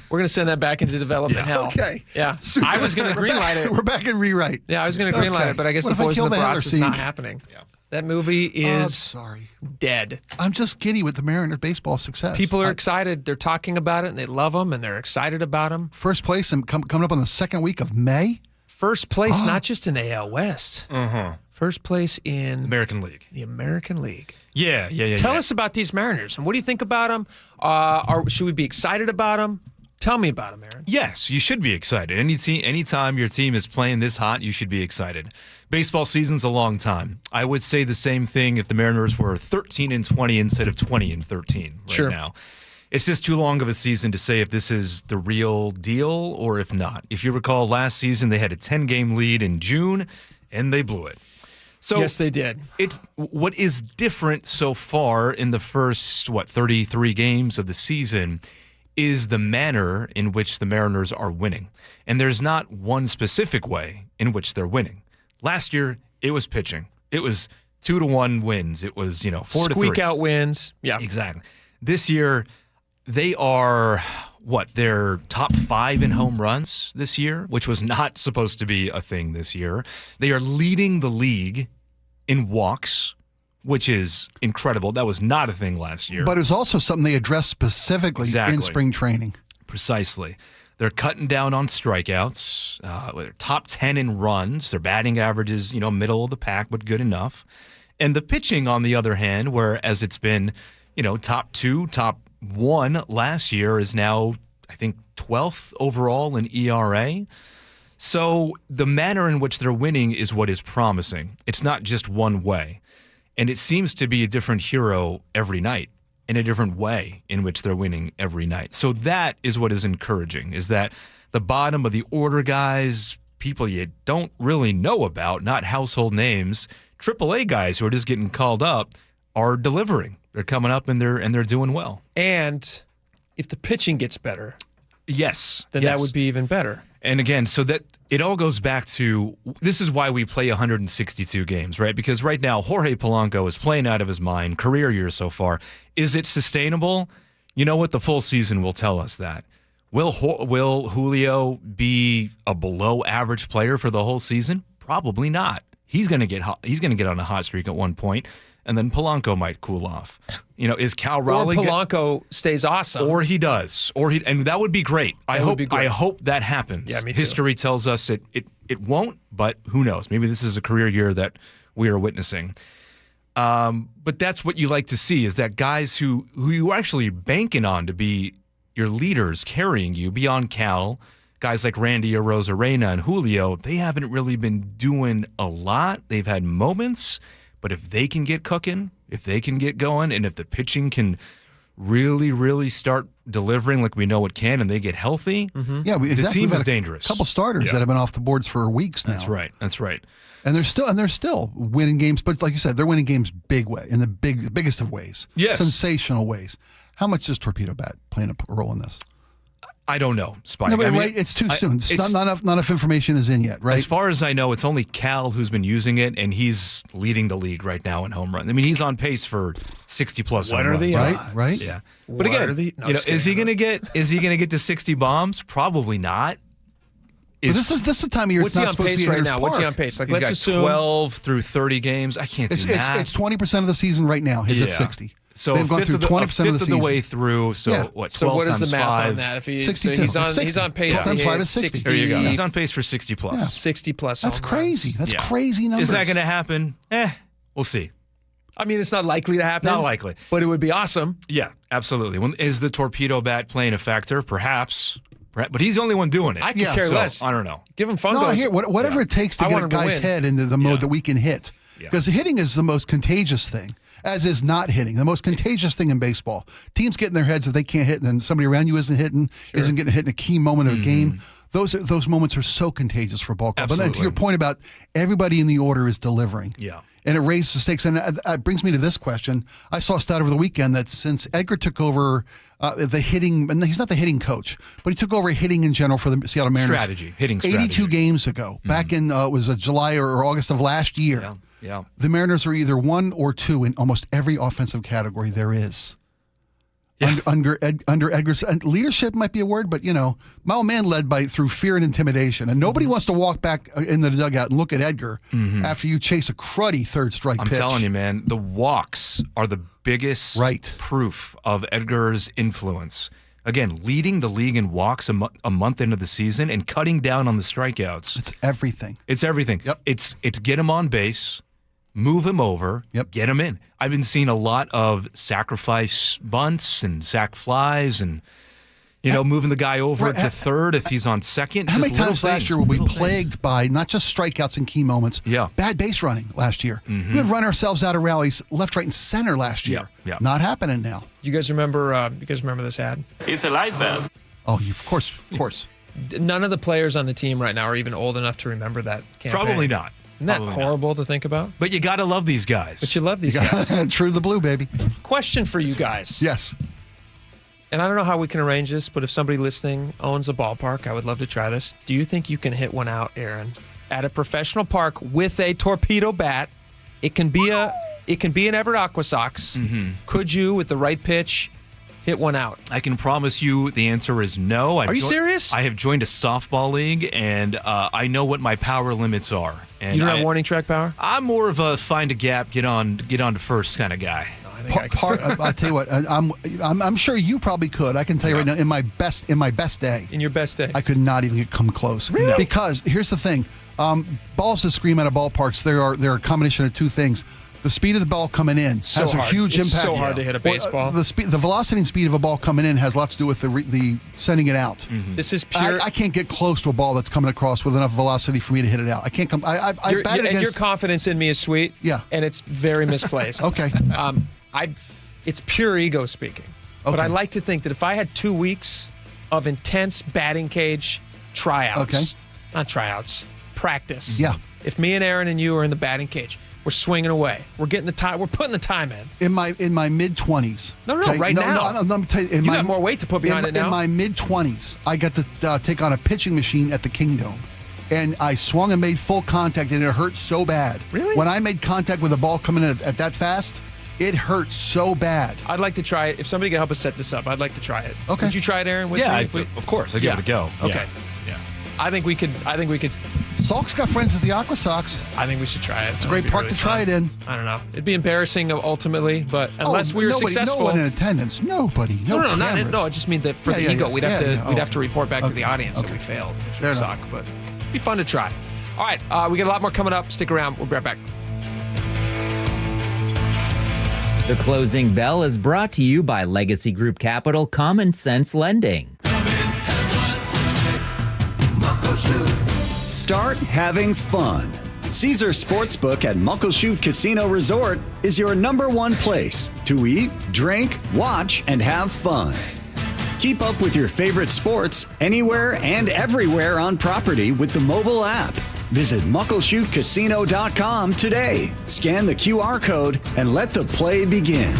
Speaker 2: We're going to send that back into development hell.
Speaker 5: Okay.
Speaker 2: Yeah.
Speaker 5: Super.
Speaker 2: I was going to greenlight it.
Speaker 5: We're back in rewrite.
Speaker 2: Yeah, I was going to greenlight it, but I guess the Boys and the Brats is not happening.
Speaker 1: Yeah.
Speaker 2: That movie is
Speaker 5: sorry.
Speaker 2: dead.
Speaker 5: I'm just giddy with the Mariners baseball success.
Speaker 2: People are excited. They're talking about it, and they love them, and they're excited about them.
Speaker 5: First place and coming up on the second week of May.
Speaker 2: First place, not just in AL West. First place in
Speaker 1: American League.
Speaker 2: The American League.
Speaker 1: Yeah.
Speaker 2: Tell us about these Mariners, and what do you think about them? Should we be excited about them? Tell me about them, Aaron.
Speaker 1: Yes, you should be excited. Anytime your team is playing this hot, you should be excited. Baseball season's a long time. I would say the same thing if the Mariners were 13-20 instead of 20-13 right now. It's just too long of a season to say if this is the real deal or if not. If you recall, last season they had a 10-game lead in June, and they blew it. So
Speaker 2: yes, they did.
Speaker 1: It's what is different so far in the first 33 games of the season is the manner in which the Mariners are winning. And there's not one specific way in which they're winning. Last year, it was pitching. It was 2-1 wins. It was, 4-3.
Speaker 2: Squeak out wins. Yeah.
Speaker 1: Exactly. This year, they are, they're top 5 in home runs this year, which was not supposed to be a thing this year. They are leading the league in walks, which is incredible. That was not a thing last year.
Speaker 5: But it was also something they addressed specifically in spring training.
Speaker 1: Precisely. They're cutting down on strikeouts. They're top 10 in runs. Their batting average is, middle of the pack, but good enough. And the pitching, on the other hand, whereas it's been, top 2, top 1 last year, is now, I think, 12th overall in ERA. So the manner in which they're winning is what is promising. It's not just one way. And it seems to be a different hero every night in a different way in which they're winning every night. So that is what is encouraging, is that the bottom of the order guys, people you don't really know about, not household names, AAA guys who are just getting called up, are delivering. They're coming up and they're doing well.
Speaker 2: And if the pitching gets better,
Speaker 1: then
Speaker 2: that would be even better.
Speaker 1: And again, so that it all goes back to, this is why we play 162 games, right? Because right now, Jorge Polanco is playing out of his mind, career year so far. Is it sustainable? You know what? The full season will tell us that. Will Julio be a below average player for the whole season? Probably not. He's going to get on a hot streak at one point, and then Polanco might cool off. Is Cal Raleigh?
Speaker 2: Or Polanco stays awesome.
Speaker 1: Or he does. And that would be great. I hope that happens.
Speaker 2: Yeah, me too.
Speaker 1: History tells us it won't, but who knows? Maybe this is a career year that we are witnessing. But that's what you like to see, is that guys who you are actually banking on to be your leaders carrying you beyond Cal, guys like Randy Arozarena and Julio, they haven't really been doing a lot. They've had moments. But if they can get cooking, if they can get going, and if the pitching can really, really start delivering like we know it can, and they get healthy, the team is dangerous.
Speaker 5: A couple starters that have been off the boards for weeks now.
Speaker 1: That's right.
Speaker 5: And they're still winning games, but like you said, they're winning games big way, in the biggest of ways.
Speaker 1: Yes.
Speaker 5: Sensational ways. How much does Torpedo Bat play a role in this?
Speaker 1: I don't know, Spike.
Speaker 5: No, but it's too soon. Not enough information is in yet, right?
Speaker 1: As far as I know, it's only Cal who's been using it, and he's leading the league right now in home runs. I mean, he's on pace for 60-plus home runs.
Speaker 2: What are the odds?
Speaker 5: Right?
Speaker 1: Yeah. But again, is he going to get to 60 bombs? Probably not.
Speaker 5: But this is the time of year.
Speaker 2: What's he on pace right now? What's he on pace? Like, let's assume
Speaker 1: 12 through 30 games. I can't do math.
Speaker 5: It's 20% of the season right now. He's at 60.
Speaker 1: So
Speaker 5: they've gone through 20% of the season.
Speaker 1: way through. So what? 12
Speaker 2: so what is
Speaker 1: times
Speaker 2: the math
Speaker 1: 5?
Speaker 2: on that? If
Speaker 5: 62.
Speaker 2: He's on pace to hit 60.
Speaker 1: There you go. He's on pace for 60 plus.
Speaker 5: Yeah.
Speaker 2: 60 plus.
Speaker 5: That's crazy. That's crazy numbers.
Speaker 1: Is that going to happen? We'll see.
Speaker 2: I mean, it's not likely to happen.
Speaker 1: Not likely.
Speaker 2: But it would be awesome.
Speaker 1: Yeah, absolutely. Is the Torpedo Bat playing a factor? Perhaps. But he's the only one doing it.
Speaker 2: I could care less.
Speaker 1: I don't know.
Speaker 2: Give him fungos.
Speaker 5: Whatever it takes to get a guy's head into the mode that we can hit. Because hitting is the most contagious thing, as is not hitting. The most contagious thing in baseball. Teams get in their heads if they can't hit, and then somebody around you isn't hitting, isn't getting hit in a key moment of a game. Those moments are so contagious for ball clubs. And then to your point about everybody in the order is delivering.
Speaker 1: Yeah.
Speaker 5: And it raises the stakes. And it brings me to this question. I saw a stat over the weekend that since Edgar took over the hitting, and he's not the hitting coach, but he took over hitting in general for the Seattle Mariners.
Speaker 1: Hitting strategy.
Speaker 5: 82 games ago, back in, was July or August of last year.
Speaker 1: Yeah.
Speaker 5: The Mariners are either 1 or 2 in almost every offensive category there is. under Edgar's leadership might be a word, but my old man led through fear and intimidation, and nobody wants to walk back into the dugout and look at Edgar after you chase a cruddy third strike pitch.
Speaker 1: I'm telling you, man, the walks are the biggest proof of Edgar's influence. Again, leading the league in walks a month into the season and cutting down on the strikeouts.
Speaker 5: It's everything.
Speaker 1: It's everything.
Speaker 5: Yep.
Speaker 1: It's get him on base, move him over, get him in. I've been seeing a lot of sacrifice bunts and sac flies and, moving the guy over to third if he's on second.
Speaker 5: How
Speaker 1: Just
Speaker 5: many times last year were we plagued
Speaker 1: things.
Speaker 5: by not just strikeouts and key moments, bad base running last year?
Speaker 1: Mm-hmm.
Speaker 5: We would run ourselves out of rallies left, right, and center last year.
Speaker 1: Yeah.
Speaker 5: Not happening now.
Speaker 2: You guys remember this ad?
Speaker 9: It's a light bulb.
Speaker 5: Oh, of course.
Speaker 2: None of the players on the team right now are even old enough to remember that campaign.
Speaker 1: Probably not.
Speaker 2: Isn't that horrible to think about?
Speaker 1: But you got to love these guys.
Speaker 2: But you love these guys.
Speaker 5: True to the blue, baby.
Speaker 2: Question for you guys.
Speaker 5: Yes.
Speaker 2: And I don't know how we can arrange this, but if somebody listening owns a ballpark, I would love to try this. Do you think you can hit one out, Aaron, at a professional park with a torpedo bat? It can be an Everett Aqua Sox.
Speaker 1: Mm-hmm.
Speaker 2: Could you, with the right pitch, hit one out?
Speaker 1: I can promise you the answer is no.
Speaker 2: Are you serious?
Speaker 1: I have joined a softball league, and I know what my power limits are. And
Speaker 2: you don't have warning track power?
Speaker 1: I'm more of a find a gap, get on to first kind of guy.
Speaker 5: I'll tell you what. I'm sure you probably could. I can tell you right now, in my best day.
Speaker 2: In your best day.
Speaker 5: I could not even come close.
Speaker 2: Really?
Speaker 5: Because here's the thing. Balls that scream out of ballparks, they're a combination of two things. The speed of the ball coming in has a huge impact.
Speaker 2: It's so hard to hit a baseball.
Speaker 5: The velocity and speed of a ball coming in has a lot to do with the sending it out.
Speaker 1: Mm-hmm.
Speaker 2: This is pure.
Speaker 5: I can't get close to a ball that's coming across with enough velocity for me to hit it out. I can't come.
Speaker 2: And your confidence in me is sweet.
Speaker 5: Yeah.
Speaker 2: And it's very misplaced.
Speaker 5: Okay.
Speaker 2: It's pure ego speaking. But I like to think that if I had 2 weeks of intense batting cage tryouts, not tryouts, practice.
Speaker 5: Yeah.
Speaker 2: If me and Aaron and you are in the batting cage, we're swinging away. We're getting the time. We're putting the time in.
Speaker 5: In my mid-20s.
Speaker 2: No, right now.
Speaker 5: No, I'm tell you,
Speaker 2: you got more weight to put behind it now.
Speaker 5: In my mid-20s, I got to take on a pitching machine at the Kingdom. And I swung and made full contact, and it hurt so bad.
Speaker 2: Really?
Speaker 5: When I made contact with the ball coming in at that fast, it hurt so bad.
Speaker 2: I'd like to try it. If somebody can help us set this up, I'd like to try it.
Speaker 5: Okay.
Speaker 2: Would you try it, Aaron? With me?
Speaker 1: Of course. I'll give it a go.
Speaker 2: Okay.
Speaker 1: Yeah.
Speaker 2: I think we could.
Speaker 5: Salk's got friends at the Aqua Sox.
Speaker 2: I think we should try it.
Speaker 5: It's a great park to try it in.
Speaker 2: I don't know. It'd be embarrassing ultimately, but unless we were successful.
Speaker 5: No one in attendance. Nobody. No.
Speaker 2: I just mean that for the ego, we'd have to report back to the audience that we failed, which would suck. But it'd be fun to try. All right, we got a lot more coming up. Stick around. We'll be right back.
Speaker 24: The closing bell is brought to you by Legacy Group Capital Common Sense Lending.
Speaker 10: Start having fun. Caesar Sportsbook at Muckleshoot Casino Resort is your #1 place to eat, drink, watch, and have fun. Keep up with your favorite sports anywhere and everywhere on property with the mobile app. Visit muckleshootcasino.com today. Scan the QR code and let the play begin.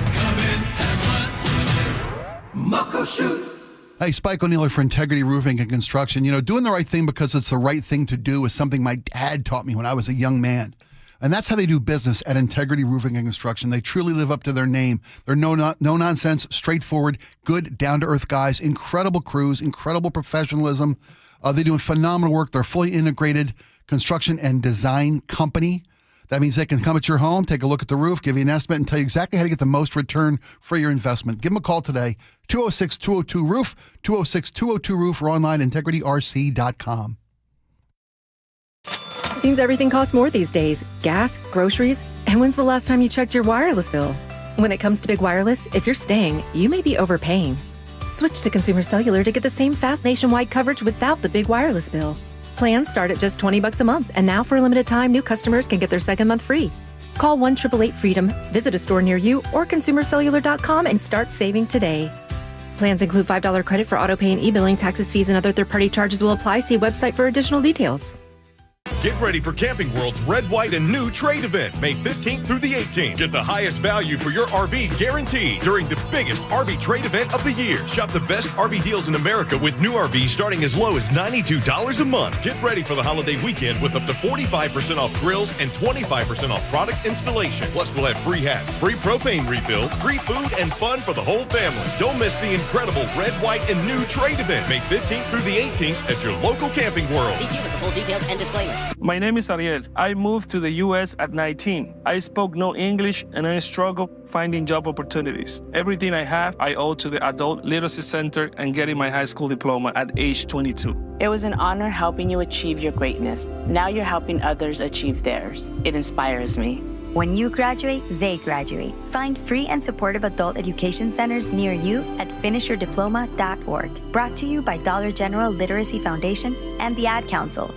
Speaker 5: Muckleshoot. Hey, Spike O'Neill for Integrity Roofing and Construction. Doing the right thing because it's the right thing to do is something my dad taught me when I was a young man. And that's how they do business at Integrity Roofing and Construction. They truly live up to their name. They're no-nonsense, straightforward, good, down-to-earth guys, incredible crews, incredible professionalism. They're doing phenomenal work. They're fully integrated construction and design company. That means they can come at your home, take a look at the roof, give you an estimate, and tell you exactly how to get the most return for your investment. Give them a call today, 206-202-ROOF, 206-202-ROOF, or online at integrityrc.com.
Speaker 16: Seems everything costs more these days. Gas, groceries, and when's the last time you checked your wireless bill? When it comes to big wireless, if you're staying, you may be overpaying. Switch to Consumer Cellular to get the same fast nationwide coverage without the big wireless bill. Plans start at just $20 a month, and now for a limited time, new customers can get their second month free. Call 1-888-FREEDOM, visit a store near you, or consumercellular.com and start saving today. Plans include $5 credit for autopay and e-billing. Taxes, fees, and other third-party charges will apply. See website for additional details.
Speaker 9: Get ready for Camping World's Red, White, and New Trade event, May 15th through the 18th. Get the highest value for your RV guaranteed during the biggest RV trade event of the year. Shop the best RV deals in America with new RVs starting as low as $92 a month. Get ready for the holiday weekend with up to 45% off grills and 25% off product installation. Plus, we'll have free hats, free propane refills, free food, and fun for the whole family. Don't miss the incredible Red, White, and New Trade event, May 15th through the 18th at your local Camping World.
Speaker 17: See you with the full details and disclaimer.
Speaker 18: My name is Ariel. I moved to the U.S. at 19. I spoke no English and I struggled finding job opportunities. Everything I have, I owe to the Adult Literacy Center and getting my high school diploma at age 22.
Speaker 19: It was an honor helping you achieve your greatness. Now you're helping others achieve theirs. It inspires me.
Speaker 25: When you graduate, they graduate. Find free and supportive adult education centers near you at finishyourdiploma.org. Brought to you by Dollar General Literacy Foundation and the Ad Council.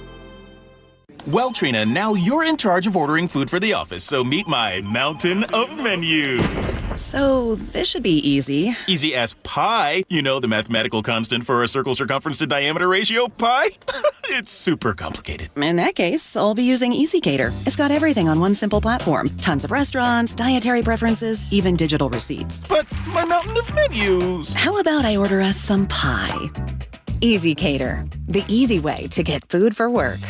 Speaker 26: Well, Trina, now you're in charge of ordering food for the office, so meet my mountain of menus.
Speaker 27: So, this should be easy.
Speaker 26: Easy as pie. You know the mathematical constant for a circle circumference to diameter ratio, pi? It's super complicated.
Speaker 27: In that case, I'll be using EasyCater. It's got everything on one simple platform. Tons of restaurants, dietary preferences, even digital receipts.
Speaker 26: But my mountain of menus.
Speaker 27: How about I order us some pie?
Speaker 28: EasyCater, the easy way to get food for work.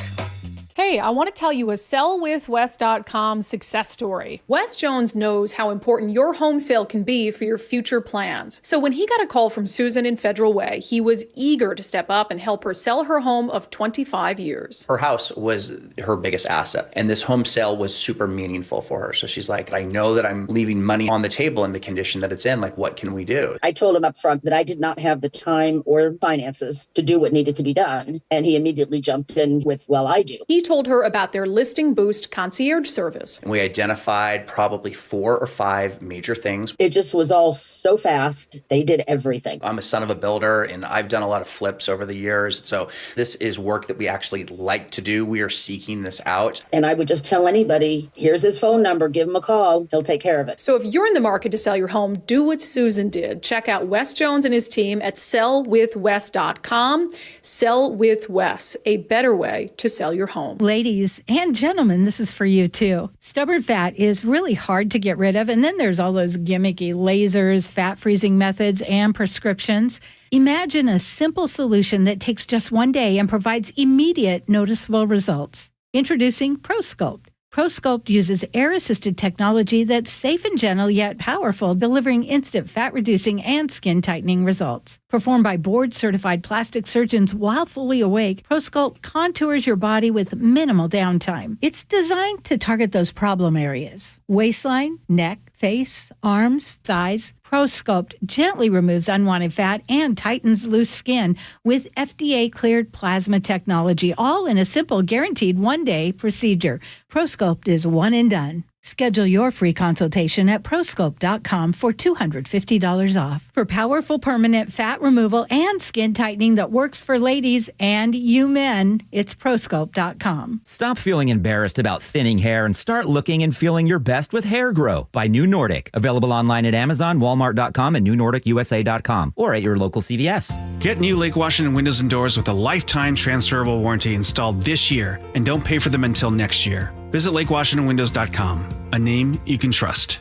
Speaker 29: Hey, I want to tell you a sellwithwes.com success story. Wes Jones knows how important your home sale can be for your future plans. So when he got a call from Susan in Federal Way, he was eager to step up and help her sell her home of 25 years.
Speaker 30: Her house was her biggest asset, and this home sale was super meaningful for her. So she's like, I know that I'm leaving money on the table in the condition that it's in. Like, what can we do?
Speaker 31: I told him up front that I did not have the time or finances to do what needed to be done. And he immediately jumped in with, well, I do.
Speaker 29: He told her about their Listing Boost concierge service.
Speaker 30: We identified probably 4 or 5 major things.
Speaker 31: It just was all so fast. They did everything.
Speaker 30: I'm a son of a builder, and I've done a lot of flips over the years. So this is work that we actually like to do. We are seeking this out.
Speaker 31: And I would just tell anybody, here's his phone number, give him a call. He'll take care of it.
Speaker 29: So if you're in the market to sell your home, do what Susan did. Check out Wes Jones and his team at sellwithwes.com. Sell with Wes, a better way to sell your home.
Speaker 32: Ladies and gentlemen, this is for you too. Stubborn fat is really hard to get rid of, and then there's all those gimmicky lasers, fat freezing methods, and prescriptions. Imagine a simple solution that takes just one day and provides immediate noticeable results. Introducing ProSculpt. ProSculpt uses air-assisted technology that's safe and gentle yet powerful, delivering instant fat-reducing and skin-tightening results. Performed by board-certified plastic surgeons while fully awake, ProSculpt contours your body with minimal downtime. It's designed to target those problem areas: waistline, neck, face, arms, thighs. ProSculpt gently removes unwanted fat and tightens loose skin with FDA-cleared plasma technology, all in a simple, guaranteed one-day procedure. ProSculpt is one and done. Schedule your free consultation at prosculpt.com for $250 off. For powerful permanent fat removal and skin tightening that works for ladies and you men, it's prosculpt.com.
Speaker 24: Stop feeling embarrassed about thinning hair and start looking and feeling your best with Hair Grow by New Nordic. Available online at Amazon, Walmart.com, and NewNordicUSA.com, or at your local CVS.
Speaker 6: Get new Lake Washington windows and doors with a lifetime transferable warranty installed this year, and don't pay for them until next year. Visit LakeWashingtonWindows.com, a name you can trust.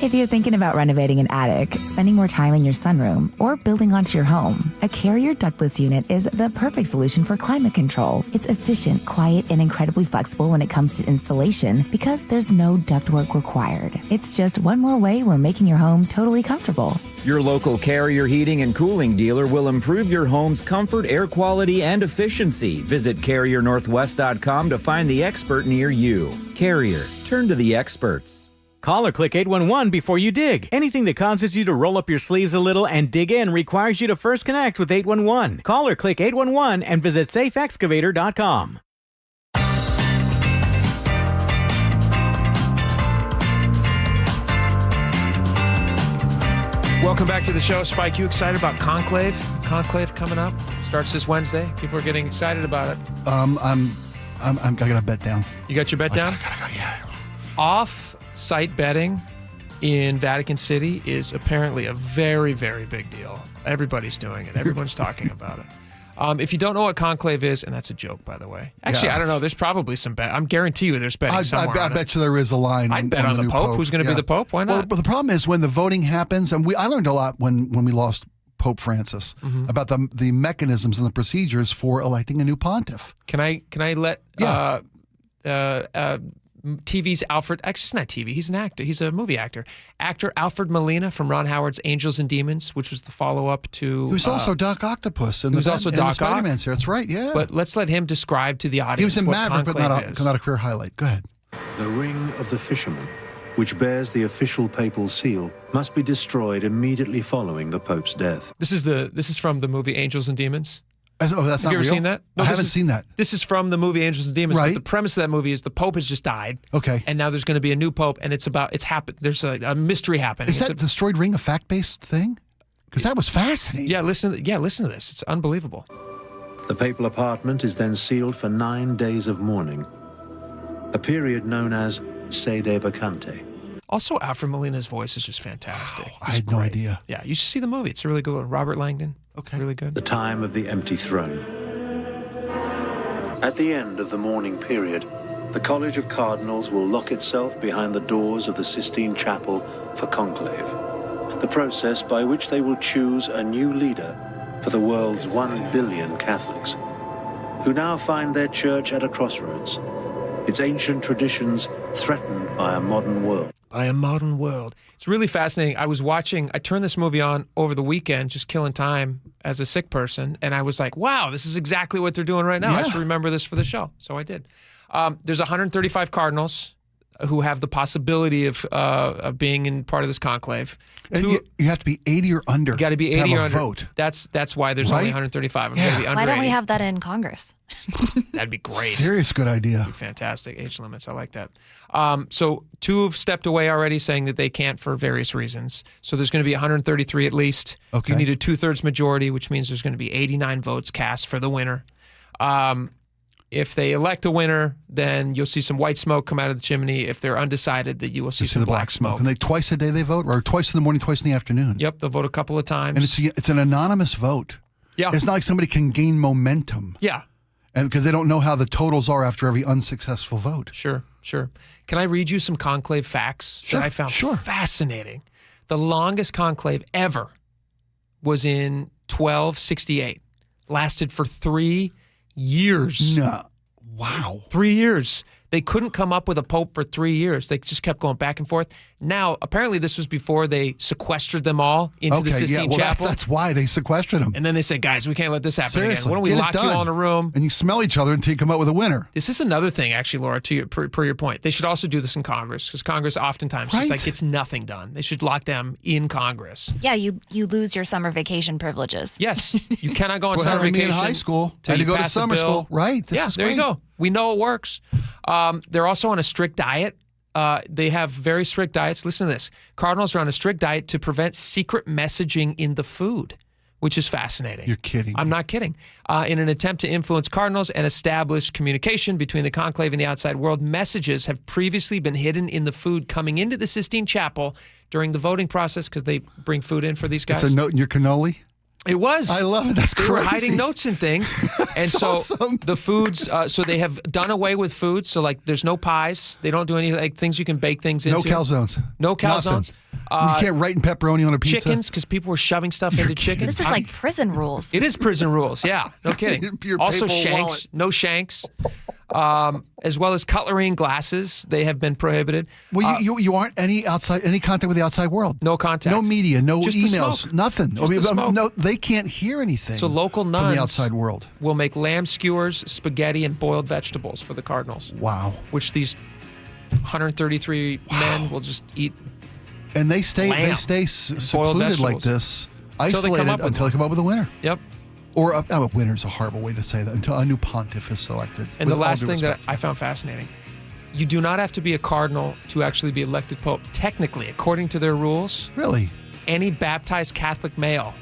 Speaker 33: If you're thinking about renovating an attic, spending more time in your sunroom, or building onto your home, a Carrier ductless unit is the perfect solution for climate control. It's efficient, quiet, and incredibly flexible when it comes to installation because there's no ductwork required. It's just one more way we're making your home totally comfortable.
Speaker 24: Your local Carrier heating and cooling dealer will improve your home's comfort, air quality, and efficiency. Visit CarrierNorthwest.com to find the expert near you. Carrier, turn to the experts.
Speaker 23: Call or click 811 before you dig. Anything that causes you to roll up your sleeves a little and dig in requires you to first connect with 811. Call or click 811 and visit safeexcavator.com.
Speaker 2: Welcome back to the show. Spike, you excited about Conclave? Conclave coming up. Starts this Wednesday. People are getting excited about it.
Speaker 5: I got a bet down.
Speaker 2: You got your bet down?
Speaker 5: Yeah.
Speaker 2: Off-site betting in Vatican City is apparently a very, very big deal. Everybody's doing it. Everyone's talking about it. If you don't know what conclave is, and that's a joke, by the way. Actually, I don't know. There's probably some bet. I'm guarantee you there's betting somewhere.
Speaker 5: I bet you there is a line.
Speaker 2: I'd bet on the Pope. Who's going to be the Pope? Why not?
Speaker 5: Well, but the problem is when the voting happens, and I learned a lot when we lost Pope Francis about the mechanisms and the procedures for electing a new pontiff.
Speaker 2: Can I let TV's Alfred, actually it's not TV, he's an actor, he's a movie actor. Actor Alfred Molina from Ron Howard's Angels and Demons, which was the follow-up to...
Speaker 5: He was also Doc Octopus in the Spider-Man series. That's right, yeah.
Speaker 2: But let's let him describe to the audience
Speaker 5: He was in
Speaker 2: what
Speaker 5: Maverick, but
Speaker 2: conclave
Speaker 5: not a career highlight. Go ahead.
Speaker 1: The Ring of the Fisherman, which bears the official papal seal, must be destroyed immediately following the Pope's death.
Speaker 2: This is from the movie Angels and Demons.
Speaker 5: Oh, that's
Speaker 2: Have
Speaker 5: not
Speaker 2: you ever
Speaker 5: real?
Speaker 2: seen that? No,
Speaker 5: I haven't seen that.
Speaker 2: This is from the movie Angels and Demons.
Speaker 5: Right.
Speaker 2: But the premise of that movie is the Pope has just died.
Speaker 5: Okay.
Speaker 2: And now there's going to be a new Pope, and it's happened. There's a mystery happening.
Speaker 5: Is that destroyed ring a fact-based thing? Because that was fascinating.
Speaker 2: Yeah, listen to this. It's unbelievable.
Speaker 1: The papal apartment is then sealed for 9 days of mourning, a period known as sede vacante.
Speaker 2: Also, Alfred Molina's voice is just fantastic.
Speaker 5: I had no idea.
Speaker 2: Yeah, you should see the movie. It's a really good one. Robert Langdon. Okay. Really good.
Speaker 1: The time of the empty throne. At the end of the mourning period, the College of Cardinals will lock itself behind the doors of the Sistine Chapel for conclave, the process by which they will choose a new leader for the world's 1 billion Catholics, who now find their church at a crossroads, its ancient traditions threatened by a modern world.
Speaker 2: It's really fascinating. I turned this movie on over the weekend, just killing time as a sick person, and I was like, wow, this is exactly what they're doing right now. I should remember this for the show. So I did. There's 135 cardinals who have the possibility of being in part of this conclave.
Speaker 5: And you have to be 80 or under.
Speaker 2: You got to be 80
Speaker 5: to
Speaker 2: or
Speaker 5: have
Speaker 2: under.
Speaker 5: A vote.
Speaker 2: That's why there's only 135. I'm going to be under
Speaker 3: Why don't
Speaker 2: 80.
Speaker 3: we have that in Congress?
Speaker 2: That'd be great.
Speaker 5: Serious good idea.
Speaker 2: That'd be fantastic. Age limits. I like that. So 2 have stepped away already, saying that they can't for various reasons. So there's going to be 133 at least.
Speaker 5: Okay.
Speaker 2: You need a 2/3 majority, which means there's going to be 89 votes cast for the winner. If they elect a winner, then you'll see some white smoke come out of the chimney. If they're undecided, that you will see some
Speaker 5: the black smoke. And twice a day they vote, or twice in the morning, twice in the afternoon.
Speaker 2: Yep, they'll vote a couple of times.
Speaker 5: And it's an anonymous vote.
Speaker 2: Yeah.
Speaker 5: It's not like somebody can gain momentum.
Speaker 2: Yeah.
Speaker 5: And because they don't know how the totals are after every unsuccessful vote.
Speaker 2: Sure. Can I read you some conclave facts that I found fascinating? The longest conclave ever was in 1268. Lasted for 3 years.
Speaker 5: No. Wow.
Speaker 2: 3 years. They couldn't come up with a pope for 3 years. They just kept going back and forth. Now, apparently this was before they sequestered them all into the Sistine Chapel.
Speaker 5: That's why they sequestered them.
Speaker 2: And then they said, guys, we can't let this happen
Speaker 5: Seriously,
Speaker 2: again. Why don't we lock you all in a room?
Speaker 5: And you smell each other until you come up with a winner.
Speaker 2: This is another thing, actually, Laura, per your point. They should also do this in Congress, because Congress oftentimes just gets nothing done. They should lock them in Congress.
Speaker 3: Yeah, you lose your summer vacation privileges.
Speaker 2: Yes. You cannot go on
Speaker 5: That's
Speaker 2: summer
Speaker 5: what happened to me
Speaker 2: vacation.
Speaker 5: in high school. I had to go to summer school. Right. This is
Speaker 2: there
Speaker 5: great.
Speaker 2: you go. We know it works. They're also on a strict diet. They have very strict diets. Listen to this. Cardinals are on a strict diet to prevent secret messaging in the food, which is fascinating.
Speaker 5: You're kidding.
Speaker 2: I'm not kidding. In an attempt to influence cardinals and establish communication between the conclave and the outside world, messages have previously been hidden in the food coming into the Sistine Chapel during the voting process, because they bring food in for these guys.
Speaker 5: It's a note in your cannoli?
Speaker 2: It was.
Speaker 5: I love it. That's
Speaker 2: they
Speaker 5: crazy.
Speaker 2: They were hiding notes and things. And so
Speaker 5: awesome.
Speaker 2: The foods, so they have done away with food. So like there's no pies. They don't do any things you can bake things into.
Speaker 5: No calzones.
Speaker 2: No calzones.
Speaker 5: You can't write in pepperoni on a pizza.
Speaker 2: Chickens, because people were shoving stuff into chickens.
Speaker 3: This is like prison rules.
Speaker 2: It is prison rules, yeah. No kidding. Also shanks, wallet. No shanks. As well as cutlery and glasses, they have been prohibited.
Speaker 5: Well, you aren't any contact with the outside world.
Speaker 2: No contact.
Speaker 5: No media, no
Speaker 2: just
Speaker 5: emails, nothing. No, they can't hear anything.
Speaker 2: So local nuns
Speaker 5: from the outside world
Speaker 2: will make lamb skewers, spaghetti, and boiled vegetables for the cardinals.
Speaker 5: Wow.
Speaker 2: Which these 133 men will just eat.
Speaker 5: And they stay secluded like this, isolated until they come up with a winner.
Speaker 2: Yep.
Speaker 5: Or a winner's a horrible way to say that, until a new pontiff is selected.
Speaker 2: And the last thing that I found fascinating, you do not have to be a cardinal to actually be elected pope. Technically, according to their rules,
Speaker 5: really,
Speaker 2: any baptized Catholic male,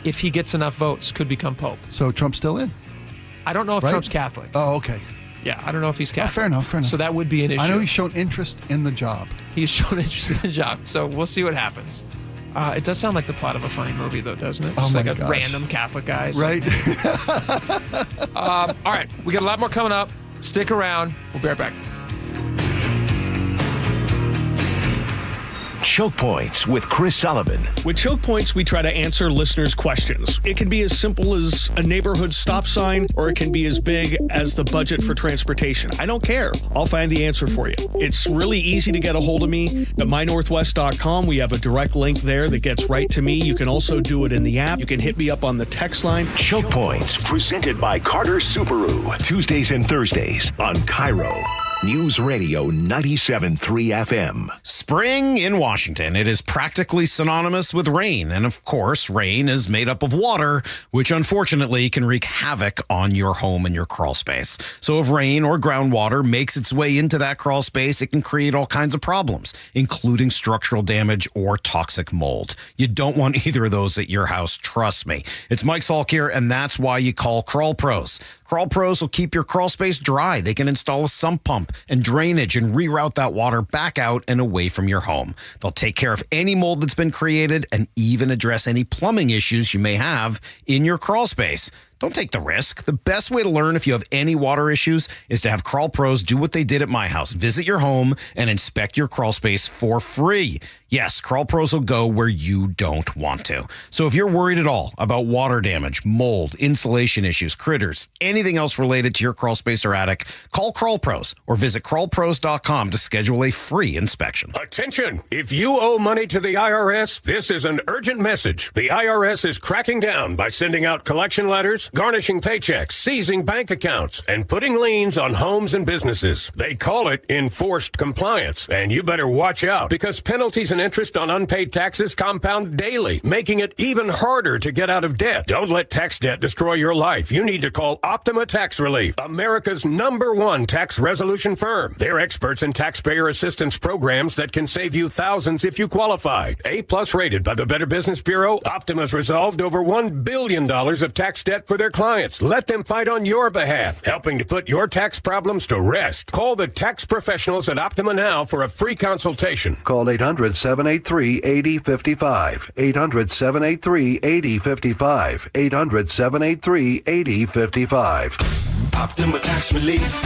Speaker 2: if he gets enough votes, could become pope.
Speaker 5: So Trump's still in?
Speaker 2: I don't know if Trump's Catholic.
Speaker 5: Oh, okay.
Speaker 2: Yeah, I don't know if he's Catholic.
Speaker 5: Oh, fair enough.
Speaker 2: So that would be an issue.
Speaker 5: I know he's shown interest in the job.
Speaker 2: He's shown interest in the job. So we'll see what happens. It does sound like the plot of a funny movie, though, doesn't it?
Speaker 5: Oh
Speaker 2: Just
Speaker 5: my
Speaker 2: like a
Speaker 5: gosh.
Speaker 2: random Catholic guy.
Speaker 5: Right?
Speaker 2: All right, we got a lot more coming up. Stick around. We'll be right back.
Speaker 4: Choke Points with Chris Sullivan.
Speaker 7: With Choke Points, we try to answer listeners' questions. It can be as simple as a neighborhood stop sign, or it can be as big as the budget for transportation. I don't care. I'll find the answer for you. It's really easy to get a hold of me at mynorthwest.com. We have a direct link there that gets right to me. You can also do it in the app. You can hit me up on the text line.
Speaker 4: Choke Points, presented by Carter Subaru. Tuesdays and Thursdays on KIRO Newsradio 97.3 FM.
Speaker 8: Spring in Washington. It is practically synonymous with rain. And of course, rain is made up of water, which unfortunately can wreak havoc on your home and your crawl space. So if rain or groundwater makes its way into that crawl space, it can create all kinds of problems, including structural damage or toxic mold. You don't want either of those at your house, trust me. It's Mike Salk here, and that's why you call Crawl Pros. Crawl Pros will keep your crawl space dry. They can install a sump pump and drainage and reroute that water back out and away from your home. They'll take care of any mold that's been created and even address any plumbing issues you may have in your crawl space. Don't take the risk. The best way to learn if you have any water issues is to have Crawl Pros do what they did at my house. Visit your home and inspect your crawl space for free. Yes, Crawl Pros will go where you don't want to. So if you're worried at all about water damage, mold, insulation issues, critters, anything else related to your crawl space or attic, call Crawl Pros or visit crawlpros.com to schedule a free inspection.
Speaker 10: Attention! If you owe money to the IRS, this is an urgent message. The IRS is cracking down by sending out collection letters, garnishing paychecks, seizing bank accounts, and putting liens on homes and businesses. They call it enforced compliance, and you better watch out because penalties and interest on unpaid taxes compound daily, making it even harder to get out of debt. Don't let tax debt destroy your life. You need to call Optima Tax Relief, America's #1 tax resolution firm. They're experts in taxpayer assistance programs that can save you thousands if you qualify. A+ rated by the Better Business Bureau, Optima's resolved over $1 billion of tax debt for their clients. Let them fight on your behalf, helping to put your tax problems to rest. Call the tax professionals at Optima now for a free consultation.
Speaker 11: Call 800-783-8055. 800-783-8055. 800-783-8055.
Speaker 4: Optima Tax Relief.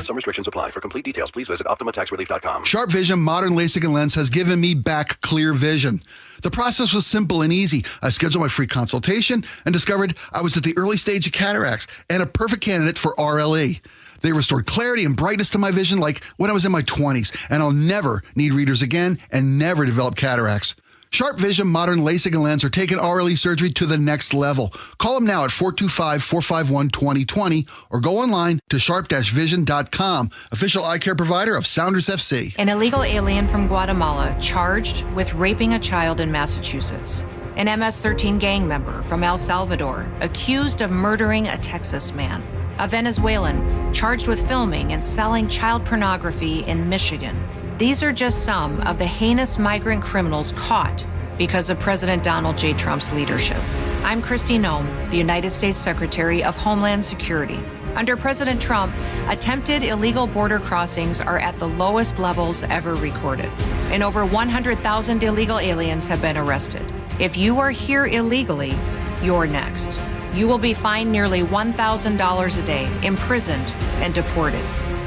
Speaker 4: Some restrictions apply. For complete details, please visit OptimaTaxRelief.com.
Speaker 5: Sharp Vision Modern LASIK and Lens has given me back clear vision. The process was simple and easy. I scheduled my free consultation and discovered I was at the early stage of cataracts and a perfect candidate for RLE. They restored clarity and brightness to my vision like when I was in my 20s, and I'll never need readers again and never develop cataracts. Sharp Vision Modern LASIK and Lens are taking RLE surgery to the next level. Call them now at 425-451-2020 or go online to sharp-vision.com, official eye care provider of Sounders FC.
Speaker 12: An illegal alien from Guatemala charged with raping a child in Massachusetts. An MS-13 gang member from El Salvador accused of murdering a Texas man. A Venezuelan charged with filming and selling child pornography in Michigan. These are just some of the heinous migrant criminals caught because of President Donald J. Trump's leadership. I'm Kristi Noem, the United States Secretary of Homeland Security. Under President Trump, attempted illegal border crossings are at the lowest levels ever recorded, and over 100,000 illegal aliens have been arrested. If you are here illegally, you're next. You will be fined nearly $1,000 a day, imprisoned, and deported.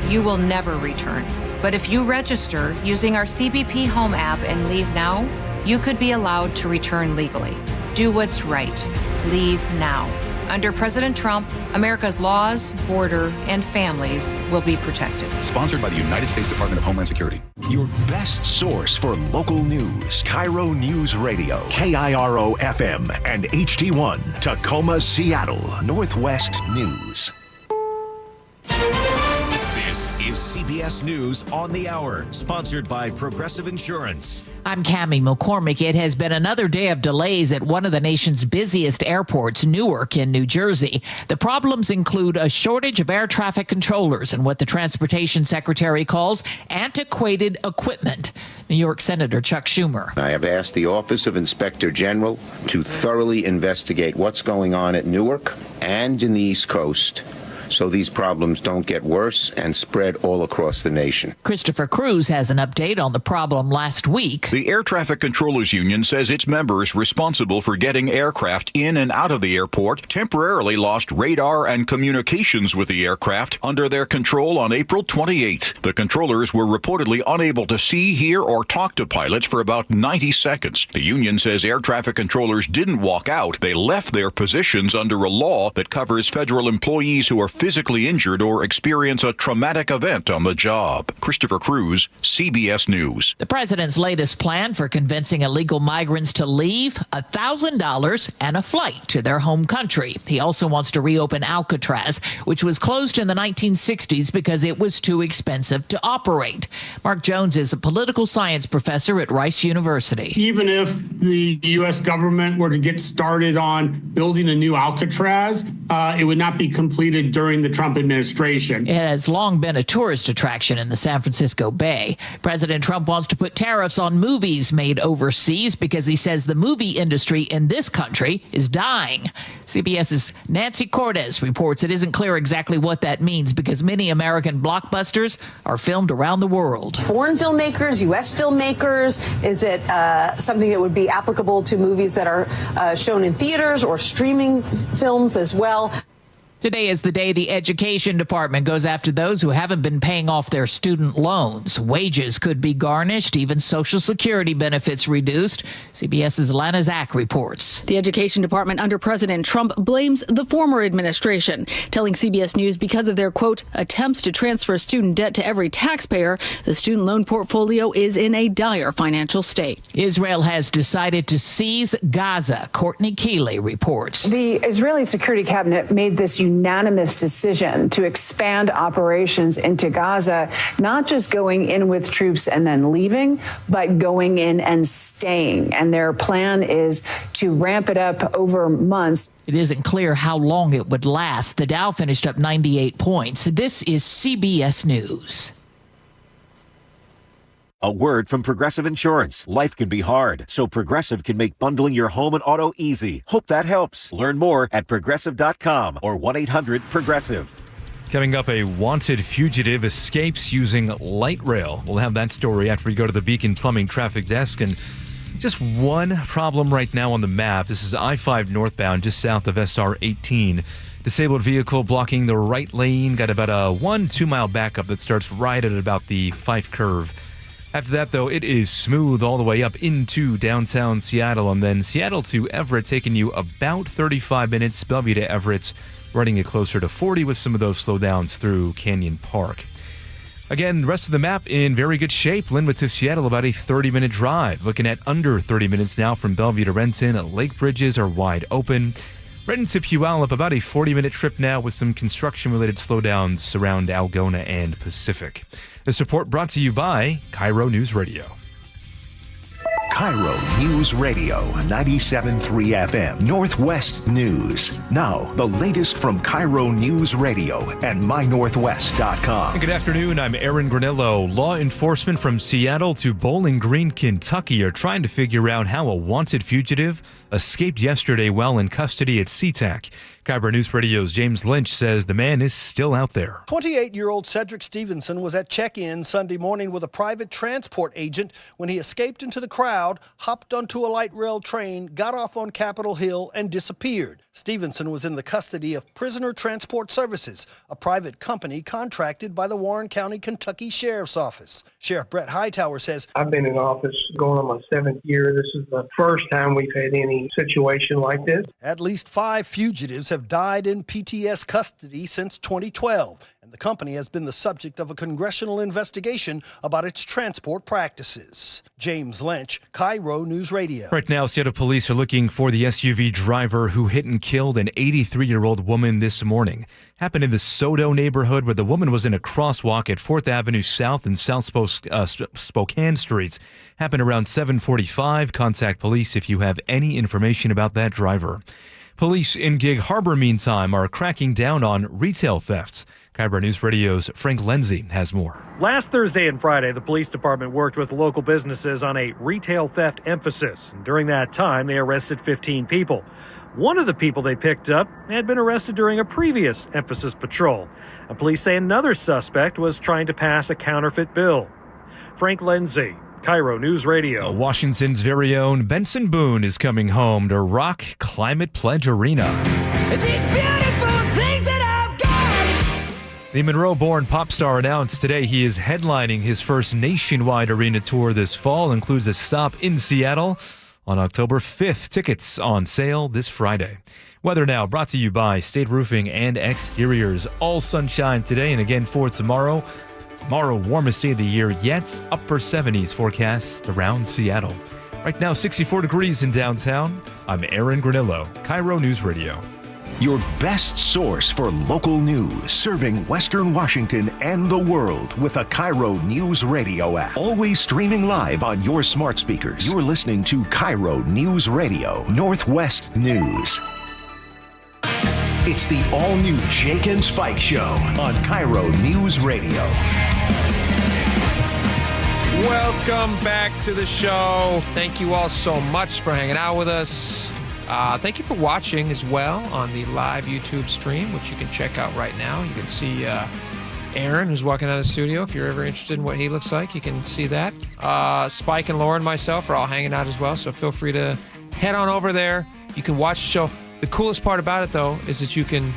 Speaker 12: You will never return. But if you register using our CBP Home app and leave now, you could be allowed to return legally. Do what's right. Leave now. Under President Trump, America's laws, border, and families will be protected.
Speaker 4: Sponsored by the United States Department of Homeland Security. Your best source for local news. KIRO News Radio. KIRO FM and HD1. Tacoma, Seattle. Northwest News.
Speaker 13: This is CBS News on the Hour, sponsored by Progressive Insurance.
Speaker 14: I'm Cammie McCormick. It has been another day of delays at one of the nation's busiest airports, Newark in New Jersey. The problems include a shortage of air traffic controllers and what the Transportation Secretary calls antiquated equipment. New York Senator Chuck Schumer.
Speaker 15: I have asked the Office of Inspector General to thoroughly investigate what's going on at Newark and in the East Coast so these problems don't get worse and spread all across the nation.
Speaker 14: Christopher Cruz has an update on the problem last week.
Speaker 9: The Air Traffic Controllers Union says its members responsible for getting aircraft in and out of the airport temporarily lost radar and communications with the aircraft under their control on April 28th. The controllers were reportedly unable to see, hear, or talk to pilots for about 90 seconds. The union says air traffic controllers didn't walk out. They left their positions under a law that covers federal employees who are physically injured or experience a traumatic event on the job. Christopher Cruz, CBS News.
Speaker 14: The president's latest plan for convincing illegal migrants to leave, $1,000 and a flight to their home country. He also wants to reopen Alcatraz, which was closed in the 1960s because it was too expensive to operate. Mark Jones is a political science professor at Rice University.
Speaker 16: Even if the U.S. government were to get started on building a new Alcatraz, it would not be completed during the Trump administration.
Speaker 14: It has long been a tourist attraction in the San Francisco Bay. President Trump wants to put tariffs on movies made overseas because he says the movie industry in this country is dying. CBS's Nancy Cortez reports it isn't clear exactly what that means because many American blockbusters are filmed around the world.
Speaker 17: Foreign filmmakers, U.S. filmmakers, is it something that would be applicable to movies that are shown in theaters or streaming films as well?
Speaker 14: Today is the day the Education Department goes after those who haven't been paying off their student loans. Wages could be garnished, even Social Security benefits reduced. CBS's Lana Zach reports.
Speaker 18: The Education Department under President Trump blames the former administration, telling CBS News because of their, quote, attempts to transfer student debt to every taxpayer, the student loan portfolio is in a dire financial state.
Speaker 14: Israel has decided to seize Gaza. Courtney Keeley reports.
Speaker 19: The Israeli Security Cabinet made this unanimous decision to expand operations into Gaza, not just going in with troops and then leaving, but going in and staying. And their plan is to ramp it up over months.
Speaker 14: It isn't clear how long it would last. The Dow finished up 98 points. This is CBS News.
Speaker 13: A word from Progressive Insurance. Life can be hard, so Progressive can make bundling your home and auto easy. Hope that helps. Learn more at Progressive.com or 1-800-PROGRESSIVE.
Speaker 20: Coming up, a wanted fugitive escapes using light rail. We'll have that story after we go to the Beacon Plumbing traffic desk. And just one problem right now on the map. This is I-5 northbound, just south of SR 18. Disabled vehicle blocking the right lane. Got about a 1-2 mile backup that starts right at about the Fife curve. After that, though, it is smooth all the way up into downtown Seattle, and then Seattle to Everett, taking you about 35 minutes. Bellevue to Everett, running it closer to 40 with some of those slowdowns through Canyon Park. Again, the rest of the map in very good shape. Linwood to Seattle, about a 30-minute drive. Looking at under 30 minutes now from Bellevue to Renton. Lake bridges are wide open. Renton to Puyallup, about a 40-minute trip now with some construction-related slowdowns around Algona and Pacific. The support brought to you by KIRO Newsradio.
Speaker 4: KIRO News Radio, 97.3 FM, Northwest News. Now, the latest from KIRO News Radio and mynorthwest.com.
Speaker 20: Good afternoon, I'm Aaron Granillo. Law enforcement from Seattle to Bowling Green, Kentucky are trying to figure out how a wanted fugitive escaped yesterday while in custody at SeaTac. KIRO News Radio's James Lynch says the man is still out there.
Speaker 21: 28-year-old Cedric Stevenson was at check-in Sunday morning with a private transport agent when he escaped into the crowd, hopped onto a light rail train, got off on Capitol Hill, and disappeared. Stevenson was in the custody of Prisoner Transport Services, a private company contracted by the Warren County, Kentucky Sheriff's Office. Sheriff Brett Hightower says,
Speaker 22: I've been in office going on my 7th year. This is the first time we've had any situation like this.
Speaker 21: At least 5 fugitives have died in PTS custody since 2012, and the company has been the subject of a congressional investigation about its transport practices. James Lynch, KIRO News Radio.
Speaker 20: Right now, Seattle police are looking for the SUV driver who hit and killed an 83-year-old woman this morning. Happened in the Soto neighborhood where the woman was in a crosswalk at 4th Avenue South and South Spokane Streets. Happened around 7:45. Contact police if you have any information about that driver. Police in Gig Harbor, meantime, are cracking down on retail thefts. KIRO News Radio's Frank Lindsay has more.
Speaker 1: Last Thursday and Friday, the police department worked with local businesses on a retail theft emphasis. And during that time, they arrested 15 people. One of the people they picked up had been arrested during a previous emphasis patrol. And police say another suspect was trying to pass a counterfeit bill. Frank Lindsay, KIRO News Radio.
Speaker 20: Washington's very own Benson Boone is coming home to rock Climate Pledge Arena. The Monroe-born pop star announced today he is headlining his first nationwide arena tour this fall. Includes a stop in Seattle on October 5th. Tickets on sale this Friday. Weather now brought to you by State Roofing and Exteriors. All sunshine today and again for tomorrow. Tomorrow, warmest day of the year yet. Upper 70s forecast around Seattle. Right now, 64 degrees in downtown. I'm Aaron Granillo, KIRO News Radio.
Speaker 4: Your best source for local news, serving Western Washington and the world with the KIRO News Radio app. Always streaming live on your smart speakers. You're listening to KIRO News Radio, Northwest News. It's the all-new Jake and Spike Show on KIRO News Radio.
Speaker 2: Welcome back to the show. Thank you all so much for hanging out with us. Thank you for watching as well on the live YouTube stream, which you can check out right now. You can see Aaron, who's walking out of the studio. If you're ever interested in what he looks like, you can see that. Spike and Laura and myself are all hanging out as well, so feel free to head on over there. You can watch the show. The coolest part about it, though, is that you can,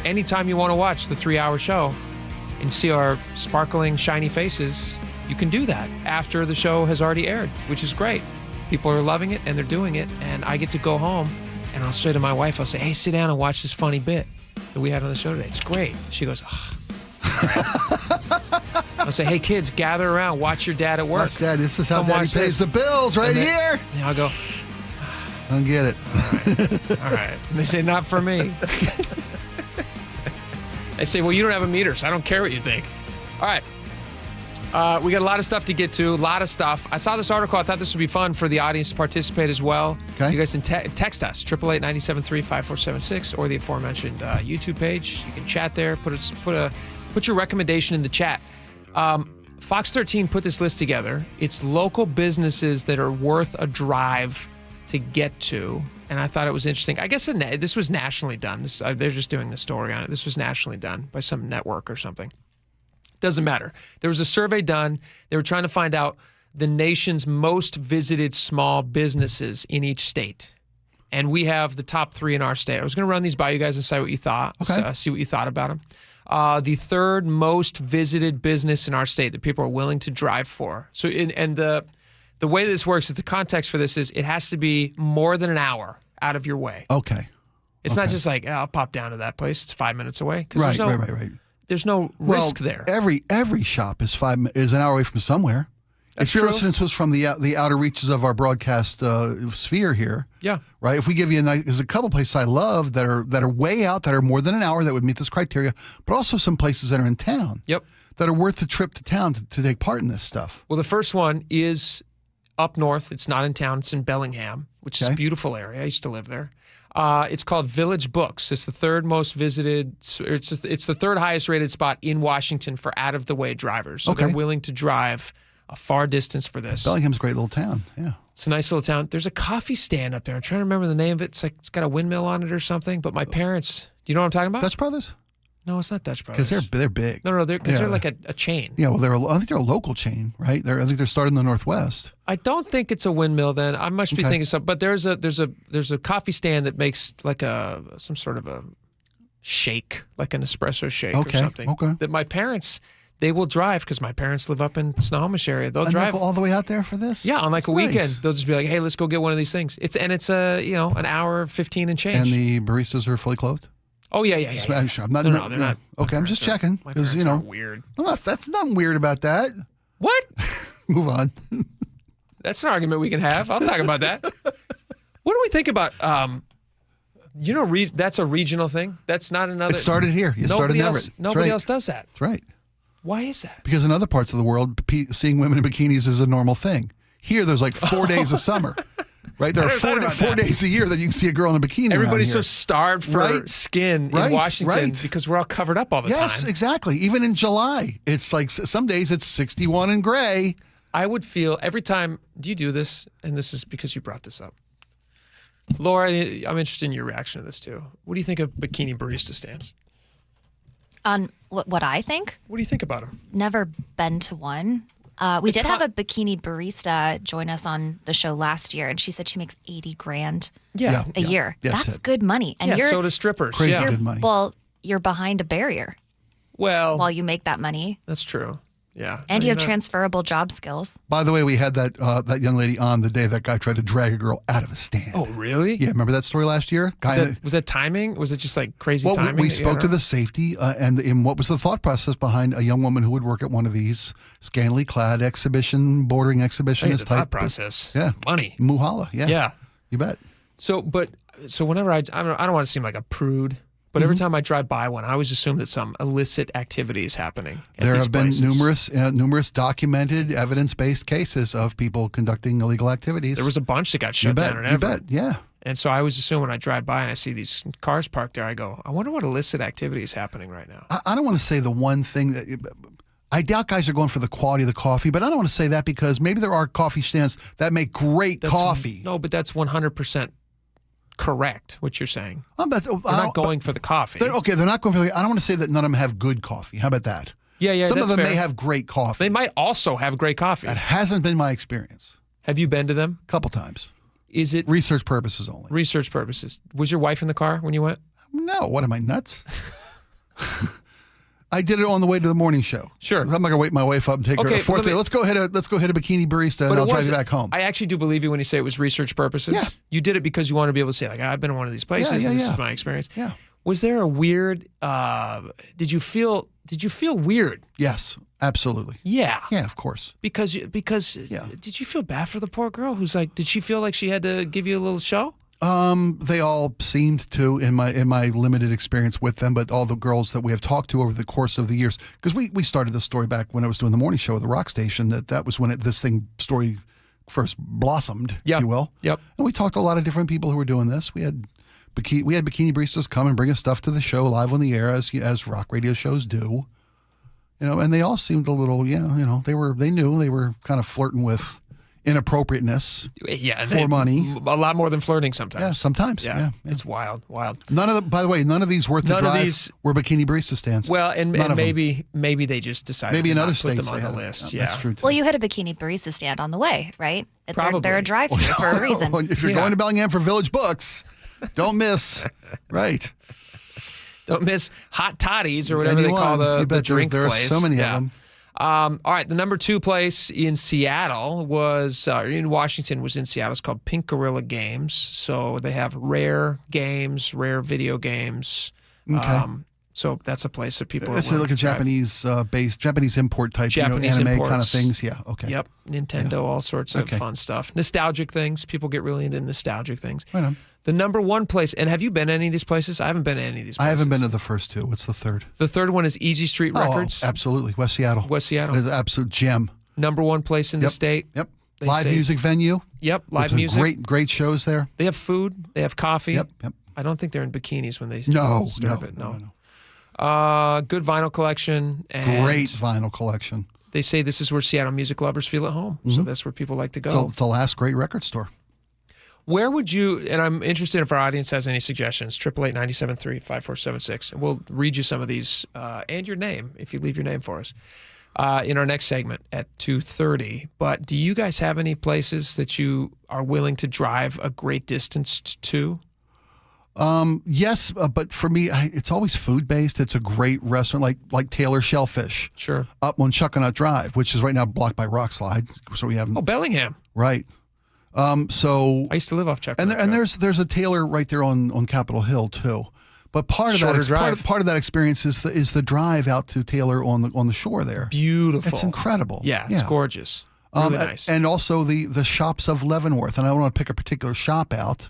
Speaker 2: anytime you want to watch the 3-hour show and see our sparkling, shiny faces, you can do that after the show has already aired, which is great. People are loving it, and they're doing it, and I get to go home, and I'll say to my wife, I'll say, hey, sit down and watch this funny bit that we had on the show today. It's great. She goes, I'll say, hey, kids, gather around, watch your dad at work.
Speaker 5: Watch Dad. This is how Daddy pays the bills right here.
Speaker 2: And I'll go,
Speaker 5: I don't get it.
Speaker 2: all right. And they say, not for me. They say, well, you don't have a meter, so I don't care what you think. All right. We got a lot of stuff to get to, a lot of stuff. I saw this article. I thought this would be fun for the audience to participate as well.
Speaker 5: Okay.
Speaker 2: You guys can text us, 888-973-5476, or the aforementioned YouTube page. You can chat there. Put your recommendation in the chat. Fox 13 put this list together. It's local businesses that are worth a drive to get to, and I thought it was interesting. I guess this was nationally done. They're just doing the story on it. This was nationally done by some network or something. Doesn't matter. There was a survey done. They were trying to find out the nation's most visited small businesses in each state. And we have the top 3 in our state. I was going to run these by you guys and say what you thought.
Speaker 5: Okay.
Speaker 2: See what you thought about them. The third most visited business in our state that people are willing to drive for. So, the way this works is the context for this is it has to be more than an hour out of your way.
Speaker 5: Okay.
Speaker 2: It's not just like, I'll pop down to that place. It's 5 minutes away.
Speaker 5: Right.
Speaker 2: There's no risk there.
Speaker 5: Every shop is an hour away from somewhere.
Speaker 2: That's
Speaker 5: if you're
Speaker 2: true.
Speaker 5: listening to us from the outer reaches of our broadcast sphere here,
Speaker 2: yeah,
Speaker 5: right. If we give you there's a couple places I love that are way out, that are more than an hour, that would meet this criteria, but also some places that are in town.
Speaker 2: Yep.
Speaker 5: That are worth the trip to town to take part in this stuff.
Speaker 2: Well, the first one is up north. It's not in town. It's in Bellingham, which is a beautiful area. I used to live there. It's called Village Books. It's the third most visited. It's the third highest rated spot in Washington for out of the way drivers. So they're willing to drive a far distance for this.
Speaker 5: Bellingham's a great little town. Yeah,
Speaker 2: it's a nice little town. There's a coffee stand up there. I'm trying to remember the name of it. It's got a windmill on it or something. But my parents, do you know what I'm talking about?
Speaker 5: Dutch Brothers.
Speaker 2: No, it's not Dutch Brothers.
Speaker 5: Because they're big.
Speaker 2: No, they're like a chain.
Speaker 5: Yeah, well, I think they're a local chain, right? I think they're started in the Northwest.
Speaker 2: I don't think it's a windmill. Then I must be thinking something. But there's a coffee stand that makes like some sort of a shake, like an espresso shake or something.
Speaker 5: Okay.
Speaker 2: That my parents, they will drive because my parents live up in Snohomish area. They'll drive
Speaker 5: go all the way out there for this.
Speaker 2: Yeah, on like
Speaker 5: That's
Speaker 2: a weekend,
Speaker 5: nice.
Speaker 2: they'll just be like, "Hey, let's go get one of these things." It's an hour 15 and change.
Speaker 5: And the baristas are fully clothed.
Speaker 2: Oh yeah.
Speaker 5: I'm not,
Speaker 2: no, they're not.
Speaker 5: Okay, I'm just checking because
Speaker 2: weird.
Speaker 5: That's nothing weird about that.
Speaker 2: What?
Speaker 5: Move on.
Speaker 2: That's an argument we can have. I'll talk about that. What do we think about? That's a regional thing. That's not another.
Speaker 5: It started here. You started in Everett.
Speaker 2: Nobody else does that.
Speaker 5: That's right.
Speaker 2: Why is that?
Speaker 5: Because in other parts of the world, seeing women in bikinis is a normal thing. Here, there's like 4 days of summer. Right? There are four days a year that you can see a girl in a bikini.
Speaker 2: Everybody's so
Speaker 5: around here.
Speaker 2: starved for skin in Washington because we're all covered up all the time.
Speaker 5: Yes, exactly. Even in July, it's like some days it's 61 and gray.
Speaker 2: I would feel every time. Do you do this? And this is because you brought this up. Laura, I'm interested in your reaction to this too. What do you think of bikini barista stands?
Speaker 3: On what I think?
Speaker 2: What do you think about them?
Speaker 3: Never been to one. We did have a bikini barista join us on the show last year, and she said she makes $80,000 a year.
Speaker 5: Yes,
Speaker 3: that's good money. And
Speaker 2: so do strippers.
Speaker 5: Crazy good money.
Speaker 3: Well, you're behind a barrier.
Speaker 2: Well,
Speaker 3: while you make that money.
Speaker 2: That's true. Yeah.
Speaker 3: And you have transferable job skills.
Speaker 5: By the way, we had that young lady on the day that guy tried to drag a girl out of a stand.
Speaker 2: Oh, really?
Speaker 5: Yeah, remember that story last year?
Speaker 2: Was that timing? Was it just like crazy timing?
Speaker 5: We spoke to the safety and what was the thought process behind a young woman who would work at one of these scantily clad bordering exhibitionist
Speaker 2: the
Speaker 5: type.
Speaker 2: thought process.
Speaker 5: Yeah.
Speaker 2: Money.
Speaker 5: Muhala. Yeah.
Speaker 2: Yeah.
Speaker 5: You bet.
Speaker 2: So whenever I don't want to seem like a prude, but every time I drive by one, I always assume that some illicit activity is happening.
Speaker 5: There have been numerous documented, evidence-based cases of people conducting illegal activities.
Speaker 2: There was a bunch that got shut down in Everett.
Speaker 5: You bet, yeah.
Speaker 2: And so I always assume when I drive by and I see these cars parked there, I go, I wonder what illicit activity is happening right now.
Speaker 5: I don't want to say the one thing that... I doubt guys are going for the quality of the coffee, but I don't want to say that because maybe there are coffee stands that make great coffee.
Speaker 2: No, but that's 100% correct, what you're saying.
Speaker 5: They're
Speaker 2: not going for the coffee.
Speaker 5: They're not going for the... I don't want to say that none of them have good coffee. How about that?
Speaker 2: Yeah,
Speaker 5: Some of them
Speaker 2: fair.
Speaker 5: may have great coffee.
Speaker 2: They might also have great coffee.
Speaker 5: That hasn't been my experience.
Speaker 2: Have you been to them?
Speaker 5: A couple times.
Speaker 2: Is it...
Speaker 5: Research purposes only.
Speaker 2: Research purposes. Was your wife in the car when you went?
Speaker 5: No. What, am I nuts? I did it on the way to the morning show.
Speaker 2: Sure.
Speaker 5: I'm not going to wake my wife up and take her to fourth day. Let's go hit a bikini barista and I'll drive you back home.
Speaker 2: I actually do believe you when you say it was research purposes.
Speaker 5: Yeah.
Speaker 2: You did it because you want to be able to say, like, I've been in one of these places and this is my experience.
Speaker 5: Yeah.
Speaker 2: Was there a weird, did you feel weird?
Speaker 5: Yes, absolutely.
Speaker 2: Yeah.
Speaker 5: Yeah, of course.
Speaker 2: Because did you feel bad for the poor girl who's like, did she feel like she had to give you a little show?
Speaker 5: They all seemed to in my limited experience with them, but all the girls that we have talked to over the course of the years, because we started this story back when I was doing the morning show at the rock station, that was when this story first blossomed, if you will.
Speaker 2: Yep.
Speaker 5: And we talked to a lot of different people who were doing this. We had bikini baristas come and bring us stuff to the show live on the air as rock radio shows do. And they all seemed a little, they knew they were kind of flirting with inappropriateness for money.
Speaker 2: A lot more than flirting sometimes.
Speaker 5: Yeah, sometimes. Yeah.
Speaker 2: It's wild.
Speaker 5: By the way, none of these worth the drive were bikini barista stands.
Speaker 2: Well, and maybe they just decided
Speaker 5: maybe in other
Speaker 2: put
Speaker 5: states
Speaker 2: them on the list.
Speaker 5: That's true too.
Speaker 3: Well, you had a bikini barista stand on the way, right?
Speaker 2: Probably.
Speaker 3: They're a drive-thru for a reason.
Speaker 5: If you're going to Bellingham for Village Books, don't miss. Right.
Speaker 2: Don't miss hot toddies or whatever they call the drink
Speaker 5: there
Speaker 2: place.
Speaker 5: There are so many of them.
Speaker 2: All right, the number 2 place in Seattle in Washington was in Seattle. It's called Pink Gorilla Games. So they have rare games, rare video games.
Speaker 5: Okay.
Speaker 2: So that's a place that people are
Speaker 5: It's like a Japanese import type,
Speaker 2: Japanese
Speaker 5: anime
Speaker 2: imports.
Speaker 5: kind of things. Yeah, okay.
Speaker 2: Yep, Nintendo, all sorts of fun stuff. Nostalgic things. People get really into nostalgic things.
Speaker 5: Right on.
Speaker 2: The number 1 place, and have you been to any of these places? I haven't been to any of these places.
Speaker 5: I haven't been to the first 2. What's the third?
Speaker 2: The third one is Easy Street Records.
Speaker 5: Oh, absolutely. West Seattle.
Speaker 2: It's an
Speaker 5: absolute gem.
Speaker 2: Number 1 place in the state.
Speaker 5: Yep. Live music venue.
Speaker 2: Yep, live music.
Speaker 5: Great shows there.
Speaker 2: They have food. They have coffee.
Speaker 5: Yep.
Speaker 2: I don't think they're in bikinis when they
Speaker 5: serve
Speaker 2: it. No. Good vinyl collection. And
Speaker 5: great vinyl collection.
Speaker 2: They say this is where Seattle music lovers feel at home. So that's where people like to go.
Speaker 5: It's the last great record store.
Speaker 2: Where would you, and I'm interested if our audience has any suggestions, 888-973-5476. And we'll read you some of these and your name, if you leave your name for us, in our next segment at 2:30. But do you guys have any places that you are willing to drive a great distance to?
Speaker 5: Yes, but for me, it's always food-based. It's a great restaurant like Taylor Shellfish.
Speaker 2: Sure.
Speaker 5: Up on Chuckanut Drive, which is right now blocked by rock slide. So we have...
Speaker 2: Oh, Bellingham.
Speaker 5: Right. So
Speaker 2: I used to live off Chuckanut Drive.
Speaker 5: And there's a Taylor right there on Capitol Hill too. But part of that experience is the drive out to Taylor on the shore there.
Speaker 2: Beautiful.
Speaker 5: It's incredible.
Speaker 2: Yeah, it's gorgeous. Really nice.
Speaker 5: And also the shops of Leavenworth. And I don't want to pick a particular shop out,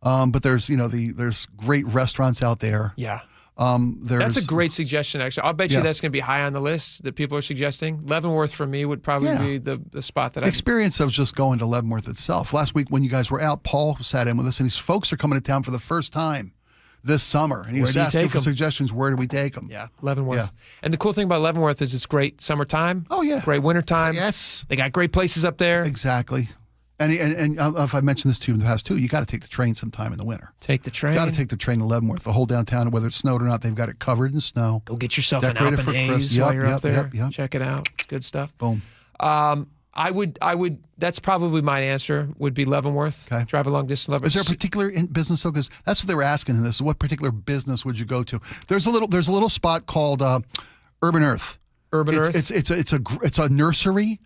Speaker 5: but there's there's great restaurants out there.
Speaker 2: Yeah. That's a great suggestion, actually. I'll bet you
Speaker 5: Yeah.
Speaker 2: that's going to be high on the list that people are suggesting. Leavenworth, for me, would probably be the spot that I...
Speaker 5: experience of just going to Leavenworth itself. Last week when you guys were out, Paul sat in with us, and these folks are coming to town for the first time this summer. And he was asking for suggestions. Where do we take them?
Speaker 2: Yeah, Leavenworth.
Speaker 5: Yeah.
Speaker 2: And the cool thing about Leavenworth is it's great summertime.
Speaker 5: Oh, yeah.
Speaker 2: Great wintertime.
Speaker 5: Yes.
Speaker 2: They got great places up there.
Speaker 5: Exactly. And if I mentioned this to you in the past, too, you got to take the train sometime in the winter.
Speaker 2: Take the train.
Speaker 5: You got to take the train to Leavenworth. The whole downtown, whether it's snowed or not, they've got it covered in snow.
Speaker 2: Go get yourself an
Speaker 5: Decorated for
Speaker 2: Alpenhaze
Speaker 5: Christmas.
Speaker 2: while you're up there.
Speaker 5: Yep.
Speaker 2: Check it out. It's good stuff.
Speaker 5: Boom.
Speaker 2: I would. That's probably my answer. Would be Leavenworth.
Speaker 5: Okay.
Speaker 2: Drive a long distance. Leavenworth.
Speaker 5: Is there a particular business though? Because that's what they were asking in this. What particular business would you go to? There's a little spot called Urban Earth.
Speaker 2: Urban Earth.
Speaker 5: It's a nursery,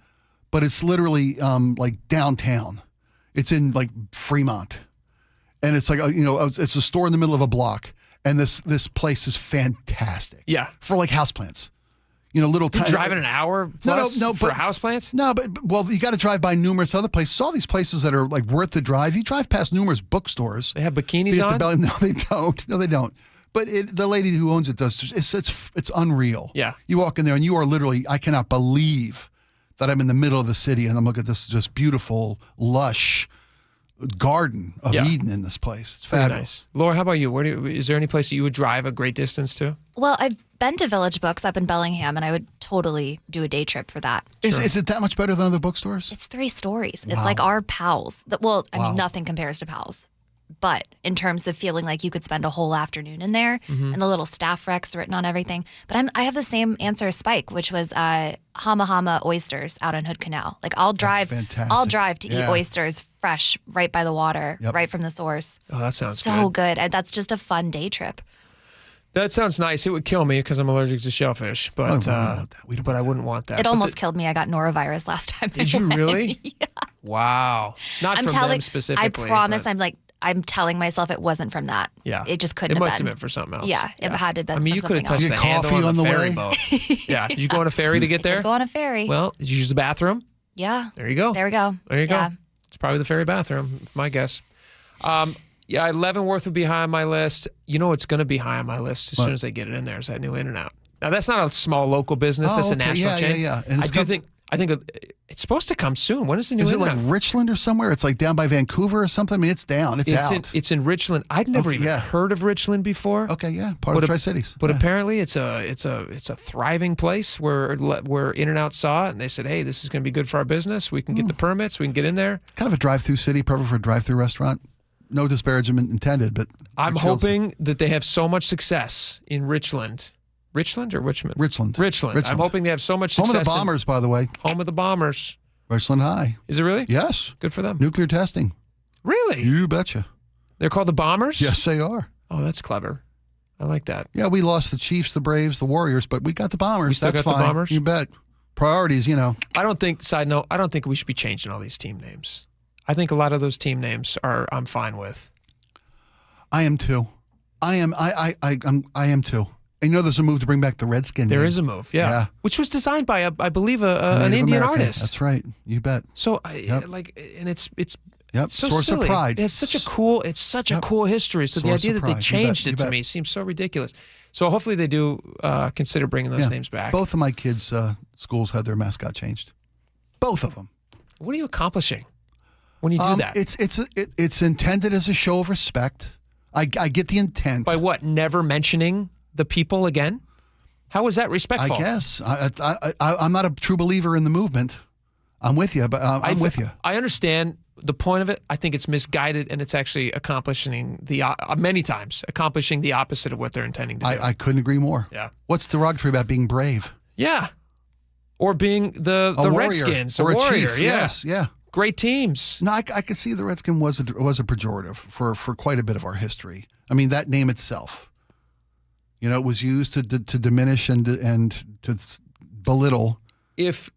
Speaker 5: but it's literally like downtown. It's in like Fremont, and it's like it's a store in the middle of a block, and this place is fantastic.
Speaker 2: Yeah,
Speaker 5: for like houseplants. Little
Speaker 2: You're driving an hour plus for houseplants?
Speaker 5: No, but you got to drive by numerous other places. All these places that are like worth the drive. You drive past numerous bookstores.
Speaker 2: They have bikinis on?
Speaker 5: No, they don't. No, they don't. But the lady who owns it does. It's unreal.
Speaker 2: Yeah.
Speaker 5: You walk in there and you are literally. I cannot believe that I'm in the middle of the city and I'm looking at this just beautiful, lush garden of Eden in this place. It's fabulous.
Speaker 2: Nice. Laura, how about you? Is there any place that you would drive a great distance to?
Speaker 3: Well, I've been to Village Books up in Bellingham, and I would totally do a day trip for that.
Speaker 5: Is it that much better than other bookstores?
Speaker 3: It's 3 stories.
Speaker 5: Wow.
Speaker 3: It's like our Pals. I
Speaker 5: Wow.
Speaker 3: mean, nothing compares to Pals. But in terms of feeling like you could spend a whole afternoon in there,
Speaker 2: Mm-hmm.
Speaker 3: and the little staff recs written on everything. But I have the same answer as Spike, which was Hama Hama oysters out on Hood Canal. Like I'll drive to eat oysters fresh right by the water, right from the source.
Speaker 2: Oh, that sounds
Speaker 3: so good. And that's just a fun day trip.
Speaker 2: That sounds nice. It would kill me because I'm allergic to shellfish, but I wouldn't want that.
Speaker 3: It almost killed me. I got norovirus last time.
Speaker 2: Did you really?
Speaker 3: Yeah.
Speaker 2: Wow. Not from them specifically.
Speaker 3: I promise.
Speaker 2: but-
Speaker 3: I'm telling myself it wasn't from that.
Speaker 2: Yeah.
Speaker 3: It just couldn't
Speaker 2: It
Speaker 3: have
Speaker 2: must
Speaker 3: been.
Speaker 2: have been for something else.
Speaker 3: Yeah, it had to have been.
Speaker 2: I mean,
Speaker 3: from
Speaker 2: you could have
Speaker 3: something
Speaker 2: touched
Speaker 3: else.
Speaker 2: the handle on the
Speaker 5: the
Speaker 2: ferry
Speaker 5: way?
Speaker 2: boat. Yeah. Did you go on a ferry to get there?
Speaker 3: Go on a ferry.
Speaker 2: Well, did you use the bathroom?
Speaker 3: Yeah.
Speaker 2: There you go.
Speaker 3: There we go.
Speaker 2: There you
Speaker 3: Yeah.
Speaker 2: go. It's probably the ferry bathroom, my guess. Yeah, Leavenworth would be high on my list. You know what's going to be high on my list as soon as they get it in there is that new In-N-Out. Now, that's not a small local business. That's a national chain.
Speaker 5: Yeah. And
Speaker 2: I think it's supposed to come soon. When is the new
Speaker 5: Is it
Speaker 2: In-N-Out?
Speaker 5: like Richland or somewhere? It's like down by Vancouver or something? I mean, it's down. It's out.
Speaker 2: It's in Richland. I'd never even heard of Richland before.
Speaker 5: Okay, yeah. Part of Tri-Cities.
Speaker 2: But apparently it's a thriving place where In-N-Out saw it and they said, hey, this is going to be good for our business. We can get the permits. We can get in there.
Speaker 5: Kind of a drive-through city, perfect for a drive-through restaurant. No disparagement intended, but
Speaker 2: I'm hoping that they have so much success in Richland. Richland or Richmond?
Speaker 5: Richland.
Speaker 2: I'm hoping they have so much success.
Speaker 5: Home of the Bombers, by the way.
Speaker 2: Home of the Bombers.
Speaker 5: Richland High.
Speaker 2: Is it really?
Speaker 5: Yes.
Speaker 2: Good for them.
Speaker 5: Nuclear testing.
Speaker 2: Really?
Speaker 5: You betcha.
Speaker 2: They're called the Bombers?
Speaker 5: Yes, they are.
Speaker 2: Oh, that's clever. I like that.
Speaker 5: Yeah, we lost the Chiefs, the Braves, the Warriors, but we got the Bombers.
Speaker 2: We still
Speaker 5: That's
Speaker 2: got the
Speaker 5: fine.
Speaker 2: Bombers?
Speaker 5: You bet. Priorities,
Speaker 2: Side note, I don't think we should be changing all these team names. I think a lot of those team names I'm fine with.
Speaker 5: I am too. I am too. And there's a move to bring back the Redskin
Speaker 2: There
Speaker 5: name.
Speaker 2: is a move, yeah. Which was designed by, I believe, an
Speaker 5: Native
Speaker 2: Indian
Speaker 5: American.
Speaker 2: artist.
Speaker 5: That's right. You bet.
Speaker 2: So, and it's so
Speaker 5: Source
Speaker 2: silly.
Speaker 5: of pride.
Speaker 2: It's such a cool history. So the
Speaker 5: Source
Speaker 2: idea
Speaker 5: of
Speaker 2: that they
Speaker 5: pride. You
Speaker 2: changed
Speaker 5: bet.
Speaker 2: it to me seems so ridiculous. So hopefully they do consider bringing those names back.
Speaker 5: Both of my kids' schools had their mascot changed. Both of them.
Speaker 2: What are you accomplishing when you do that?
Speaker 5: It's intended as a show of respect. I get the intent.
Speaker 2: By what? Never mentioning the people again? How is that respectful?
Speaker 5: I guess. I'm not a true believer in the movement. I'm with you, but I'm with you.
Speaker 2: I understand the point of it. I think it's misguided, and it's actually accomplishing many times accomplishing the opposite of what they're intending to do.
Speaker 5: I couldn't agree more.
Speaker 2: Yeah.
Speaker 5: What's derogatory about being brave?
Speaker 2: Yeah. Or being the
Speaker 5: warrior,
Speaker 2: Redskins,
Speaker 5: or
Speaker 2: a
Speaker 5: a
Speaker 2: warrior.
Speaker 5: chief.
Speaker 2: Yeah.
Speaker 5: Yes, yeah.
Speaker 2: Great teams.
Speaker 5: No, I could see the Redskin was a pejorative for quite a bit of our history. I mean, that name itself, it was used to diminish and to belittle.
Speaker 2: If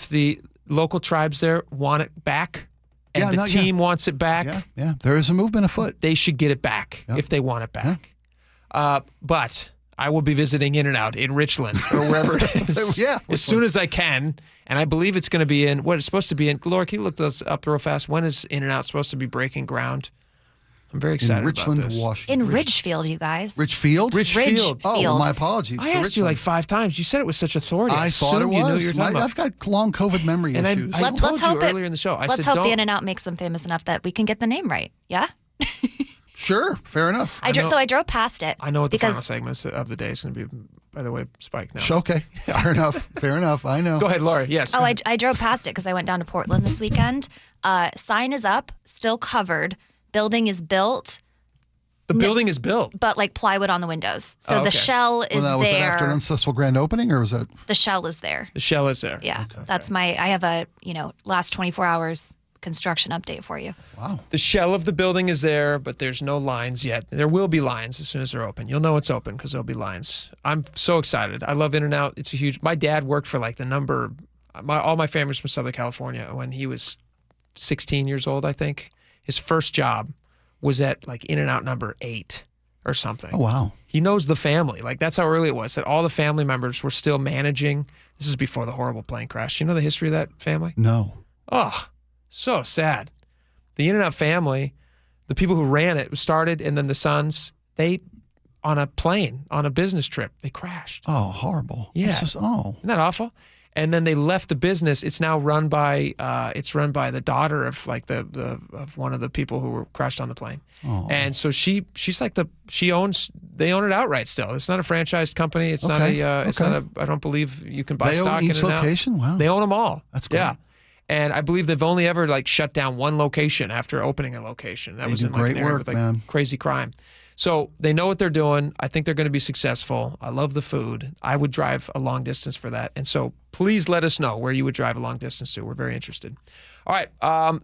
Speaker 2: the local tribes there want it back, and the team wants it back,
Speaker 5: yeah, there is a movement afoot.
Speaker 2: They should get it back if they want it back. But I will be visiting In-N-Out in Richland or wherever it is as soon as I can. And I believe it's going to be it's supposed to be in. Laura, can you look this up real fast? When is In-N-Out supposed to be breaking ground? I'm very excited
Speaker 5: in Richland,
Speaker 2: about this.
Speaker 5: Washington.
Speaker 3: In Ridgefield, you guys.
Speaker 5: Ridgefield?
Speaker 2: Ridgefield.
Speaker 5: Oh, well, my apologies.
Speaker 2: I asked you like 5 times. You said it with such authority.
Speaker 5: I thought it was.
Speaker 2: You knew what you were talking about.
Speaker 5: I've got long COVID memory
Speaker 2: and
Speaker 5: issues.
Speaker 2: I told you earlier in the show.
Speaker 3: Let's hope the In-N-Out makes them famous enough that we can get the name right. Yeah?
Speaker 5: Sure, fair enough.
Speaker 3: So I drove past it.
Speaker 2: I know what the final segment of the day is going to be, by the way, Spike now.
Speaker 5: Okay, fair enough. Fair enough. I know.
Speaker 2: Go ahead, Laura. Yes.
Speaker 3: Oh, I drove past it because I went down to Portland this weekend. Sign is up, still covered. Building is built.
Speaker 2: The building is built.
Speaker 3: But like plywood on the windows. So the shell is
Speaker 5: was
Speaker 3: there.
Speaker 5: Was that after an unsuccessful grand opening, or was that?
Speaker 3: The shell is there.
Speaker 2: The shell is there.
Speaker 3: Yeah. Okay. That's I have a, last 24 hours construction update for you.
Speaker 5: Wow.
Speaker 2: The shell of the building is there, but there's no lines yet. There will be lines as soon as they're open. You'll know it's open because there'll be lines. I'm so excited. I love In-N-Out. It's a huge. My dad worked for like all my family's from Southern California. When he was 16 years old, I think, his first job was at like In-N-Out number 8 or something.
Speaker 5: Oh, wow.
Speaker 2: He knows the family. Like that's how early it was, that all the family members were still managing. This is before the horrible plane crash. You know the history of that family?
Speaker 5: No.
Speaker 2: Oh, so sad. The In-N-Out family, the people who ran it started, and then the sons, they, on a plane, on a business trip, they crashed.
Speaker 5: Oh, horrible.
Speaker 2: Yeah.
Speaker 5: Isn't
Speaker 2: that awful? And then they left the business. It's now run by the daughter of like of one of the people who were crashed on the plane.
Speaker 5: Oh.
Speaker 2: And so she's like they own it outright still. It's not a franchised company. It's not I don't believe you can buy stock in it now.
Speaker 5: They own each location? Wow.
Speaker 2: They own them all.
Speaker 5: That's great.
Speaker 2: Yeah. And I believe they've only ever like shut down one location after opening a location. That was in like an area with like crazy crime. So they know what they're doing. I think they're going to be successful. I love the food. I would drive a long distance for that. And so please let us know where you would drive a long distance to. We're very interested. All right.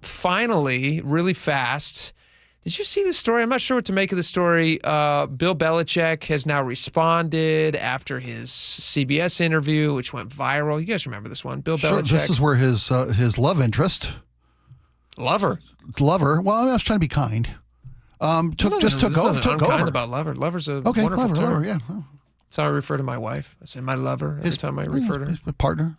Speaker 2: Finally, really fast. Did you see this story? I'm not sure what to make of the story. Bill Belichick has now responded after his CBS interview, which went viral. You guys remember this one? Bill Belichick.
Speaker 5: This is where his love interest.
Speaker 2: Lover.
Speaker 5: Well, I was trying to be kind. Took over.
Speaker 2: About lover. Lover's a wonderful term.
Speaker 5: Lover, yeah.
Speaker 2: That's how I refer to my wife. I say my lover every time I refer to her.
Speaker 5: His partner.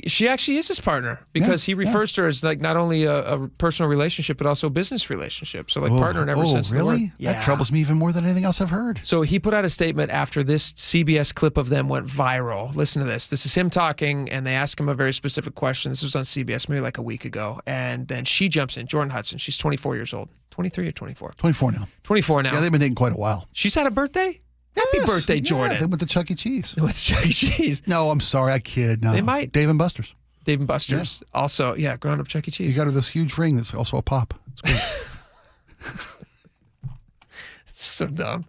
Speaker 2: She actually is his partner because he refers to her as like not only a personal relationship but also a business relationship. So like partner in every sense of the word.
Speaker 5: Really?
Speaker 2: Yeah.
Speaker 5: That troubles me even more than anything else I've heard.
Speaker 2: So he put out a statement after this CBS clip of them went viral. Listen to this. This is him talking, and they ask him a very specific question. This was on CBS maybe like a week ago, and then she jumps in. Jordan Hudson. She's 24 years old. 23 or 24?
Speaker 5: 24 now.
Speaker 2: 24 now.
Speaker 5: Yeah, they've been dating quite a while.
Speaker 2: She's had a birthday? Happy birthday, Jordan.
Speaker 5: Yeah, they went to Chuck E. Cheese.
Speaker 2: With Chuck E. Cheese.
Speaker 5: No, I'm sorry. I kid. No.
Speaker 2: They might.
Speaker 5: Dave and Buster's.
Speaker 2: Dave and Buster's. Yeah. Also, grown up Chuck E. Cheese.
Speaker 5: He got her this huge ring that's also a pop. It's great.
Speaker 2: So dumb.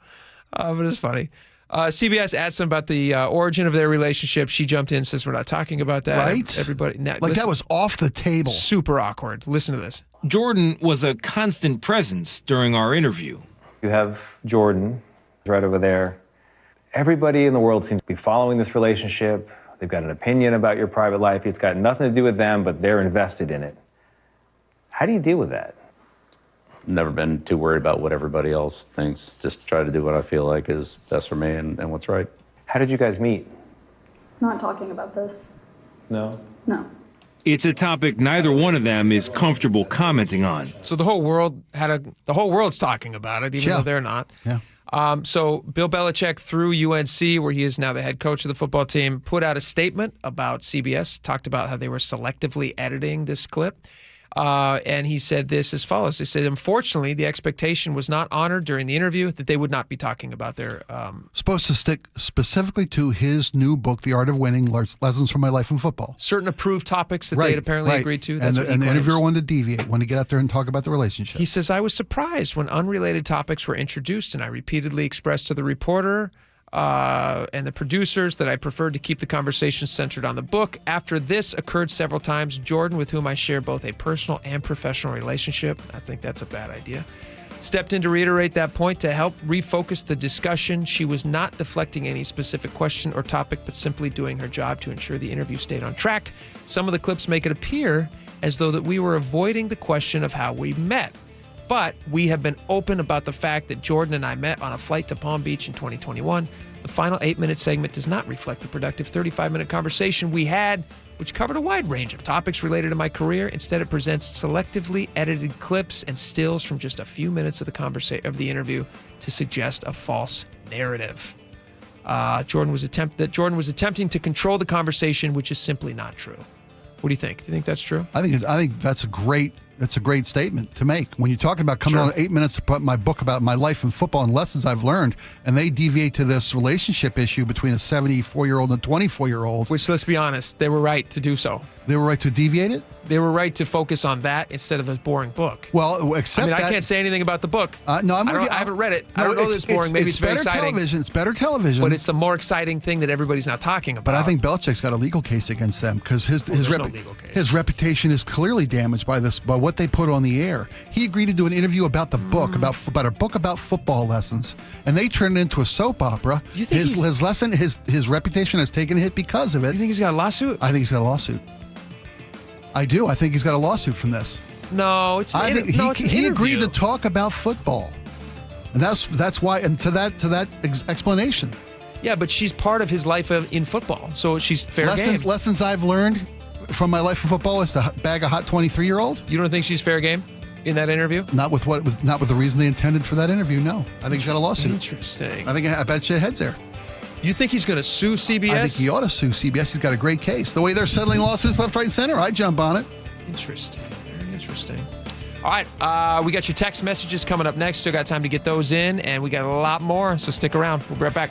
Speaker 2: But it's funny. CBS asked them about the origin of their relationship. She jumped in and says, we're not talking about that.
Speaker 5: Right?
Speaker 2: Everybody. Now,
Speaker 5: that was off the table.
Speaker 2: Super awkward. Listen to this.
Speaker 6: Jordan was a constant presence during our interview.
Speaker 7: You have Jordan right over there. Everybody in the world seems to be following this relationship. They've got an opinion about your private life. It's got nothing to do with them, but they're invested in it. How do you deal with that?
Speaker 23: Never been too worried about what everybody else thinks. Just try to do what I feel like is best for me and what's right.
Speaker 7: How did you guys meet?
Speaker 24: Not talking about this.
Speaker 7: No?
Speaker 24: No.
Speaker 6: It's a topic neither one of them is comfortable commenting on.
Speaker 2: So the whole world's talking about it, even though they're not.
Speaker 5: Yeah.
Speaker 2: So Bill Belichick, through UNC, where he is now the head coach of the football team, put out a statement about CBS, talked about how they were selectively editing this clip. And he said this as follows. He said, unfortunately, the expectation was not honored during the interview that they would not be talking about their...
Speaker 5: Supposed to stick specifically to his new book, The Art of Winning, Lessons from My Life in Football.
Speaker 2: Certain approved topics that they had apparently agreed to. That's
Speaker 5: and the interviewer wanted to deviate, wanted to get out there and talk about the relationship.
Speaker 2: He says, I was surprised when unrelated topics were introduced, and I repeatedly expressed to the reporter and the producers that I preferred to keep the conversation centered on the book. After this occurred several times, Jordan, with whom I share both a personal and professional relationship, I think that's a bad idea, stepped in to reiterate that point to help refocus the discussion. She was not deflecting any specific question or topic, but simply doing her job to ensure the interview stayed on track. Some of the clips make it appear as though that we were avoiding the question of how we met. But we have been open about the fact that Jordan and I met on a flight to Palm Beach in 2021. The final 8-minute segment does not reflect the productive 35-minute conversation we had which covered a wide range of topics related to my career. Instead, it presents selectively edited clips and stills from just a few minutes of the interview to suggest a false narrative. Jordan was attempting to control the conversation, which is simply not true. What do you think? Do you think that's true?
Speaker 5: I think that's a great statement to make. When you're talking about coming on 8 minutes to put my book about my life in football and lessons I've learned, and they deviate to this relationship issue between a 74-year-old and a 24-year-old.
Speaker 2: Which, let's be honest, they were right to do so.
Speaker 5: They were right to deviate it?
Speaker 2: They were right to focus on that instead of a boring book.
Speaker 5: Well, except
Speaker 2: I can't say anything about the book.
Speaker 5: I
Speaker 2: haven't read it. I don't know that it's boring. Maybe it's very exciting.
Speaker 5: Television. It's better television.
Speaker 2: But it's the more exciting thing that everybody's not talking about.
Speaker 5: But I think Belichick's got a legal case against them because his reputation is clearly damaged by what they put on the air. He agreed to do an interview about the book, about a book about football lessons, and they turned it into a soap opera.
Speaker 2: You think
Speaker 5: his reputation has taken a hit because of it.
Speaker 2: You think he's got a lawsuit?
Speaker 5: I think he's got a lawsuit. I do. I think he's got a lawsuit from this.
Speaker 2: No,
Speaker 5: he agreed to talk about football, and that's why. And to that explanation.
Speaker 2: Yeah, but she's part of his life in football, so she's fair game.
Speaker 5: Lessons I've learned from my life in football is to bag a hot 23-year-old.
Speaker 2: You don't think she's fair game in that interview?
Speaker 5: Not with the reason they intended for that interview. No, I think he's got a lawsuit.
Speaker 2: Interesting.
Speaker 5: I bet your head's there.
Speaker 2: You think he's going to sue CBS?
Speaker 5: I think he ought to sue CBS. He's got a great case. The way they're settling lawsuits left, right, and center, I'd jump on it.
Speaker 2: Interesting. Very interesting. All right. We got your text messages coming up next. Still got time to get those in, and we got a lot more, so stick around. We'll be right back.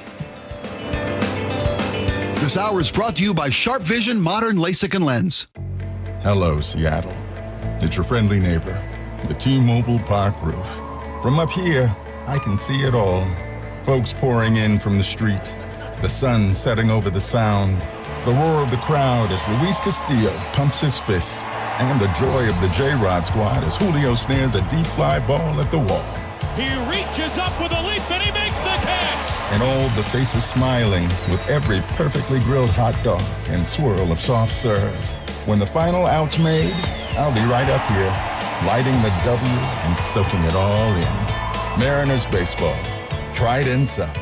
Speaker 8: This hour is brought to you by Sharp Vision Modern LASIK and Lens.
Speaker 10: Hello, Seattle. It's your friendly neighbor, the T-Mobile Park roof. From up here, I can see it all. Folks pouring in from the street. The sun setting over the sound, the roar of the crowd as Luis Castillo pumps his fist, and the joy of the J-Rod squad as Julio snares a deep fly ball at the wall.
Speaker 11: He reaches up with a leap and he makes the catch!
Speaker 10: And all the faces smiling with every perfectly grilled hot dog and swirl of soft serve. When the final out's made, I'll be right up here, lighting the W and soaking it all in. Mariners baseball, Trident's up.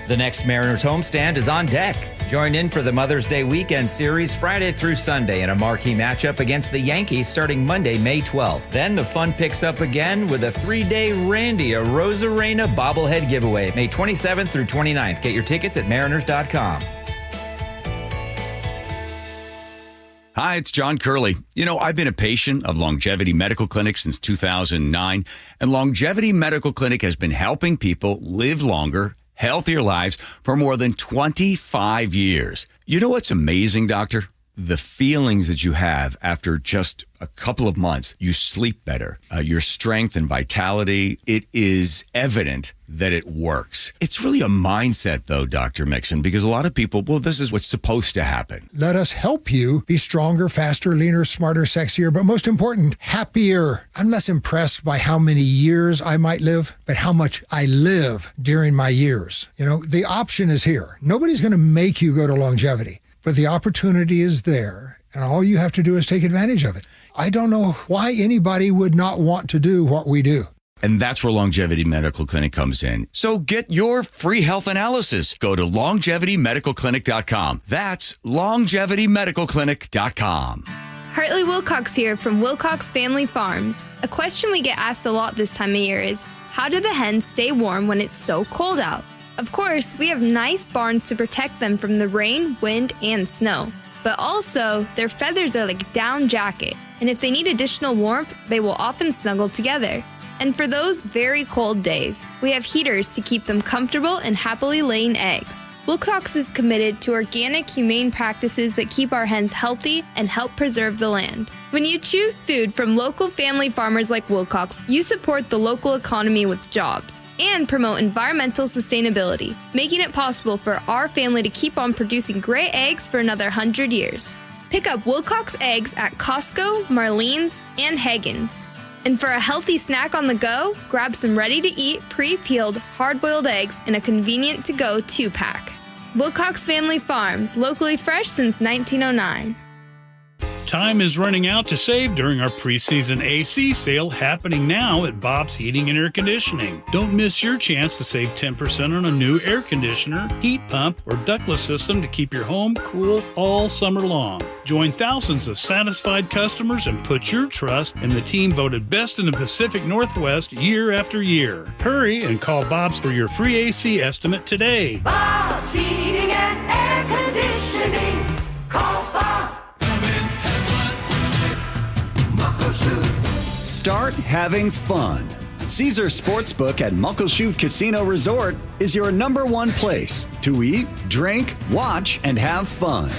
Speaker 12: The next Mariners homestand is on deck. Join in for the Mother's Day weekend series Friday through Sunday in a marquee matchup against the Yankees starting Monday, May 12th. Then the fun picks up again with a 3-day Randy Arozarena bobblehead giveaway, May 27th through 29th. Get your tickets at mariners.com.
Speaker 25: Hi, it's John Curley. I've been a patient of Longevity Medical Clinic since 2009, and Longevity Medical Clinic has been helping people live longer, healthier lives for more than 25 years. You know what's amazing, doctor? The feelings that you have after just a couple of months. You sleep better. Your strength and vitality, it is evident that it works. It's really a mindset, though, Dr. Mixon, because a lot of people, this is what's supposed to happen.
Speaker 26: Let us help you be stronger, faster, leaner, smarter, sexier, but most important, happier. I'm less impressed by how many years I might live, but how much I live during my years. The option is here. Nobody's going to make you go to longevity, but the opportunity is there, and all you have to do is take advantage of it. I don't know why anybody would not want to do what we do.
Speaker 25: And that's where Longevity Medical Clinic comes in. So get your free health analysis. Go to longevitymedicalclinic.com. That's longevitymedicalclinic.com.
Speaker 27: Hartley Wilcox here from Wilcox Family Farms. A question we get asked a lot this time of year is, how do the hens stay warm when it's so cold out? Of course, we have nice barns to protect them from the rain, wind, and snow. But also, their feathers are like a down jacket, and if they need additional warmth, they will often snuggle together. And for those very cold days, we have heaters to keep them comfortable and happily laying eggs. Wilcox is committed to organic, humane practices that keep our hens healthy and help preserve the land. When you choose food from local family farmers like Wilcox, you support the local economy with jobs and promote environmental sustainability, making it possible for our family to keep on producing great eggs for another 100 years. Pick up Wilcox eggs at Costco, Marlene's, and Hagen's. And for a healthy snack on the go, grab some ready-to-eat, pre-peeled, hard-boiled eggs in a convenient to-go 2-pack. Wilcox Family Farms, locally fresh since 1909.
Speaker 9: Time is running out to save during our preseason AC sale happening now at Bob's Heating and Air Conditioning. Don't miss your chance to save 10% on a new air conditioner, heat pump, or ductless system to keep your home cool all summer long. Join thousands of satisfied customers and put your trust in the team voted best in the Pacific Northwest year after year. Hurry and call Bob's for your free AC estimate today.
Speaker 14: Bob's Heating and Air Conditioning. Call Bob.
Speaker 15: Start having fun. Caesar Sportsbook at Muckleshoot Casino Resort is your #1 place to eat, drink, watch, and have fun.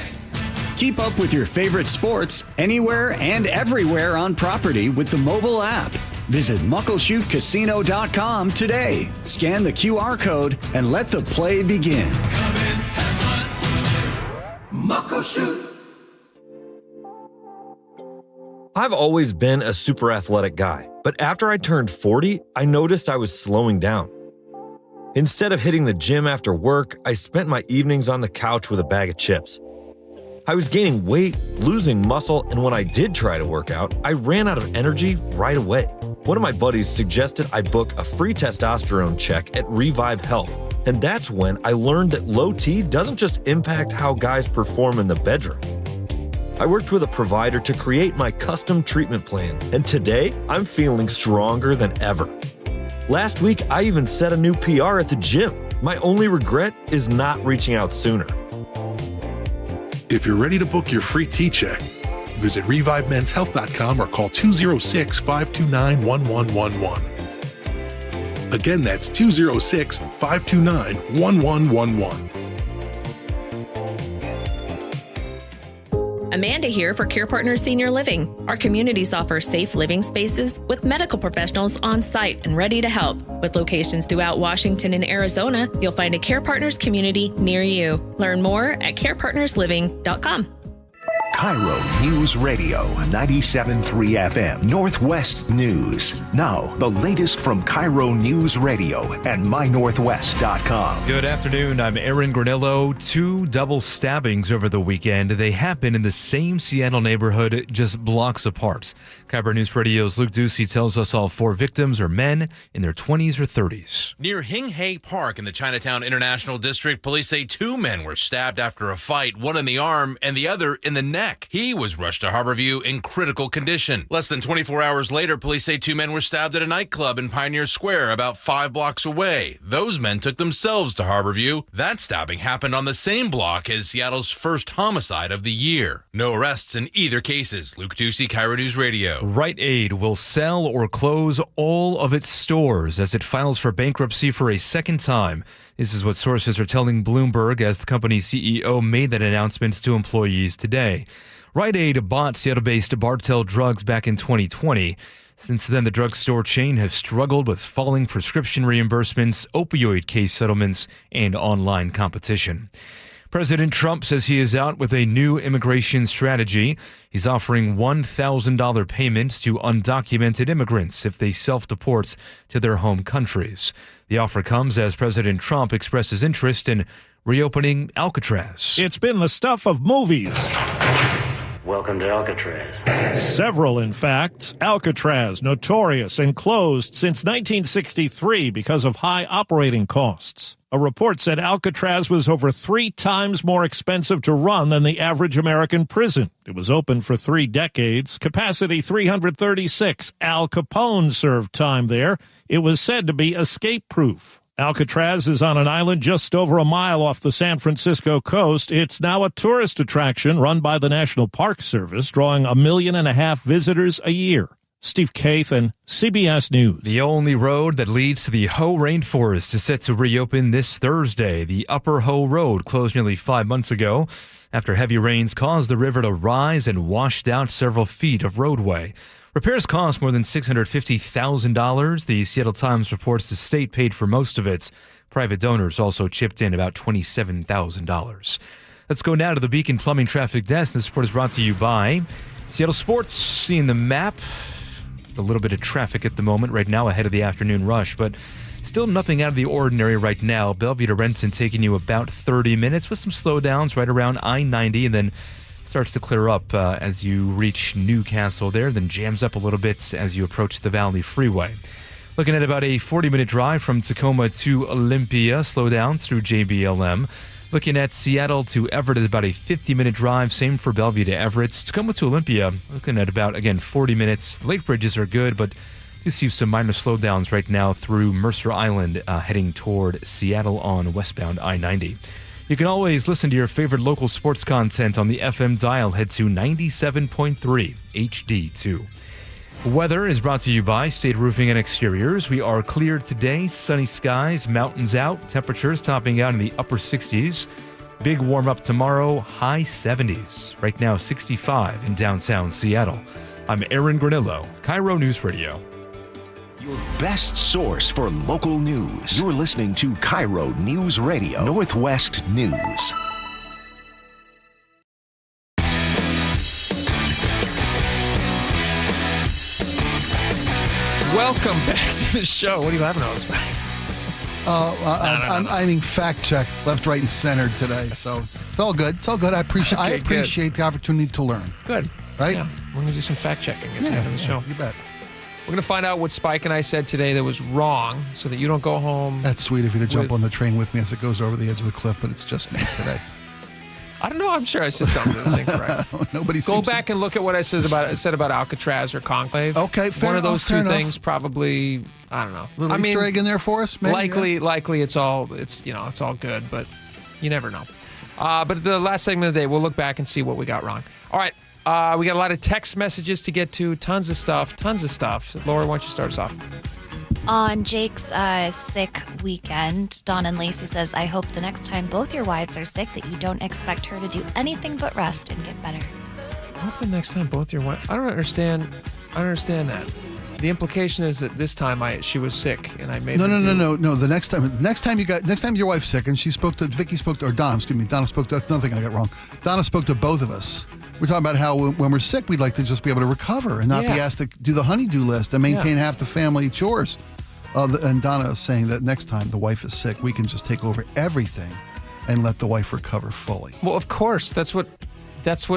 Speaker 15: Keep up with your favorite sports anywhere and everywhere on property with the mobile app. Visit muckleshootcasino.com today. Scan the QR code and let the play begin.
Speaker 14: Come in, have fun. Muckleshoot.
Speaker 16: I've always been a super athletic guy, but after I turned 40, I noticed I was slowing down. Instead of hitting the gym after work, I spent my evenings on the couch with a bag of chips. I was gaining weight, losing muscle, and when I did try to work out, I ran out of energy right away. One of my buddies suggested I book a free testosterone check at Revive Health, and that's when I learned that low T doesn't just impact how guys perform in the bedroom. I worked with a provider to create my custom treatment plan, and today I'm feeling stronger than ever. Last week, I even set a new PR at the gym. My only regret is not reaching out sooner.
Speaker 17: If you're ready to book your free T-check, visit ReviveMen'sHealth.com or call 206-529-1111. Again, that's 206-529-1111.
Speaker 18: Amanda here for Care Partners Senior Living. Our communities offer safe living spaces with medical professionals on site and ready to help. With locations throughout Washington and Arizona, you'll find a Care Partners community near you. Learn more at carepartnersliving.com.
Speaker 4: KIRO News Radio 97.3 FM Northwest News. Now, the latest from KIRO News Radio and mynorthwest.com.
Speaker 20: Good afternoon. I'm Aaron Granillo. 2 double stabbings over the weekend. They happened in the same Seattle neighborhood, just blocks apart. KIRO News Radio's Luke Ducey tells us all 4 victims are men in their 20s or 30s.
Speaker 19: Near Hing Hae Park in the Chinatown International District, police say 2 men were stabbed after a fight, one in the arm and the other in the neck. He was rushed to Harborview in critical condition. Less than 24 hours later, police say 2 men were stabbed at a nightclub in Pioneer Square about 5 blocks away. Those men took themselves to Harborview. That stabbing happened on the same block as Seattle's first homicide of the year. No arrests in either cases. Luke Ducey, KIRO News Radio.
Speaker 20: Rite Aid will sell or close all of its stores as it files for bankruptcy for a second time. This is what sources are telling Bloomberg as the company's CEO made that announcement to employees today. Rite Aid bought Seattle-based Bartell Drugs back in 2020. Since then, the drugstore chain has struggled with falling prescription reimbursements, opioid case settlements, and online competition. President Trump says he is out with a new immigration strategy. He's offering $1,000 payments to undocumented immigrants if they self-deport to their home countries. The offer comes as President Trump expresses interest in reopening Alcatraz.
Speaker 11: It's been the stuff of movies.
Speaker 28: Welcome to Alcatraz.
Speaker 11: Several, in fact. Alcatraz, notorious and closed since 1963 because of high operating costs. A report said Alcatraz was over 3 times more expensive to run than the average American prison. It was open for 3 decades. Capacity 336. Al Capone served time there. It was said to be escape-proof. Alcatraz is on an island just over a mile off the San Francisco coast. It's now a tourist attraction run by the National Park Service, drawing 1.5 million visitors a year. Steve Kathan, CBS News.
Speaker 20: The only road that leads to the Hoh Rainforest is set to reopen this Thursday. The Upper Hoh Road closed nearly 5 months ago after heavy rains caused the river to rise and washed out several feet of roadway. Repairs cost more than $650,000. The Seattle Times reports the state paid for most of it. Private donors also chipped in about $27,000. Let's go now to the Beacon Plumbing Traffic Desk. This report is brought to you by Seattle Sports. Seeing the map, a little bit of traffic at the moment right now ahead of the afternoon rush, but still nothing out of the ordinary right now. Bellevue to Renton taking you about 30 minutes with some slowdowns right around I-90 and then Starts to clear up as you reach Newcastle there, then jams up a little bit as you approach the Valley Freeway. Looking at about a 40-minute drive from Tacoma to Olympia, slow down through JBLM. Looking at Seattle to Everett, about a 50-minute drive. Same for Bellevue to Everett. Tacoma to Olympia, looking at about, again, 40 minutes. The lake bridges are good, but you see some minor slowdowns right now through Mercer Island, heading toward Seattle on westbound I-90. You can always listen to your favorite local sports content on the FM dial. Head to 97.3 HD2. Weather is brought to you by State Roofing and Exteriors. We are clear today, sunny skies, mountains out, temperatures topping out in the upper 60s. Big warm up tomorrow, high 70s. Right now, 65 in downtown Seattle. I'm Aaron Granillo, KIRO News Radio.
Speaker 4: Your best source for local news. You're listening to KIRO News Radio, Northwest News.
Speaker 2: Welcome back to the show. What are you laughing at, Spike?
Speaker 5: I mean, fact check left, right, and center today. So it's all good. It's all good. I appreciate the opportunity to learn.
Speaker 2: Good.
Speaker 5: Right?
Speaker 2: Yeah. We're going to do some fact checking at the end of the show.
Speaker 5: You bet.
Speaker 2: We're going to find out what Spike and I said today that was wrong so that you don't go home.
Speaker 5: That's sweet of you to jump on the train with me as it goes over the edge of the cliff, but it's just me today.
Speaker 2: I don't know. I'm sure I said something that was incorrect.
Speaker 5: Nobody
Speaker 2: go back and look at what I said about Alcatraz or conclave.
Speaker 5: Okay, fair
Speaker 2: One of those two
Speaker 5: enough.
Speaker 2: things probably. I don't know.
Speaker 5: Little Easter egg in there for us, maybe?
Speaker 2: Likely, it's all good, but you never know. But the last segment of the day, we'll look back and see what we got wrong. All right, we got a lot of text messages to get to. Tons of stuff. Laura, why don't you start us off?
Speaker 1: On Jake's sick weekend, Dawn and Lacey says, I hope the next time both your wives are sick that you don't expect her to do anything but rest and get better.
Speaker 2: I hope the next time both your wives. I don't understand that. The implication is that this time she was sick and I made
Speaker 5: No. The next time your wife's sick, and Donna spoke to, that's another thing I got wrong. Donna spoke to both of us. We're talking about how when we're sick, we'd like to just be able to recover and not be asked to do the honey-do list and maintain half the family chores. And Donna is saying that next time the wife is sick, we can just take over everything and let the wife recover fully.
Speaker 2: Well, of course, that's what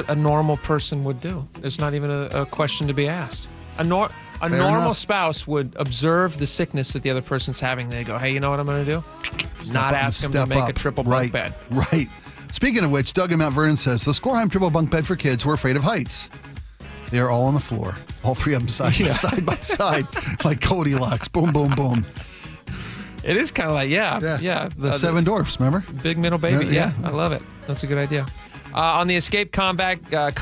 Speaker 2: a normal person would do. There's not even a question to be asked. A normal spouse would observe the sickness that the other person's having. They go, hey, you know what I'm going to do? Not ask him to make a triple bunk bed.
Speaker 5: Right. Speaking of which, Doug in Mount Vernon says, the Skorheim triple bunk bed for kids who are afraid of heights. They are all on the floor. All three of them side by side, like Goldilocks. Boom, boom, boom.
Speaker 2: It is kind of like,
Speaker 5: The Seven Dwarfs, remember?
Speaker 2: Big middle baby. Yeah, I love it. That's a good idea. On the escape convict at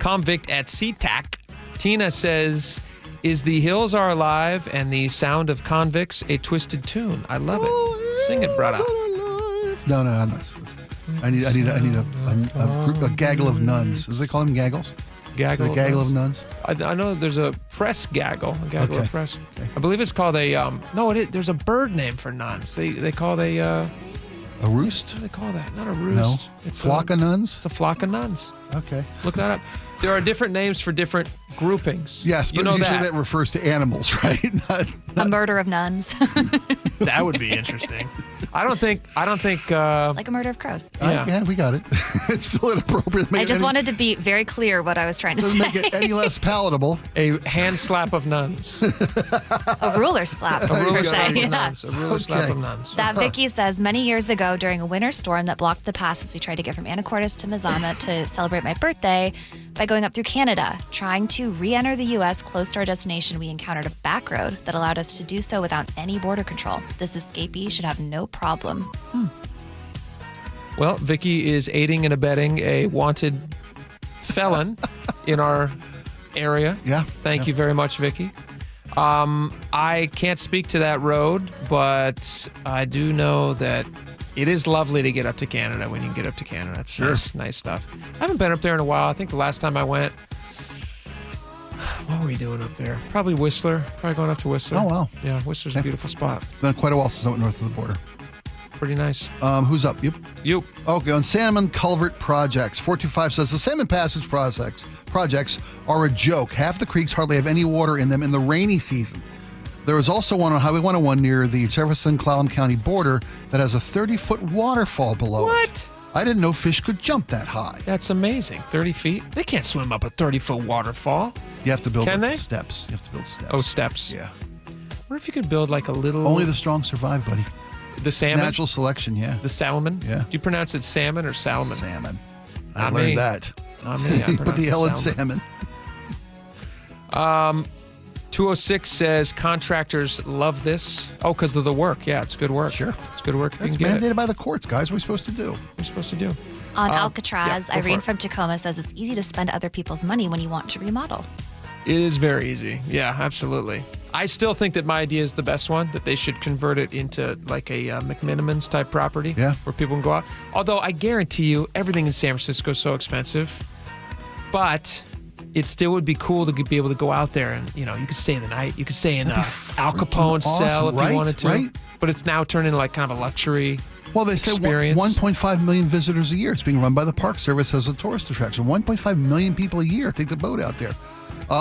Speaker 2: SeaTac, Tina says, is The Hills Are Alive and the Sound of Convicts a twisted tune? I love it. Sing it, brother.
Speaker 5: No, I'm not. I need a gaggle of nuns. Do they call them gaggles?
Speaker 2: Gaggle
Speaker 5: of nuns.
Speaker 2: I know there's a press gaggle. A gaggle of press. Okay. I believe it's called a. There's a bird name for nuns. They call it a
Speaker 5: roost.
Speaker 2: What do they call that? Not a roost.
Speaker 5: No.
Speaker 2: It's
Speaker 5: flock of nuns.
Speaker 2: It's a flock of nuns.
Speaker 5: Okay.
Speaker 2: Look that up. There are different names for different groupings.
Speaker 5: Yes, but usually that refers to animals, right? Not
Speaker 1: a murder of nuns.
Speaker 2: That would be interesting. I don't think.
Speaker 1: Like a murder of crows.
Speaker 5: Yeah, we got it. It's still inappropriate.
Speaker 1: I just wanted to be very clear what I was trying to say.
Speaker 5: Doesn't make it any less palatable.
Speaker 2: A hand slap of nuns.
Speaker 1: A ruler slap.
Speaker 2: A ruler slap of nuns. A ruler slap of nuns.
Speaker 1: That Vicky says, many years ago during a winter storm that blocked the passes we tried to get from Anacortes to Mazama to celebrate my birthday by going up through Canada. Trying to re-enter the U.S. close to our destination, we encountered a back road that allowed us to do so without any border control. This escapee should have no problem.
Speaker 2: Well, Vicky is aiding and abetting a wanted felon in our area.
Speaker 5: Yeah.
Speaker 2: Thank you very much, Vicky. I can't speak to that road, but I do know that it is lovely to get up to Canada when you can get up to Canada. It's nice stuff. I haven't been up there in a while. I think the last time I went, what were we doing up there? Probably Whistler. Probably going up to Whistler.
Speaker 5: Oh, wow.
Speaker 2: Yeah, Whistler's a beautiful spot.
Speaker 5: Been quite a while since I went north of the border.
Speaker 2: Pretty nice.
Speaker 5: Who's up? You. Okay, on Salmon Culvert Projects. 425 says the Salmon Passage projects are a joke. Half the creeks hardly have any water in them in the rainy season. There is also one on Highway 101 near the Jefferson-Clallam County border that has a 30-foot waterfall below it. I didn't know fish could jump that high.
Speaker 2: That's amazing. 30 feet? They can't swim up a 30-foot waterfall.
Speaker 5: You have to build
Speaker 2: Can they?
Speaker 5: steps. You have to build steps.
Speaker 2: Oh, steps.
Speaker 5: Yeah.
Speaker 2: What if you could build like a little...
Speaker 5: Only the strong survive, buddy.
Speaker 2: The salmon?
Speaker 5: It's natural selection, yeah.
Speaker 2: The salmon?
Speaker 5: Yeah.
Speaker 2: Do you pronounce it salmon or salmon?
Speaker 5: Salmon. I
Speaker 2: Not
Speaker 5: learned
Speaker 2: me.
Speaker 5: that.
Speaker 2: Not me. I
Speaker 5: Put
Speaker 2: pronounce
Speaker 5: the
Speaker 2: it
Speaker 5: L in
Speaker 2: salmon.
Speaker 5: salmon.
Speaker 2: 206 says contractors love this. Oh, because of the work. Yeah, it's good work.
Speaker 5: Sure.
Speaker 2: It's good work if
Speaker 5: That's
Speaker 2: you can get
Speaker 5: mandated
Speaker 2: it.
Speaker 5: by the courts, guys. What are we supposed to do?
Speaker 2: What are you supposed to do?
Speaker 1: On Alcatraz,
Speaker 2: yeah, go for
Speaker 1: Irene
Speaker 2: it.
Speaker 1: from Tacoma says it's easy to spend other people's money when you want to remodel.
Speaker 2: It is very easy. Yeah, absolutely. I still think that my idea is the best one, that they should convert it into like a McMinimans type property where people can go out. Although I guarantee you everything in San Francisco is so expensive, but it still would be cool to be able to go out there and, you could stay the night. You could stay in Al Capone's cell if you wanted to.
Speaker 5: Right?
Speaker 2: But it's now turned into like kind of a luxury
Speaker 5: Well, they say
Speaker 2: experience.
Speaker 5: 1.5 million visitors a year. It's being run by the Park Service as a tourist attraction. 1.5 million people a year take the boat out there.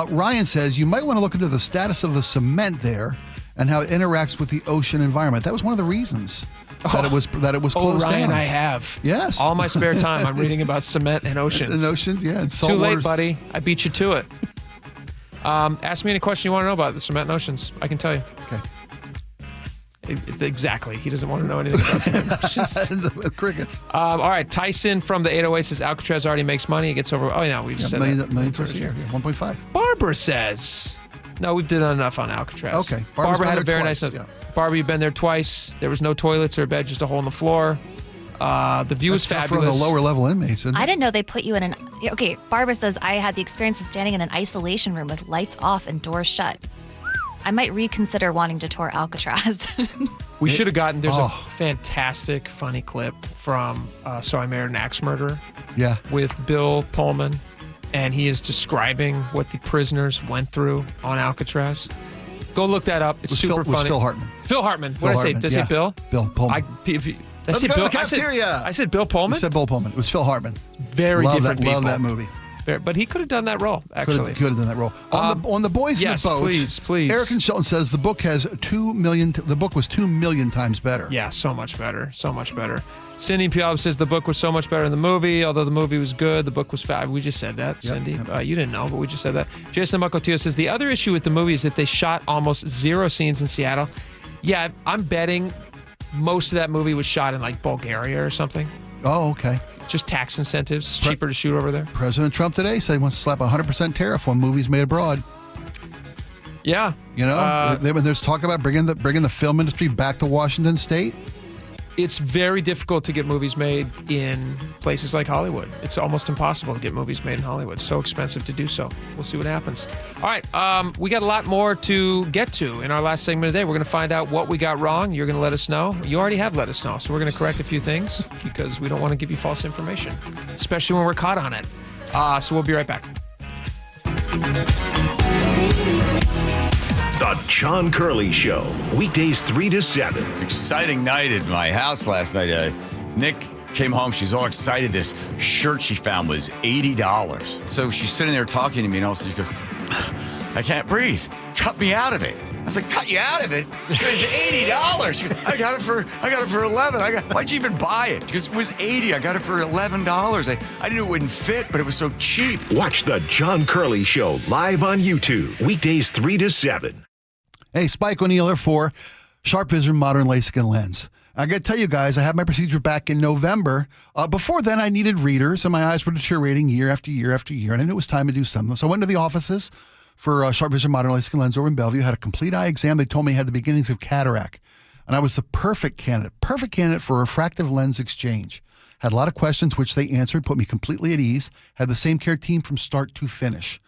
Speaker 5: Ryan says you might want to look into the status of the cement there and how it interacts with the ocean environment. That was one of the reasons that it was closed
Speaker 2: Ryan,
Speaker 5: down.
Speaker 2: I have.
Speaker 5: Yes.
Speaker 2: All my spare time, I'm reading about cement and oceans.
Speaker 5: And oceans, yeah. And salt
Speaker 2: Too late,
Speaker 5: waters.
Speaker 2: buddy. I beat you to it. Ask me any question you want to know about the cement and oceans. I can tell you.
Speaker 5: Okay.
Speaker 2: Exactly. He doesn't want to know anything about cement and oceans.
Speaker 5: Crickets.
Speaker 2: All right. Tyson from the 808 says Alcatraz already makes money. It gets over. Oh, yeah. We just said that.
Speaker 5: Million tourists a year. Yeah, 1.5.
Speaker 2: Barbara says, no, we've done enough on Alcatraz.
Speaker 5: Okay.
Speaker 2: Barbara had a
Speaker 5: been
Speaker 2: very
Speaker 5: there
Speaker 2: nice
Speaker 5: twice,
Speaker 2: note. Barbara, you've been there twice. There was no toilets or a bed, just a hole in the floor. The view was
Speaker 5: That's
Speaker 2: fabulous.
Speaker 5: for the lower level inmates, isn't it?
Speaker 1: I didn't know they put you in an... Okay, Barbara says, I had the experience of standing in an isolation room with lights off and doors shut. I might reconsider wanting to tour Alcatraz.
Speaker 2: We should have gotten, there's a fantastic, funny clip from So I Married an Axe Murderer.
Speaker 5: Yeah.
Speaker 2: With Bill Pullman, and he is describing what the prisoners went through on Alcatraz. Go look that up. It's super funny.
Speaker 5: Was Phil Hartman.
Speaker 2: Phil Hartman. What did I say? Did I say Bill?
Speaker 5: Bill Pullman.
Speaker 2: Did I say Bill? I said Bill Pullman?
Speaker 5: You said Bill Pullman. It was Phil Hartman.
Speaker 2: Very different people.
Speaker 5: Love that movie.
Speaker 2: But he could have done that role, actually.
Speaker 5: Could have done that role. On the boys in the boat.
Speaker 2: Please.
Speaker 5: Eric and Shelton says the book has 2 million. The book was 2 million times better.
Speaker 2: Yeah, so much better. So much better. Cindy Pialb says the book was so much better than the movie. Although the movie was good, the book was fab. We just said that, Cindy. You didn't know, but we just said that. Jason Mucotio says the other issue with the movie is that they shot almost 0 scenes in Seattle. Yeah, I'm betting most of that movie was shot in like Bulgaria or something.
Speaker 5: Oh, okay.
Speaker 2: Just tax incentives. It's cheaper to shoot over there.
Speaker 5: President Trump today said he wants to slap a 100% tariff on movies made abroad.
Speaker 2: Yeah.
Speaker 5: There's talk about bringing the film industry back to Washington State.
Speaker 2: It's very difficult to get movies made in places like Hollywood. It's almost impossible to get movies made in Hollywood. It's so expensive to do so. We'll see what happens. All right, we got a lot more to get to in our last segment today. We're going to find out what we got wrong. You're going to let us know. You already have let us know, so we're going to correct a few things because we don't want to give you false information, especially when we're caught on it. So we'll be right back.
Speaker 4: The John Curley Show, weekdays 3 to 7.
Speaker 25: It's an exciting night at my house last night. Nick came home. She's all excited. This shirt she found was $80. So she's sitting there talking to me, and all of a sudden she goes, I can't breathe. Cut me out of it. I was like, cut you out of it? It was $80. She goes, I got it for $11. Why'd you even buy it? Because it was $80. I got it for $11. I knew it wouldn't fit, but it was so cheap.
Speaker 4: Watch the John Curley Show live on YouTube, weekdays 3 to 7.
Speaker 5: Hey, Spike O'Neill here for Sharp Vision Modern LASIK and Lens. I got to tell you guys, I had my procedure back in November. Before then, I needed readers, and my eyes were deteriorating year after year after year, and I knew it was time to do something. So I went to the offices for Sharp Vision Modern LASIK and Lens over in Bellevue, had a complete eye exam. They told me I had the beginnings of cataract, and I was the perfect candidate for refractive lens exchange. Had a lot of questions, which they answered, put me completely at ease, had the same care team from start to finish.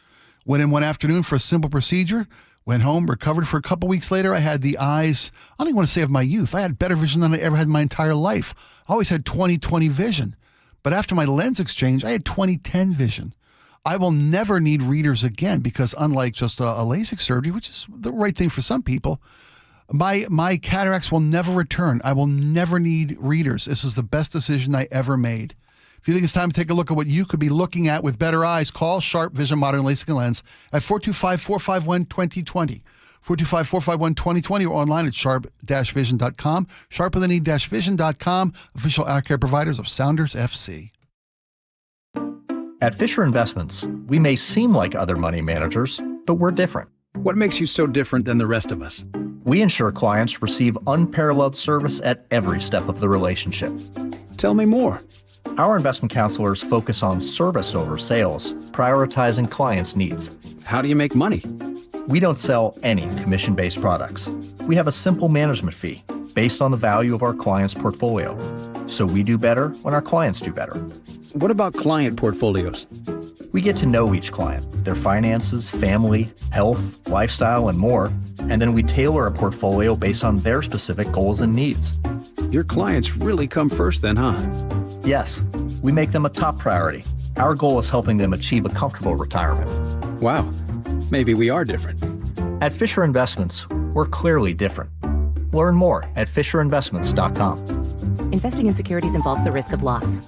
Speaker 5: Went in one afternoon for a simple procedure, went home, recovered for a couple weeks later. I had the eyes, I don't even want to say of my youth. I had better vision than I ever had in my entire life. I always had 20/20 vision. But after my lens exchange, I had 20/10 vision. I will never need readers again because unlike just a LASIK surgery, which is the right thing for some people, my cataracts will never return. I will never need readers. This is the best decision I ever made. If you think it's time to take a look at what you could be looking at with better eyes, call Sharp Vision Modern LASIK and Lens at 425-451-2020. 425-451-2020 or online at sharp-vision.com. Sharper-than-E-vision.com, official eye care providers of Sounders FC.
Speaker 3: At Fisher Investments, we may seem like other money managers, but we're different.
Speaker 6: What makes you so different than the rest of us?
Speaker 3: We ensure clients receive unparalleled service at every step of the relationship.
Speaker 6: Tell me more.
Speaker 3: Our investment counselors focus on service over sales, prioritizing clients' needs.
Speaker 6: How do you make money?
Speaker 3: We don't sell any commission-based products. We have a simple management fee based on the value of our client's portfolio. So we do better when our clients do better.
Speaker 6: What about client portfolios?
Speaker 3: We get to know each client, their finances, family, health, lifestyle, and more, and then we tailor a portfolio based on their specific goals and needs.
Speaker 6: Your clients really come first then, huh?
Speaker 3: Yes, we make them a top priority. Our goal is helping them achieve a comfortable retirement.
Speaker 6: Wow, maybe we are different.
Speaker 3: At Fisher Investments, we're clearly different. Learn more at FisherInvestments.com.
Speaker 7: Investing in securities involves the risk of loss.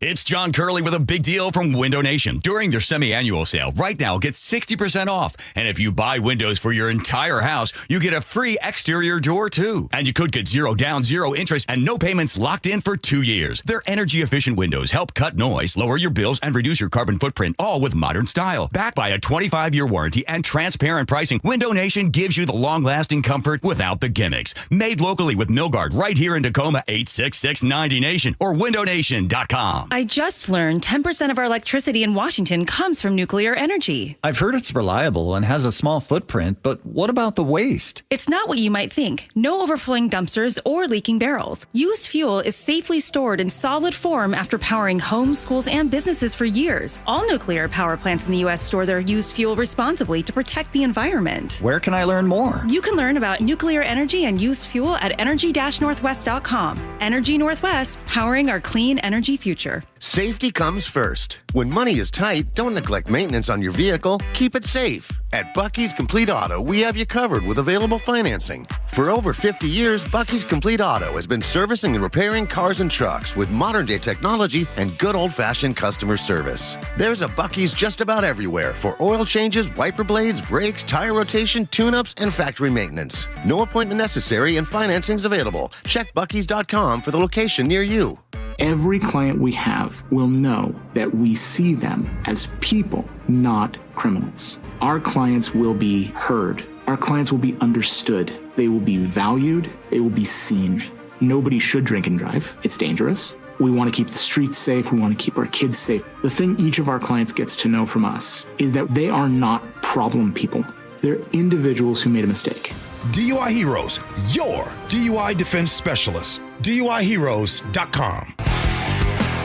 Speaker 25: It's John Curley with a big deal from Window Nation. During their semi-annual sale, right now, get 60% off. And if you buy windows for your entire house, you get a free exterior door, too. And you could get 0 down, 0 interest, and no payments locked in for 2 years. Their energy-efficient windows help cut noise, lower your bills, and reduce your carbon footprint, all with modern style. Backed by a 25-year warranty and transparent pricing, Window Nation gives you the long-lasting comfort without the gimmicks. Made locally with Milgard right here in Tacoma, 866-90Nation or windownation.com.
Speaker 13: I just learned 10% of our electricity in Washington comes from nuclear energy.
Speaker 15: I've heard it's reliable and has a small footprint, but what about the waste?
Speaker 13: It's not what you might think. No overflowing dumpsters or leaking barrels. Used fuel is safely stored in solid form after powering homes, schools, and businesses for years. All nuclear power plants in the U.S. store their used fuel responsibly to protect the environment.
Speaker 15: Where can I learn more?
Speaker 13: You can learn about nuclear energy and used fuel at energy-northwest.com. Energy Northwest, powering our clean energy future.
Speaker 21: Safety comes first. When money is tight, don't neglect maintenance on your vehicle. Keep it safe. At Bucky's Complete Auto, we have you covered with available financing. For over 50 years, Bucky's Complete Auto has been servicing and repairing cars and trucks with modern-day technology and good old-fashioned customer service. There's a Bucky's just about everywhere for oil changes, wiper blades, brakes, tire rotation, tune-ups, and factory maintenance. No appointment necessary and financing's available. Check Bucky's.com for the location near you.
Speaker 22: Every client we have will know that we see them as people, not criminals. Our clients will be heard. Our clients will be understood. They will be valued. They will be seen. Nobody should drink and drive. It's dangerous. We want to keep the streets safe. We want to keep our kids safe. The thing each of our clients gets to know from us is that they are not problem people. They're individuals who made a mistake.
Speaker 8: DUI Heroes, your DUI defense specialist. DUIHeroes.com.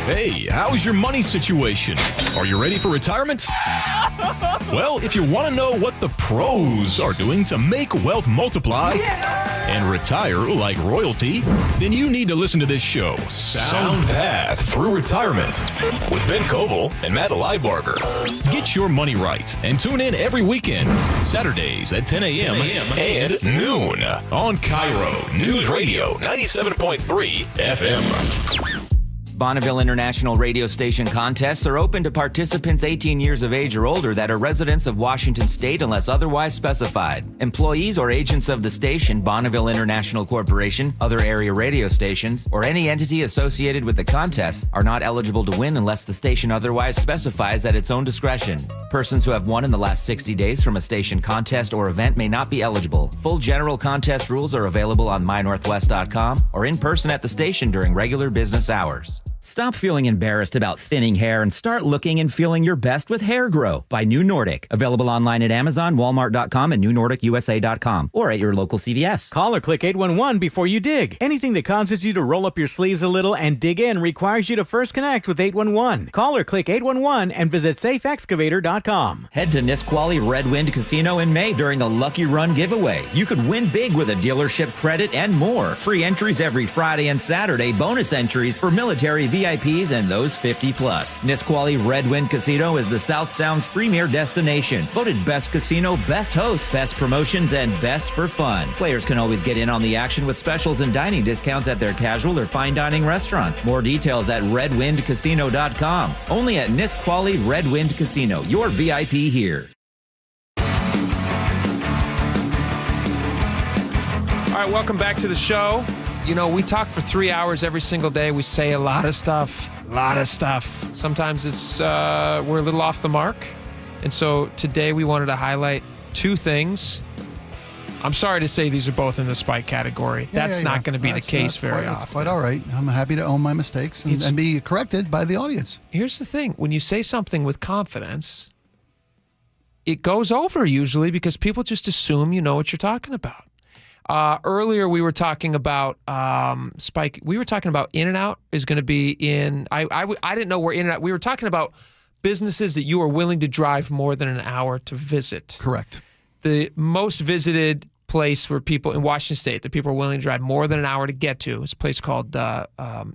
Speaker 23: Hey, how's your money situation? Are you ready for retirement? Well, if you want to know what the pros are doing to make wealth multiply and retire like royalty, then you need to listen to this show, Sound Path Through Retirement, with Ben Koval and Matt Leibarger. Get your money right and tune in every weekend, Saturdays at 10 a.m. and noon on KIRO Newsradio 97.3 FM.
Speaker 12: Bonneville International radio station contests are open to participants 18 years of age or older that are residents of Washington State unless otherwise specified. Employees or agents of the station, Bonneville International Corporation, other area radio stations, or any entity associated with the contest are not eligible to win unless the station otherwise specifies at its own discretion. Persons who have won in the last 60 days from a station contest or event may not be eligible. Full general contest rules are available on mynorthwest.com or in person at the station during regular business hours. Stop feeling embarrassed about thinning hair and start looking and feeling your best with Hair Grow by New Nordic. Available online at Amazon, Walmart.com, and NewNordicUSA.com, or at your local CVS.
Speaker 24: Call or click 811 before you dig. Anything that causes you to roll up your sleeves a little and dig in requires you to first connect with 811. Call or click 811 and visit SafeExcavator.com.
Speaker 12: Head to Nisqually Red Wind Casino in May during the Lucky Run giveaway. You could win big with a dealership credit and more. Free entries every Friday and Saturday. Bonus entries for military VIPs and those 50 plus. Nisqually Red Wind Casino is the South Sound's premier destination. Voted best casino, best hosts, best promotions, and best for fun. Players can always get in on the action with specials and dining discounts at their casual or fine dining restaurants. More details at redwindcasino.com. Only at Nisqually Red Wind Casino, your VIP here.
Speaker 2: All right, welcome back to the show. You know, we talk for 3 hours every single day. We say a lot of stuff. Sometimes it's we're a little off the mark. And so today we wanted to highlight two things. I'm sorry to say these are both in the Spike category. That's not going to be the case very often.
Speaker 5: That's quite all right. I'm happy to own my mistakes and be corrected by the audience.
Speaker 2: Here's the thing. When you say something with confidence, it goes over usually because people just assume you know what you're talking about. Earlier, we were talking about Spike. We were talking about In-N-Out is going to be in. I didn't know where In-N-Out. We were talking about businesses that you are willing to drive more than an hour to visit.
Speaker 5: Correct.
Speaker 2: The most visited place where people in Washington State that people are willing to drive more than an hour to get to is a place called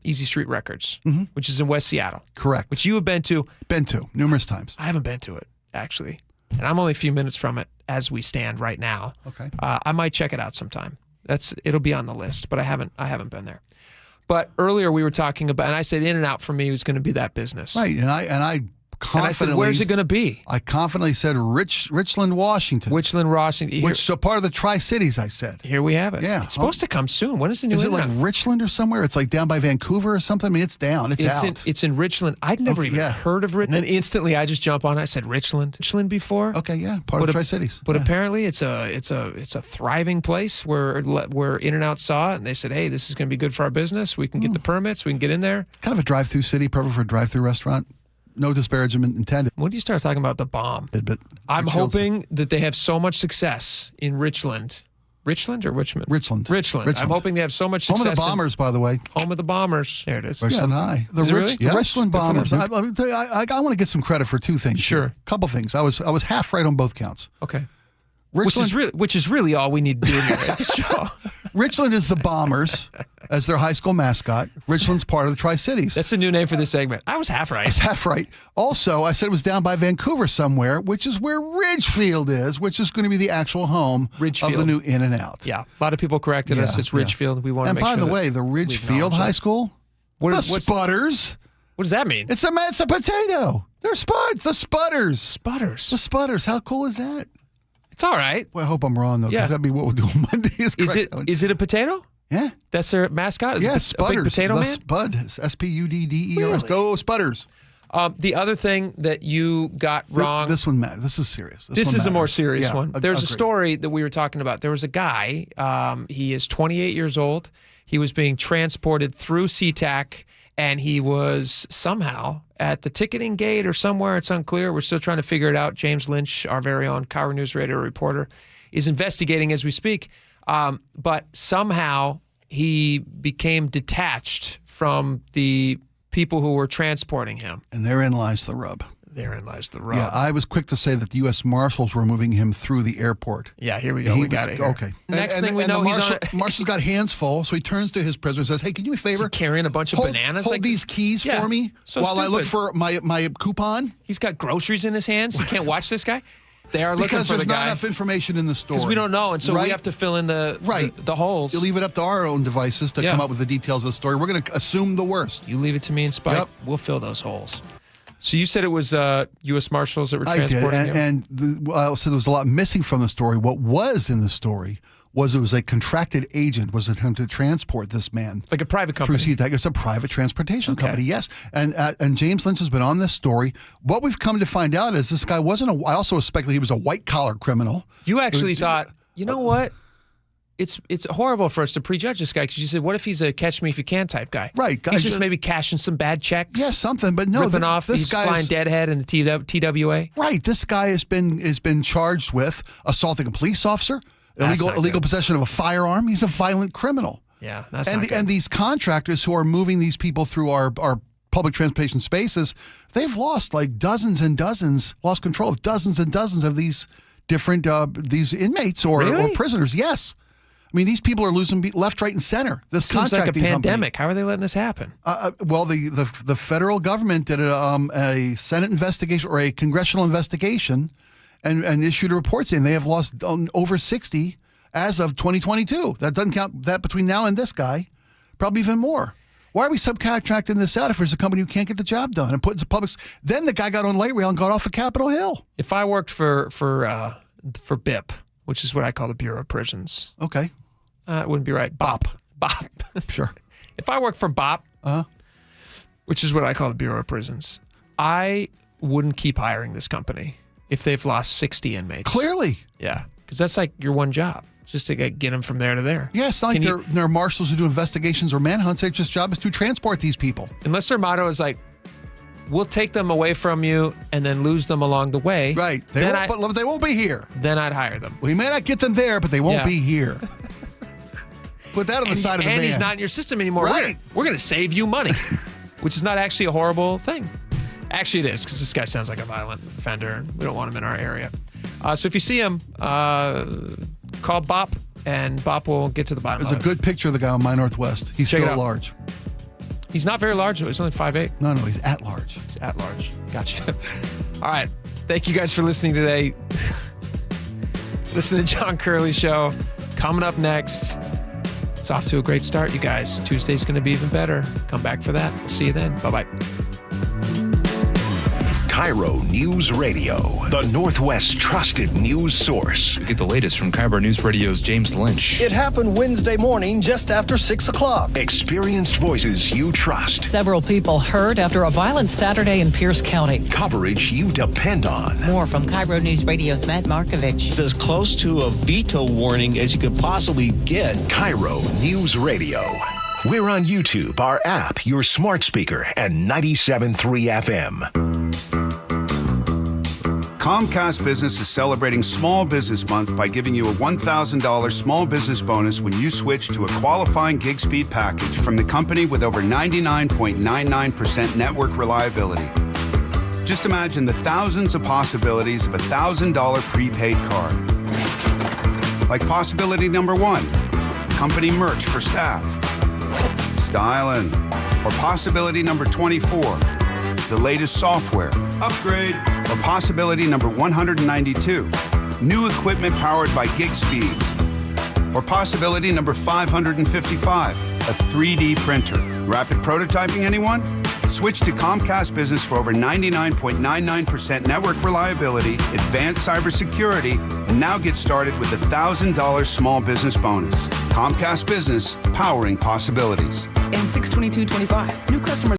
Speaker 2: Easy Street Records, which is in West Seattle.
Speaker 5: Correct.
Speaker 2: Which you have been to.
Speaker 5: Been to numerous times.
Speaker 2: I haven't been to it actually, and I'm only a few minutes from it as we stand right now.
Speaker 5: Okay.
Speaker 2: I might check it out sometime. It'll be on the list, but I haven't been there. But earlier we were talking about, and I said In-N-Out for me was going to be that business.
Speaker 5: Right, and I confidently.
Speaker 2: And I said, where's it going to be?
Speaker 5: I confidently said Richland, Washington.
Speaker 2: Which so
Speaker 5: part of the Tri-Cities, I said.
Speaker 2: Here we have it.
Speaker 5: Yeah.
Speaker 2: It's supposed to come soon. When is the new
Speaker 5: Is it
Speaker 2: In-N-Out?
Speaker 5: like Richland or somewhere? It's like down by Vancouver or something? I mean, it's down. It's out.
Speaker 2: It's in Richland. I'd never even heard of Richland. And then instantly I just jump on it. I said Richland before.
Speaker 5: Okay, yeah. Part of the Tri-Cities.
Speaker 2: But apparently it's a thriving place where In-N-Out saw it and they said, hey, this is going to be good for our business. We can get the permits. We can get in there.
Speaker 5: Kind of a drive-through city, perfect for a drive-through restaurant. No disparagement intended.
Speaker 2: When do you start talking about the bomb? I'm hoping that they have so much success in Richland. Richland or Richmond?
Speaker 5: Richland.
Speaker 2: I'm hoping they have so much success.
Speaker 5: Home of the Bombers, by the way.
Speaker 2: Home of the Bombers. There it is.
Speaker 5: Richland High.
Speaker 2: The
Speaker 5: Richland Bombers. I want to get some credit for two things.
Speaker 2: Sure.
Speaker 5: A couple things. I was half right on both counts.
Speaker 2: Okay.
Speaker 5: Richland,
Speaker 2: which is really all we need to do in this show.
Speaker 5: Richland is the Bombers as their high school mascot. Richland's part of the Tri-Cities.
Speaker 2: That's the new name for this segment. I was half right.
Speaker 5: Also, I said it was down by Vancouver somewhere, which is where Ridgefield is, which is going to be the actual home of the new In-N-Out.
Speaker 2: Yeah. A lot of people corrected us. It's Ridgefield. We want to make sure.
Speaker 5: And by the way, the Ridgefield High School, Spudders.
Speaker 2: What does that mean?
Speaker 5: It's a potato. They're Spuds. The Spudders.
Speaker 2: Spudders.
Speaker 5: The Spudders. How cool is that?
Speaker 2: It's all right.
Speaker 5: Well, I hope I'm wrong, though, because that'd be what we'll do on Monday.
Speaker 2: Is it a potato?
Speaker 5: Yeah.
Speaker 2: That's their mascot? Is
Speaker 5: Spudders.
Speaker 2: A big potato man?
Speaker 5: Spud. Spudders.
Speaker 2: Really?
Speaker 5: Go Spudders.
Speaker 2: The other thing that you got wrong.
Speaker 5: This one matters. This is serious.
Speaker 2: This is a more serious one. There's a story that we were talking about. There was a guy. He is 28 years old. He was being transported through SeaTac, and he was somehow at the ticketing gate or somewhere. It's unclear. We're still trying to figure it out. James Lynch, our very own KIRO Newsradio reporter, is investigating as we speak. But somehow he became detached from the people who were transporting him.
Speaker 5: And therein lies the rub.
Speaker 2: Yeah,
Speaker 5: I was quick to say that the U.S. Marshals were moving him through the airport.
Speaker 2: Yeah, here we go. We got it here.
Speaker 5: Okay.
Speaker 2: Next thing we know,
Speaker 5: Marshal's got hands full, so he turns to his prisoner and says, hey, can you do me a favor?
Speaker 2: Is he carrying a bunch of bananas?
Speaker 5: Hold these keys for me while I look for my coupon.
Speaker 2: He's got groceries in his hands. You can't watch this guy? They are looking for the guy.
Speaker 5: Because there's not enough information in the story.
Speaker 2: Because we don't know, and so we have to fill in the holes.
Speaker 5: You leave it up to our own devices to come up with the details of the story. We're going to assume the worst.
Speaker 2: You leave it to me and Spike. Yep. We'll fill those holes. So you said it was U.S. Marshals that were transporting him?
Speaker 5: So there was a lot missing from the story. What was in the story was it was a contracted agent was attempting to transport this man.
Speaker 2: Like a private company?
Speaker 5: Through SeaTac. It's a private transportation company, yes. And James Lynch has been on this story. What we've come to find out is this guy wasn't I also suspected he was a white-collar criminal.
Speaker 2: You actually thought, you know what? It's horrible for us to prejudge this guy because you said, what if he's a catch me if you can type guy?
Speaker 5: Right.
Speaker 2: He's just maybe cashing some bad checks.
Speaker 5: Yeah, something. But no,
Speaker 2: ripping off. He's flying deadhead in the TWA.
Speaker 5: Right. This guy has been charged with assaulting a police officer, illegal possession of a firearm. He's a violent criminal.
Speaker 2: Yeah, that's
Speaker 5: and these contractors who are moving these people through our public transportation spaces, they've lost lost control of dozens and dozens of these different these inmates or prisoners. Yes. I mean, these people are losing left, right, and center. This
Speaker 2: seems like a pandemic.
Speaker 5: Company.
Speaker 2: How are they letting this happen?
Speaker 5: Well, the federal government did a Senate investigation or a congressional investigation and issued a report saying they have lost over 60 as of 2022. That doesn't count that between now and this guy, probably even more. Why are we subcontracting this out if there's a company who can't get the job done and put into public? Then the guy got on light rail and got off of Capitol Hill.
Speaker 2: If I worked for BIP, which is what I call the Bureau of Prisons.
Speaker 5: Okay.
Speaker 2: It wouldn't be right. BOP.
Speaker 5: Sure.
Speaker 2: If I work for BOP, which is what I call the Bureau of Prisons, I wouldn't keep hiring this company if they've lost 60 inmates.
Speaker 5: Clearly.
Speaker 2: Yeah, because that's like your one job, just to get them from there to there.
Speaker 5: Yeah, it's not like they're marshals who do investigations or manhunts. Their just job is to transport these people.
Speaker 2: Unless their motto is like, we'll take them away from you and then lose them along the way.
Speaker 5: Right. But they won't be here.
Speaker 2: Then I'd hire them.
Speaker 5: We may not get them there, but they won't be here. Put that on the side of the van.
Speaker 2: And he's not in your system anymore.
Speaker 5: Right.
Speaker 2: We're going to save you money, which is not actually a horrible thing. Actually, it is, because this guy sounds like a violent offender, and we don't want him in our area. So if you see him, call BOP, and BOP will get to the bottom of it.
Speaker 5: There's a good picture of the guy on My Northwest. He's still large.
Speaker 2: He's not very large, though. He's only 5'8".
Speaker 5: No, he's at large.
Speaker 2: He's at large. Gotcha. All right. Thank you guys for listening today. Listen to John Curley Show. Coming up next. It's off to a great start, you guys. Tuesday's going to be even better. Come back for that. We'll see you then. Bye-bye.
Speaker 4: KIRO Newsradio, the Northwest's trusted news source.
Speaker 20: Get the latest from KIRO Newsradio's James Lynch.
Speaker 9: It happened Wednesday morning just after 6 o'clock.
Speaker 4: Experienced voices you trust.
Speaker 10: Several people hurt after a violent Saturday in Pierce County.
Speaker 4: Coverage you depend on.
Speaker 14: More from KIRO Newsradio's Matt Markovich.
Speaker 16: It's as close to a veto warning as you could possibly get.
Speaker 4: KIRO Newsradio. We're on YouTube, our app, your smart speaker, and 97.3 FM.
Speaker 17: Comcast Business is celebrating Small Business Month by giving you a $1,000 small business bonus when you switch to a qualifying gig speed package from the company with over 99.99% network reliability. Just imagine the thousands of possibilities of a $1,000 prepaid card. Like possibility number 1, company merch for staff. Styling. Or possibility number 24, the latest software. Upgrade. Or possibility number 192, new equipment powered by gig speeds. Or possibility number 555, a 3D printer. Rapid prototyping, anyone? Switch to Comcast Business for over 99.99% network reliability, advanced cybersecurity, and now get started with a $1,000 small business bonus. Comcast Business, powering possibilities.
Speaker 18: In 6/22/25, new customers